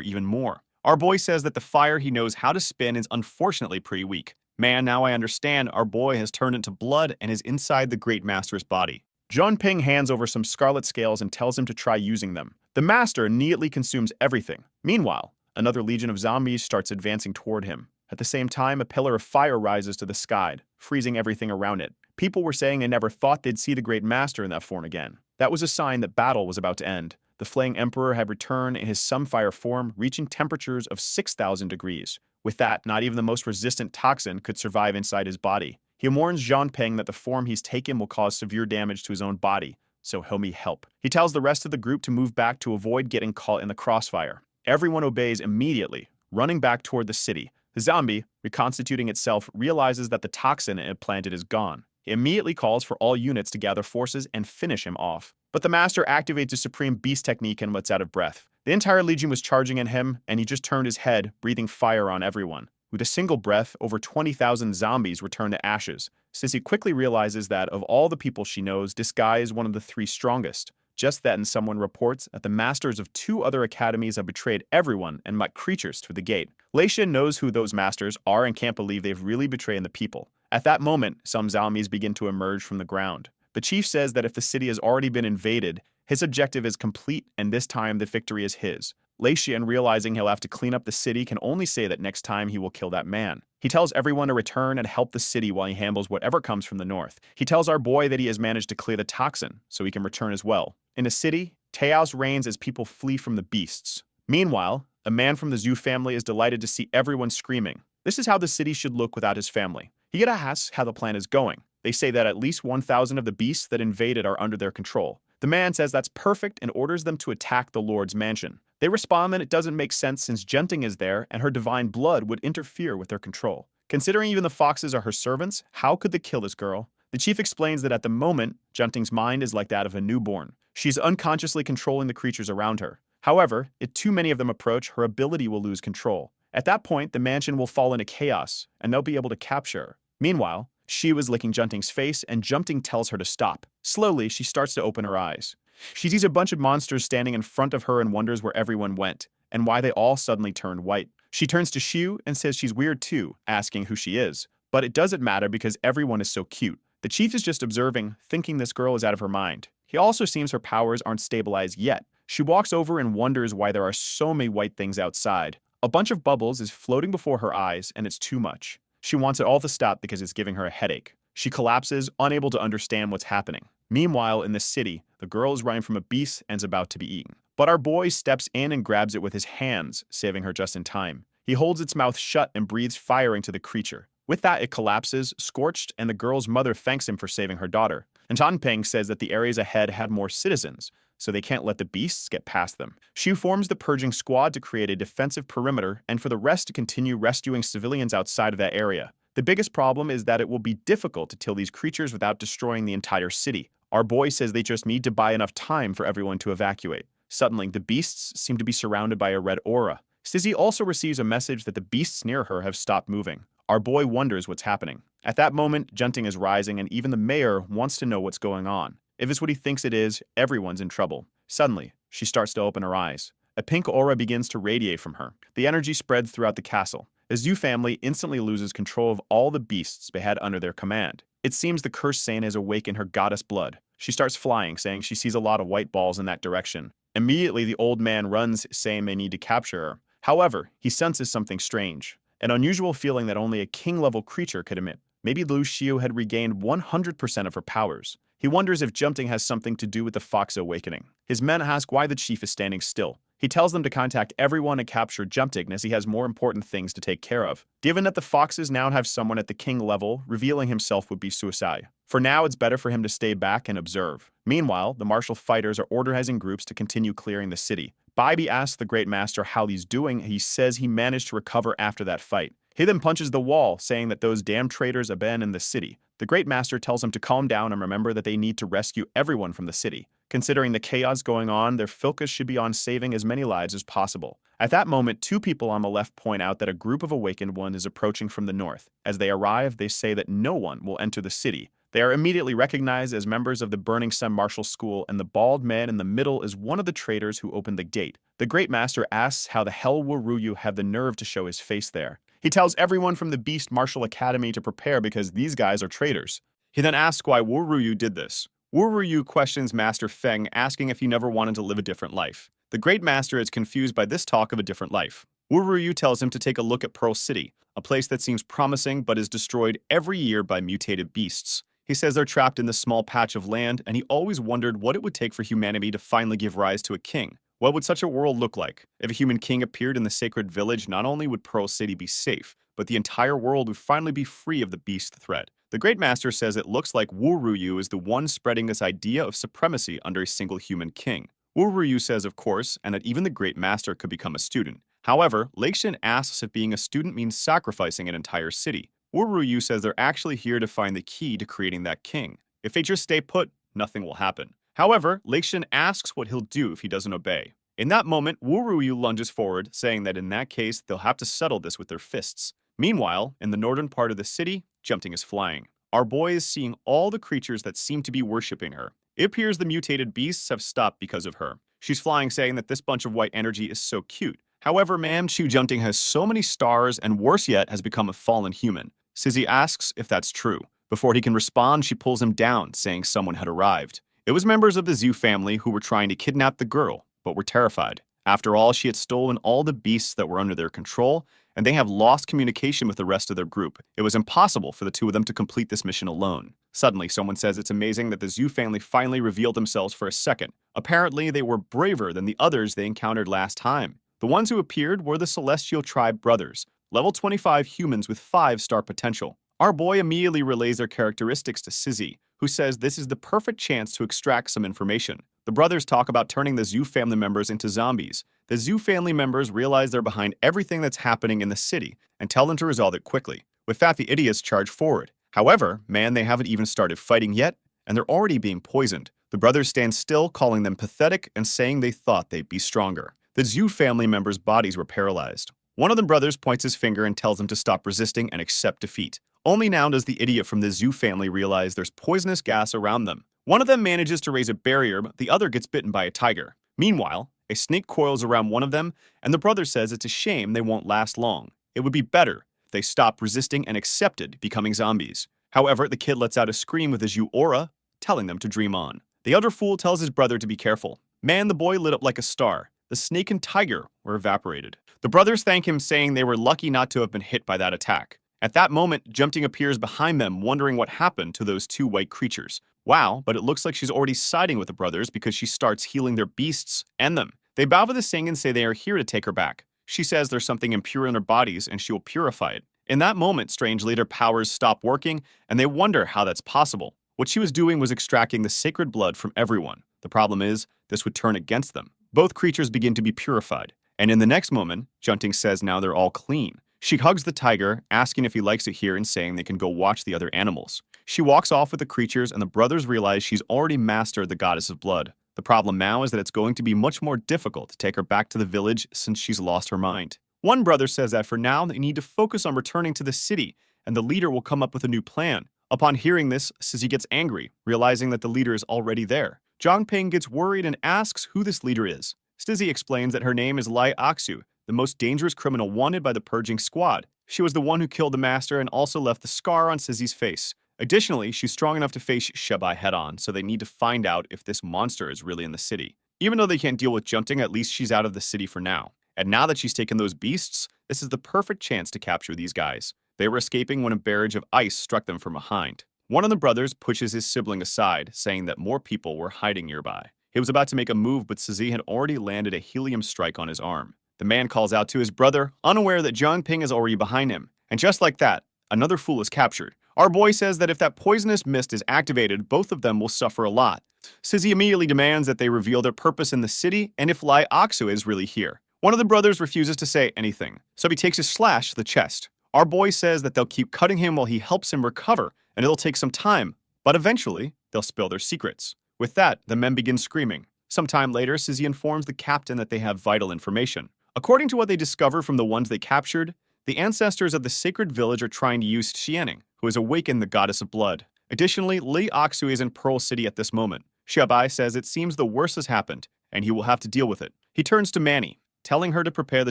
even more. Our boy says that the fire he knows how to spin is unfortunately pretty weak. Man, now I understand our boy has turned into blood and is inside the Great Master's body. Zhang Ping hands over some scarlet scales and tells him to try using them. The master immediately consumes everything. Meanwhile, another legion of zombies starts advancing toward him. At the same time, a pillar of fire rises to the sky, freezing everything around it. People were saying they never thought they'd see the Great Master in that form again. That was a sign that battle was about to end. The flaying emperor had returned in his sunfire form, reaching temperatures of 6,000 degrees. With that, not even the most resistant toxin could survive inside his body. He warns Peng that the form he's taken will cause severe damage to his own body, so he'll need help. He tells the rest of the group to move back to avoid getting caught in the crossfire. Everyone obeys immediately, running back toward the city. The zombie, reconstituting itself, realizes that the toxin it planted is gone. He immediately calls for all units to gather forces and finish him off. But the master activates his supreme beast technique and lets out a breath. The entire legion was charging at him, and he just turned his head, breathing fire on everyone. With a single breath, over 20,000 zombies return to ashes. Sissy quickly realizes that, of all the people she knows, this guy is one of the 3 strongest. Just then, someone reports that the masters of 2 other academies have betrayed everyone and met creatures through the gate. Leisha knows who those masters are and can't believe they've really betrayed the people. At that moment, some zombies begin to emerge from the ground. The chief says that if the city has already been invaded, his objective is complete and this time the victory is his. Leishian, realizing he'll have to clean up the city, can only say that next time he will kill that man. He tells everyone to return and help the city while he handles whatever comes from the north. He tells our boy that he has managed to clear the toxin, so he can return as well. In the city, chaos reigns as people flee from the beasts. Meanwhile, a man from the Zhu family is delighted to see everyone screaming. This is how the city should look without his family. He asks how the plan is going. They say that at least 1,000 of the beasts that invaded are under their control. The man says that's perfect and orders them to attack the Lord's mansion. They respond that it doesn't make sense since Junting is there and her divine blood would interfere with their control. Considering even the foxes are her servants, how could they kill this girl? The chief explains that at the moment, Junting's mind is like that of a newborn. She's unconsciously controlling the creatures around her. However, if too many of them approach, her ability will lose control. At that point, the mansion will fall into chaos, and they'll be able to capture her. Meanwhile, she was licking Junting's face, and Junting tells her to stop. Slowly, she starts to open her eyes. She sees a bunch of monsters standing in front of her and wonders where everyone went, and why they all suddenly turned white. She turns to Xiu and says she's weird too, asking who she is. But it doesn't matter because everyone is so cute. The chief is just observing, thinking this girl is out of her mind. He also seems her powers aren't stabilized yet. She walks over and wonders why there are so many white things outside. A bunch of bubbles is floating before her eyes, and it's too much. She wants it all to stop because it's giving her a headache. She collapses, unable to understand what's happening. Meanwhile, in the city, the girl is running from a beast and is about to be eaten. But our boy steps in and grabs it with his hands, saving her just in time. He holds its mouth shut and breathes fire into the creature. With that, it collapses, scorched, and the girl's mother thanks him for saving her daughter. And Tanpeng says that the areas ahead had more citizens, so they can't let the beasts get past them. Xu forms the purging squad to create a defensive perimeter and for the rest to continue rescuing civilians outside of that area. The biggest problem is that it will be difficult to kill these creatures without destroying the entire city. Our boy says they just need to buy enough time for everyone to evacuate. Suddenly, the beasts seem to be surrounded by a red aura. Sissy also receives a message that the beasts near her have stopped moving. Our boy wonders what's happening. At that moment, Junting is rising and even the mayor wants to know what's going on. If it's what he thinks it is, everyone's in trouble. Suddenly, she starts to open her eyes. A pink aura begins to radiate from her. The energy spreads throughout the castle. The Zhu family instantly loses control of all the beasts they had under their command. It seems the cursed saint has awakened her goddess blood. She starts flying, saying she sees a lot of white balls in that direction. Immediately, the old man runs, saying they need to capture her. However, he senses something strange. An unusual feeling that only a king-level creature could emit. Maybe Lu Xiu had regained 100% of her powers. He wonders if jumping has something to do with the fox awakening. His men ask why the chief is standing still. He tells them to contact everyone and capture Jumping as he has more important things to take care of. Given that the foxes now have someone at the king level, revealing himself would be suicide. For now, it's better for him to stay back and observe. Meanwhile, the martial fighters are organizing groups to continue clearing the city. Baibi asks the Great Master how he's doing. He says he managed to recover after that fight. He then punches the wall, saying that those damn traitors have been in the city. The Great Master tells him to calm down and remember that they need to rescue everyone from the city. Considering the chaos going on, their focus should be on saving as many lives as possible. At that moment, 2 people on the left point out that a group of awakened ones is approaching from the north. As they arrive, they say that no one will enter the city. They are immediately recognized as members of the Burning Sun Martial School, and the bald man in the middle is one of the traitors who opened the gate. The Great Master asks how the hell will Ruyu have the nerve to show his face there. He tells everyone from the Beast Martial Academy to prepare because these guys are traitors. He then asks why Wu Ruyu did this. Wu Ruyu questions Master Feng, asking if he never wanted to live a different life. The Great Master is confused by this talk of a different life. Wu Ruyu tells him to take a look at Pearl City, a place that seems promising but is destroyed every year by mutated beasts. He says they're trapped in this small patch of land, and he always wondered what it would take for humanity to finally give rise to a king. What would such a world look like? If a human king appeared in the sacred village, not only would Pearl City be safe, but the entire world would finally be free of the beast threat. The Great Master says it looks like Wu Ruyu is the one spreading this idea of supremacy under a single human king. Wu Ruyu says, of course, and that even the Great Master could become a student. However, Leixin asks if being a student means sacrificing an entire city. Wu Ruyu says they're actually here to find the key to creating that king. If they just stay put, nothing will happen. However, Leixin asks what he'll do if he doesn't obey. In that moment, Wu Ruyu lunges forward, saying that in that case, they'll have to settle this with their fists. Meanwhile, in the northern part of the city, Jumting is flying. Our boy is seeing all the creatures that seem to be worshipping her. It appears the mutated beasts have stopped because of her. She's flying, saying that this bunch of white energy is so cute. However, Mam Chu Jumting has so many stars and worse yet has become a fallen human. Sizzy asks if that's true. Before he can respond, she pulls him down, saying someone had arrived. It was members of the Zhu family who were trying to kidnap the girl, but were terrified. After all, she had stolen all the beasts that were under their control, and they have lost communication with the rest of their group. It was impossible for the two of them to complete this mission alone. Suddenly, someone says it's amazing that the Zhu family finally revealed themselves for a second. Apparently, they were braver than the others they encountered last time. The ones who appeared were the Celestial Tribe brothers, level 25 humans with 5-star potential. Our boy immediately relays their characteristics to Sizzy, who says this is the perfect chance to extract some information. The brothers talk about turning the Zhu family members into zombies. The Zhu family members realize they're behind everything that's happening in the city and tell them to resolve it quickly. With that, the idiots charge forward. However, they haven't even started fighting yet, and they're already being poisoned. The brothers stand still, calling them pathetic and saying they thought they'd be stronger. The Zhu family members' bodies were paralyzed. One of the brothers points his finger and tells them to stop resisting and accept defeat. Only now does the idiot from the Zhu family realize there's poisonous gas around them. One of them manages to raise a barrier, but the other gets bitten by a tiger. Meanwhile, a snake coils around one of them, and the brother says it's a shame they won't last long. It would be better if they stopped resisting and accepted becoming zombies. However, the kid lets out a scream with his Zhu aura, telling them to dream on. The other fool tells his brother to be careful. The boy lit up like a star. The snake and tiger were evaporated. The brothers thank him, saying they were lucky not to have been hit by that attack. At that moment, Jumting appears behind them, wondering what happened to those two white creatures. Wow, but it looks like she's already siding with the brothers because she starts healing their beasts and them. They bow to the Sing and say they are here to take her back. She says there's something impure in their bodies and she will purify it. In that moment, strangely, their powers stop working and they wonder how that's possible. What she was doing was extracting the sacred blood from everyone. The problem is, this would turn against them. Both creatures begin to be purified. And in the next moment, Jumting says now they're all clean. She hugs the tiger, asking if he likes it here and saying they can go watch the other animals. She walks off with the creatures and the brothers realize she's already mastered the goddess of blood. The problem now is that it's going to be much more difficult to take her back to the village since she's lost her mind. One brother says that for now they need to focus on returning to the city and the leader will come up with a new plan. Upon hearing this, Sizzy gets angry, realizing that the leader is already there. Zhangping gets worried and asks who this leader is. Sizzy explains that her name is Lai Aksu, the most dangerous criminal wanted by the Purging Squad. She was the one who killed the master and also left the scar on Sizzy's face. Additionally, she's strong enough to face Shebai head-on, so they need to find out if this monster is really in the city. Even though they can't deal with Jumting, at least she's out of the city for now. And now that she's taken those beasts, this is the perfect chance to capture these guys. They were escaping when a barrage of ice struck them from behind. One of the brothers pushes his sibling aside, saying that more people were hiding nearby. He was about to make a move, but Sizzy had already landed a helium strike on his arm. The man calls out to his brother, unaware that Zhangping is already behind him. And just like that, another fool is captured. Our boy says that if that poisonous mist is activated, both of them will suffer a lot. Sizzy immediately demands that they reveal their purpose in the city and if Lai Aksu is really here. One of the brothers refuses to say anything, so he takes a slash to the chest. Our boy says that they'll keep cutting him while he helps him recover, and it'll take some time, but eventually, they'll spill their secrets. With that, the men begin screaming. Sometime later, Sizzy informs the captain that they have vital information. According to what they discover from the ones they captured, the ancestors of the sacred village are trying to use Xianing, who has awakened the goddess of blood. Additionally, Li Aksu is in Pearl City at this moment. Xiabai says it seems the worst has happened, and he will have to deal with it. He turns to Manny, telling her to prepare the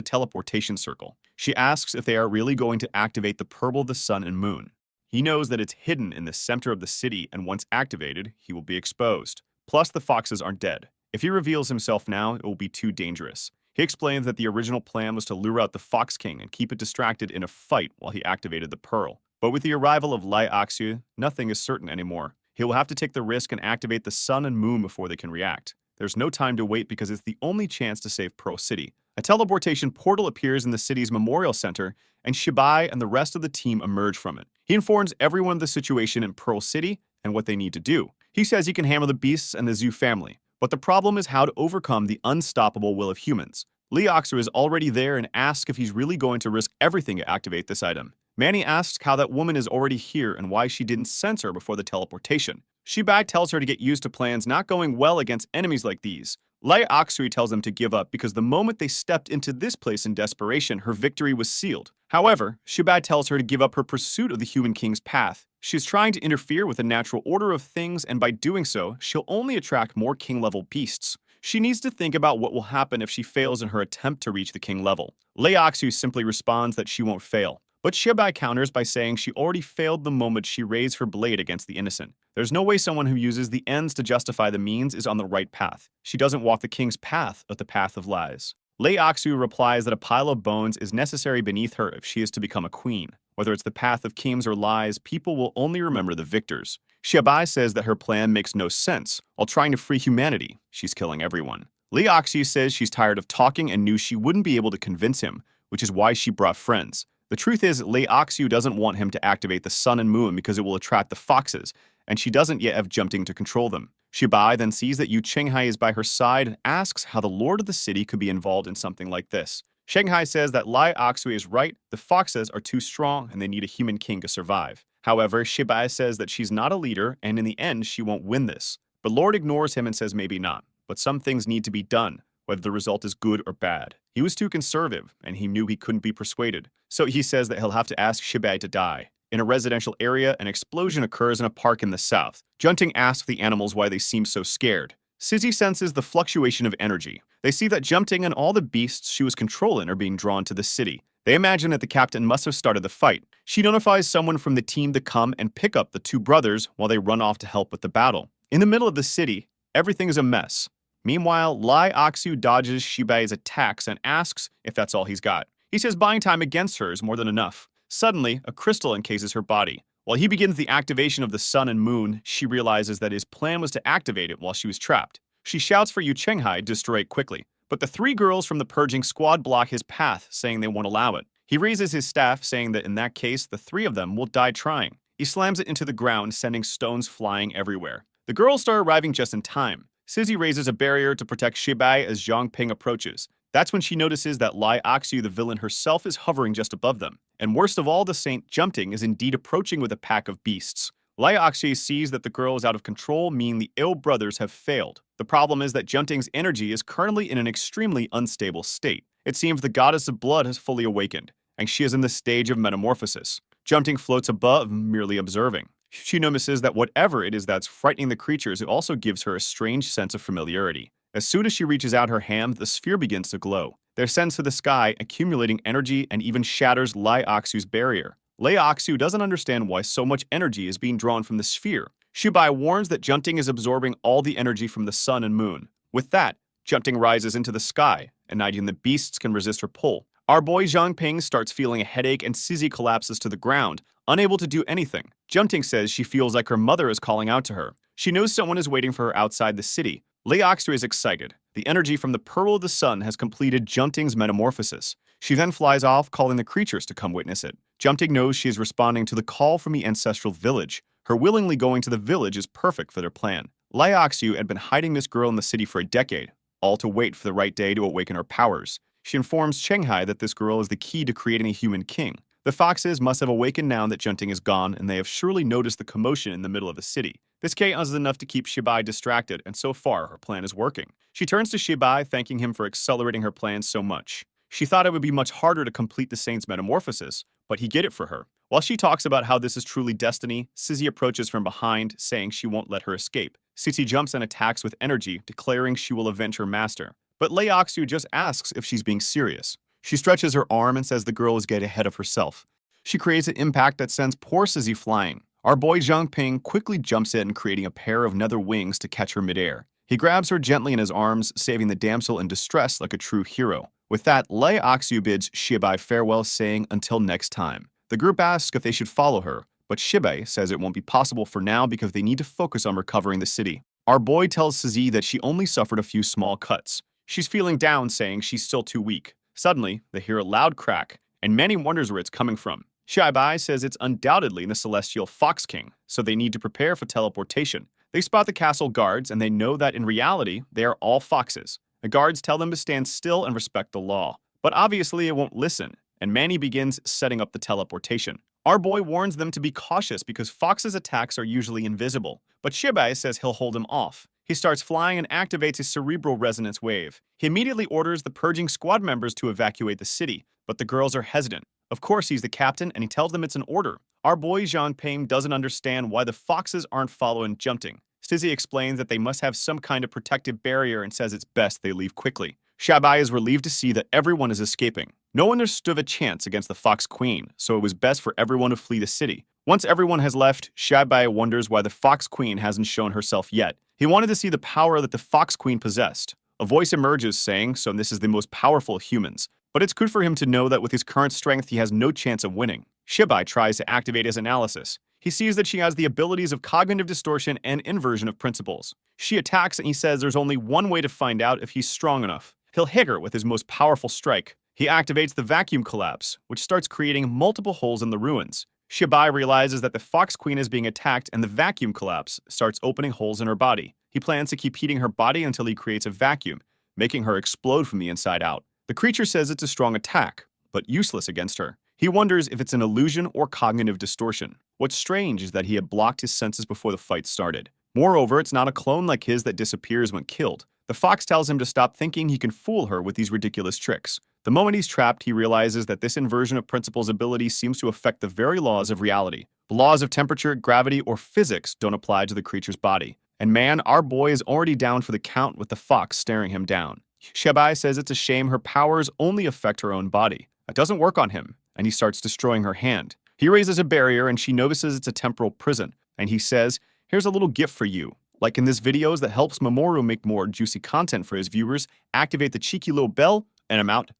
teleportation circle. She asks if they are really going to activate the Pearl of the Sun and Moon. He knows that it's hidden in the center of the city, and once activated, he will be exposed. Plus, the foxes aren't dead. If he reveals himself now, it will be too dangerous. He explains that the original plan was to lure out the Fox King and keep it distracted in a fight while he activated the Pearl. But with the arrival of Lai Aksu, nothing is certain anymore. He will have to take the risk and activate the sun and moon before they can react. There's no time to wait because it's the only chance to save Pearl City. A teleportation portal appears in the city's memorial center, and Shibai and the rest of the team emerge from it. He informs everyone of the situation in Pearl City and what they need to do. He says he can handle the beasts and the zoo family, but the problem is how to overcome the unstoppable will of humans. Lee Oxer is already there and asks if he's really going to risk everything to activate this item. Manny asks how that woman is already here and why she didn't sense her before the teleportation. Shibai tells her to get used to plans not going well against enemies like these. Lai Oxui tells them to give up because the moment they stepped into this place in desperation, her victory was sealed. However, Shibai tells her to give up her pursuit of the Human King's path. She's trying to interfere with the natural order of things, and by doing so, she'll only attract more king-level beasts. She needs to think about what will happen if she fails in her attempt to reach the king level. Lai Oxu simply responds that she won't fail. But Shibai counters by saying she already failed the moment she raised her blade against the innocent. There's no way someone who uses the ends to justify the means is on the right path. She doesn't walk the king's path, but the path of lies. Lei Aksu replies that a pile of bones is necessary beneath her if she is to become a queen. Whether it's the path of kings or lies, people will only remember the victors. Shibai says that her plan makes no sense. While trying to free humanity, she's killing everyone. Lei Aksu says she's tired of talking and knew she wouldn't be able to convince him, which is why she brought friends. The truth is, Lei Aksu doesn't want him to activate the sun and moon because it will attract the foxes, and she doesn't yet have Jumping to control them. Shibai then sees that Yu Chenghai is by her side and asks how the lord of the city could be involved in something like this. Shanghai says that Lai Oxui is right, the foxes are too strong and they need a human king to survive. However, Shibai says that she's not a leader and in the end she won't win this. But Lord ignores him and says maybe not, but some things need to be done, whether the result is good or bad. He was too conservative and he knew he couldn't be persuaded, so he says that he'll have to ask Shibai to die. In a residential area, an explosion occurs in a park in the south. Junting asks the animals why they seem so scared. Sizzy senses the fluctuation of energy. They see that Junting and all the beasts she was controlling are being drawn to the city. They imagine that the captain must have started the fight. She notifies someone from the team to come and pick up the two brothers while they run off to help with the battle. In the middle of the city, everything is a mess. Meanwhile, Lai Aksu dodges Shibai's attacks and asks if that's all he's got. He says buying time against her is more than enough. Suddenly, a crystal encases her body. While he begins the activation of the sun and moon, she realizes that his plan was to activate it while she was trapped. She shouts for Yu Chenghai to destroy it quickly, but the three girls from the purging squad block his path, saying they won't allow it. He raises his staff, saying that in that case, the three of them will die trying. He slams it into the ground, sending stones flying everywhere. The girls start arriving just in time. Sizzy raises a barrier to protect Shibai as Zhang Ping approaches. That's when she notices that Lai Aksu, the villain herself, is hovering just above them. And worst of all, the saint Jumping is indeed approaching with a pack of beasts. Lai Aksu sees that the girl is out of control, meaning the ill brothers have failed. The problem is that Jumping's energy is currently in an extremely unstable state. It seems the goddess of blood has fully awakened, and she is in the stage of metamorphosis. Jumping floats above, merely observing. She notices that whatever it is that's frightening the creatures, it also gives her a strange sense of familiarity. As soon as she reaches out her hand, the sphere begins to glow. They're sent to the sky, accumulating energy and even shatters Lai Aksu's barrier. Lai Aksu doesn't understand why so much energy is being drawn from the sphere. Shibai warns that Junting is absorbing all the energy from the sun and moon. With that, Junting rises into the sky, and neither the beasts can resist her pull. Our boy Zhang Ping starts feeling a headache and Sizzy collapses to the ground, unable to do anything. Junting says she feels like her mother is calling out to her. She knows someone is waiting for her outside the city. Lei Aksu is excited. The energy from the Pearl of the Sun has completed Junting's metamorphosis. She then flies off, calling the creatures to come witness it. Junting knows she is responding to the call from the ancestral village. Her willingly going to the village is perfect for their plan. Lai Aksu had been hiding this girl in the city for a decade, all to wait for the right day to awaken her powers. She informs Chenghai that this girl is the key to creating a human king. The foxes must have awakened now that Junting is gone, and they have surely noticed the commotion in the middle of the city. This chaos is enough to keep Shibai distracted, and so far, her plan is working. She turns to Shibai, thanking him for accelerating her plans so much. She thought it would be much harder to complete the saint's metamorphosis, but he did it for her. While she talks about how this is truly destiny, Sizzy approaches from behind, saying she won't let her escape. Sizzy jumps and attacks with energy, declaring she will avenge her master. But Lei Aksu just asks if she's being serious. She stretches her arm and says the girl is getting ahead of herself. She creates an impact that sends poor Sizzy flying. Our boy Zhang Ping quickly jumps in, creating a pair of nether wings to catch her midair. He grabs her gently in his arms, saving the damsel in distress like a true hero. With that, Lei Aksu bids Shibai farewell, saying until next time. The group asks if they should follow her, but Shibai says it won't be possible for now because they need to focus on recovering the city. Our boy tells Suzy that she only suffered a few small cuts. She's feeling down, saying she's still too weak. Suddenly, they hear a loud crack, and Manny wonders where it's coming from. Shibai says it's undoubtedly the celestial Fox King, so they need to prepare for teleportation. They spot the castle guards, and they know that in reality, they are all foxes. The guards tell them to stand still and respect the law. But obviously it won't listen, and Manny begins setting up the teleportation. Our boy warns them to be cautious because Fox's attacks are usually invisible, but Shibai says he'll hold him off. He starts flying and activates a cerebral resonance wave. He immediately orders the purging squad members to evacuate the city, but the girls are hesitant. Of course, he's the captain, and he tells them it's an order. Our boy Jean Payne doesn't understand why the foxes aren't following jumping. Stizzy explains that they must have some kind of protective barrier and says it's best they leave quickly. Shibai is relieved to see that everyone is escaping. No one stood a chance against the Fox Queen, so it was best for everyone to flee the city. Once everyone has left, Shibai wonders why the Fox Queen hasn't shown herself yet. He wanted to see the power that the Fox Queen possessed. A voice emerges saying, so this is the most powerful of humans. But it's good for him to know that with his current strength, he has no chance of winning. Shibai tries to activate his analysis. He sees that she has the abilities of cognitive distortion and inversion of principles. She attacks, and he says there's only one way to find out if he's strong enough. He'll hit her with his most powerful strike. He activates the vacuum collapse, which starts creating multiple holes in the ruins. Shibai realizes that the Fox Queen is being attacked, and the vacuum collapse starts opening holes in her body. He plans to keep heating her body until he creates a vacuum, making her explode from the inside out. The creature says it's a strong attack, but useless against her. He wonders if it's an illusion or cognitive distortion. What's strange is that he had blocked his senses before the fight started. Moreover, it's not a clone like his that disappears when killed. The fox tells him to stop thinking he can fool her with these ridiculous tricks. The moment he's trapped, he realizes that this inversion of principles ability seems to affect the very laws of reality. The laws of temperature, gravity, or physics don't apply to the creature's body. And man, our boy is already down for the count with the fox staring him down. Shibai says it's a shame her powers only affect her own body. It doesn't work on him, and he starts destroying her hand. He raises a barrier, and she notices it's a temporal prison, and he says, "Here's a little gift for you. Like in this videos that helps Mamoru make more juicy content for his viewers, activate the cheeky little bell, and I'm out."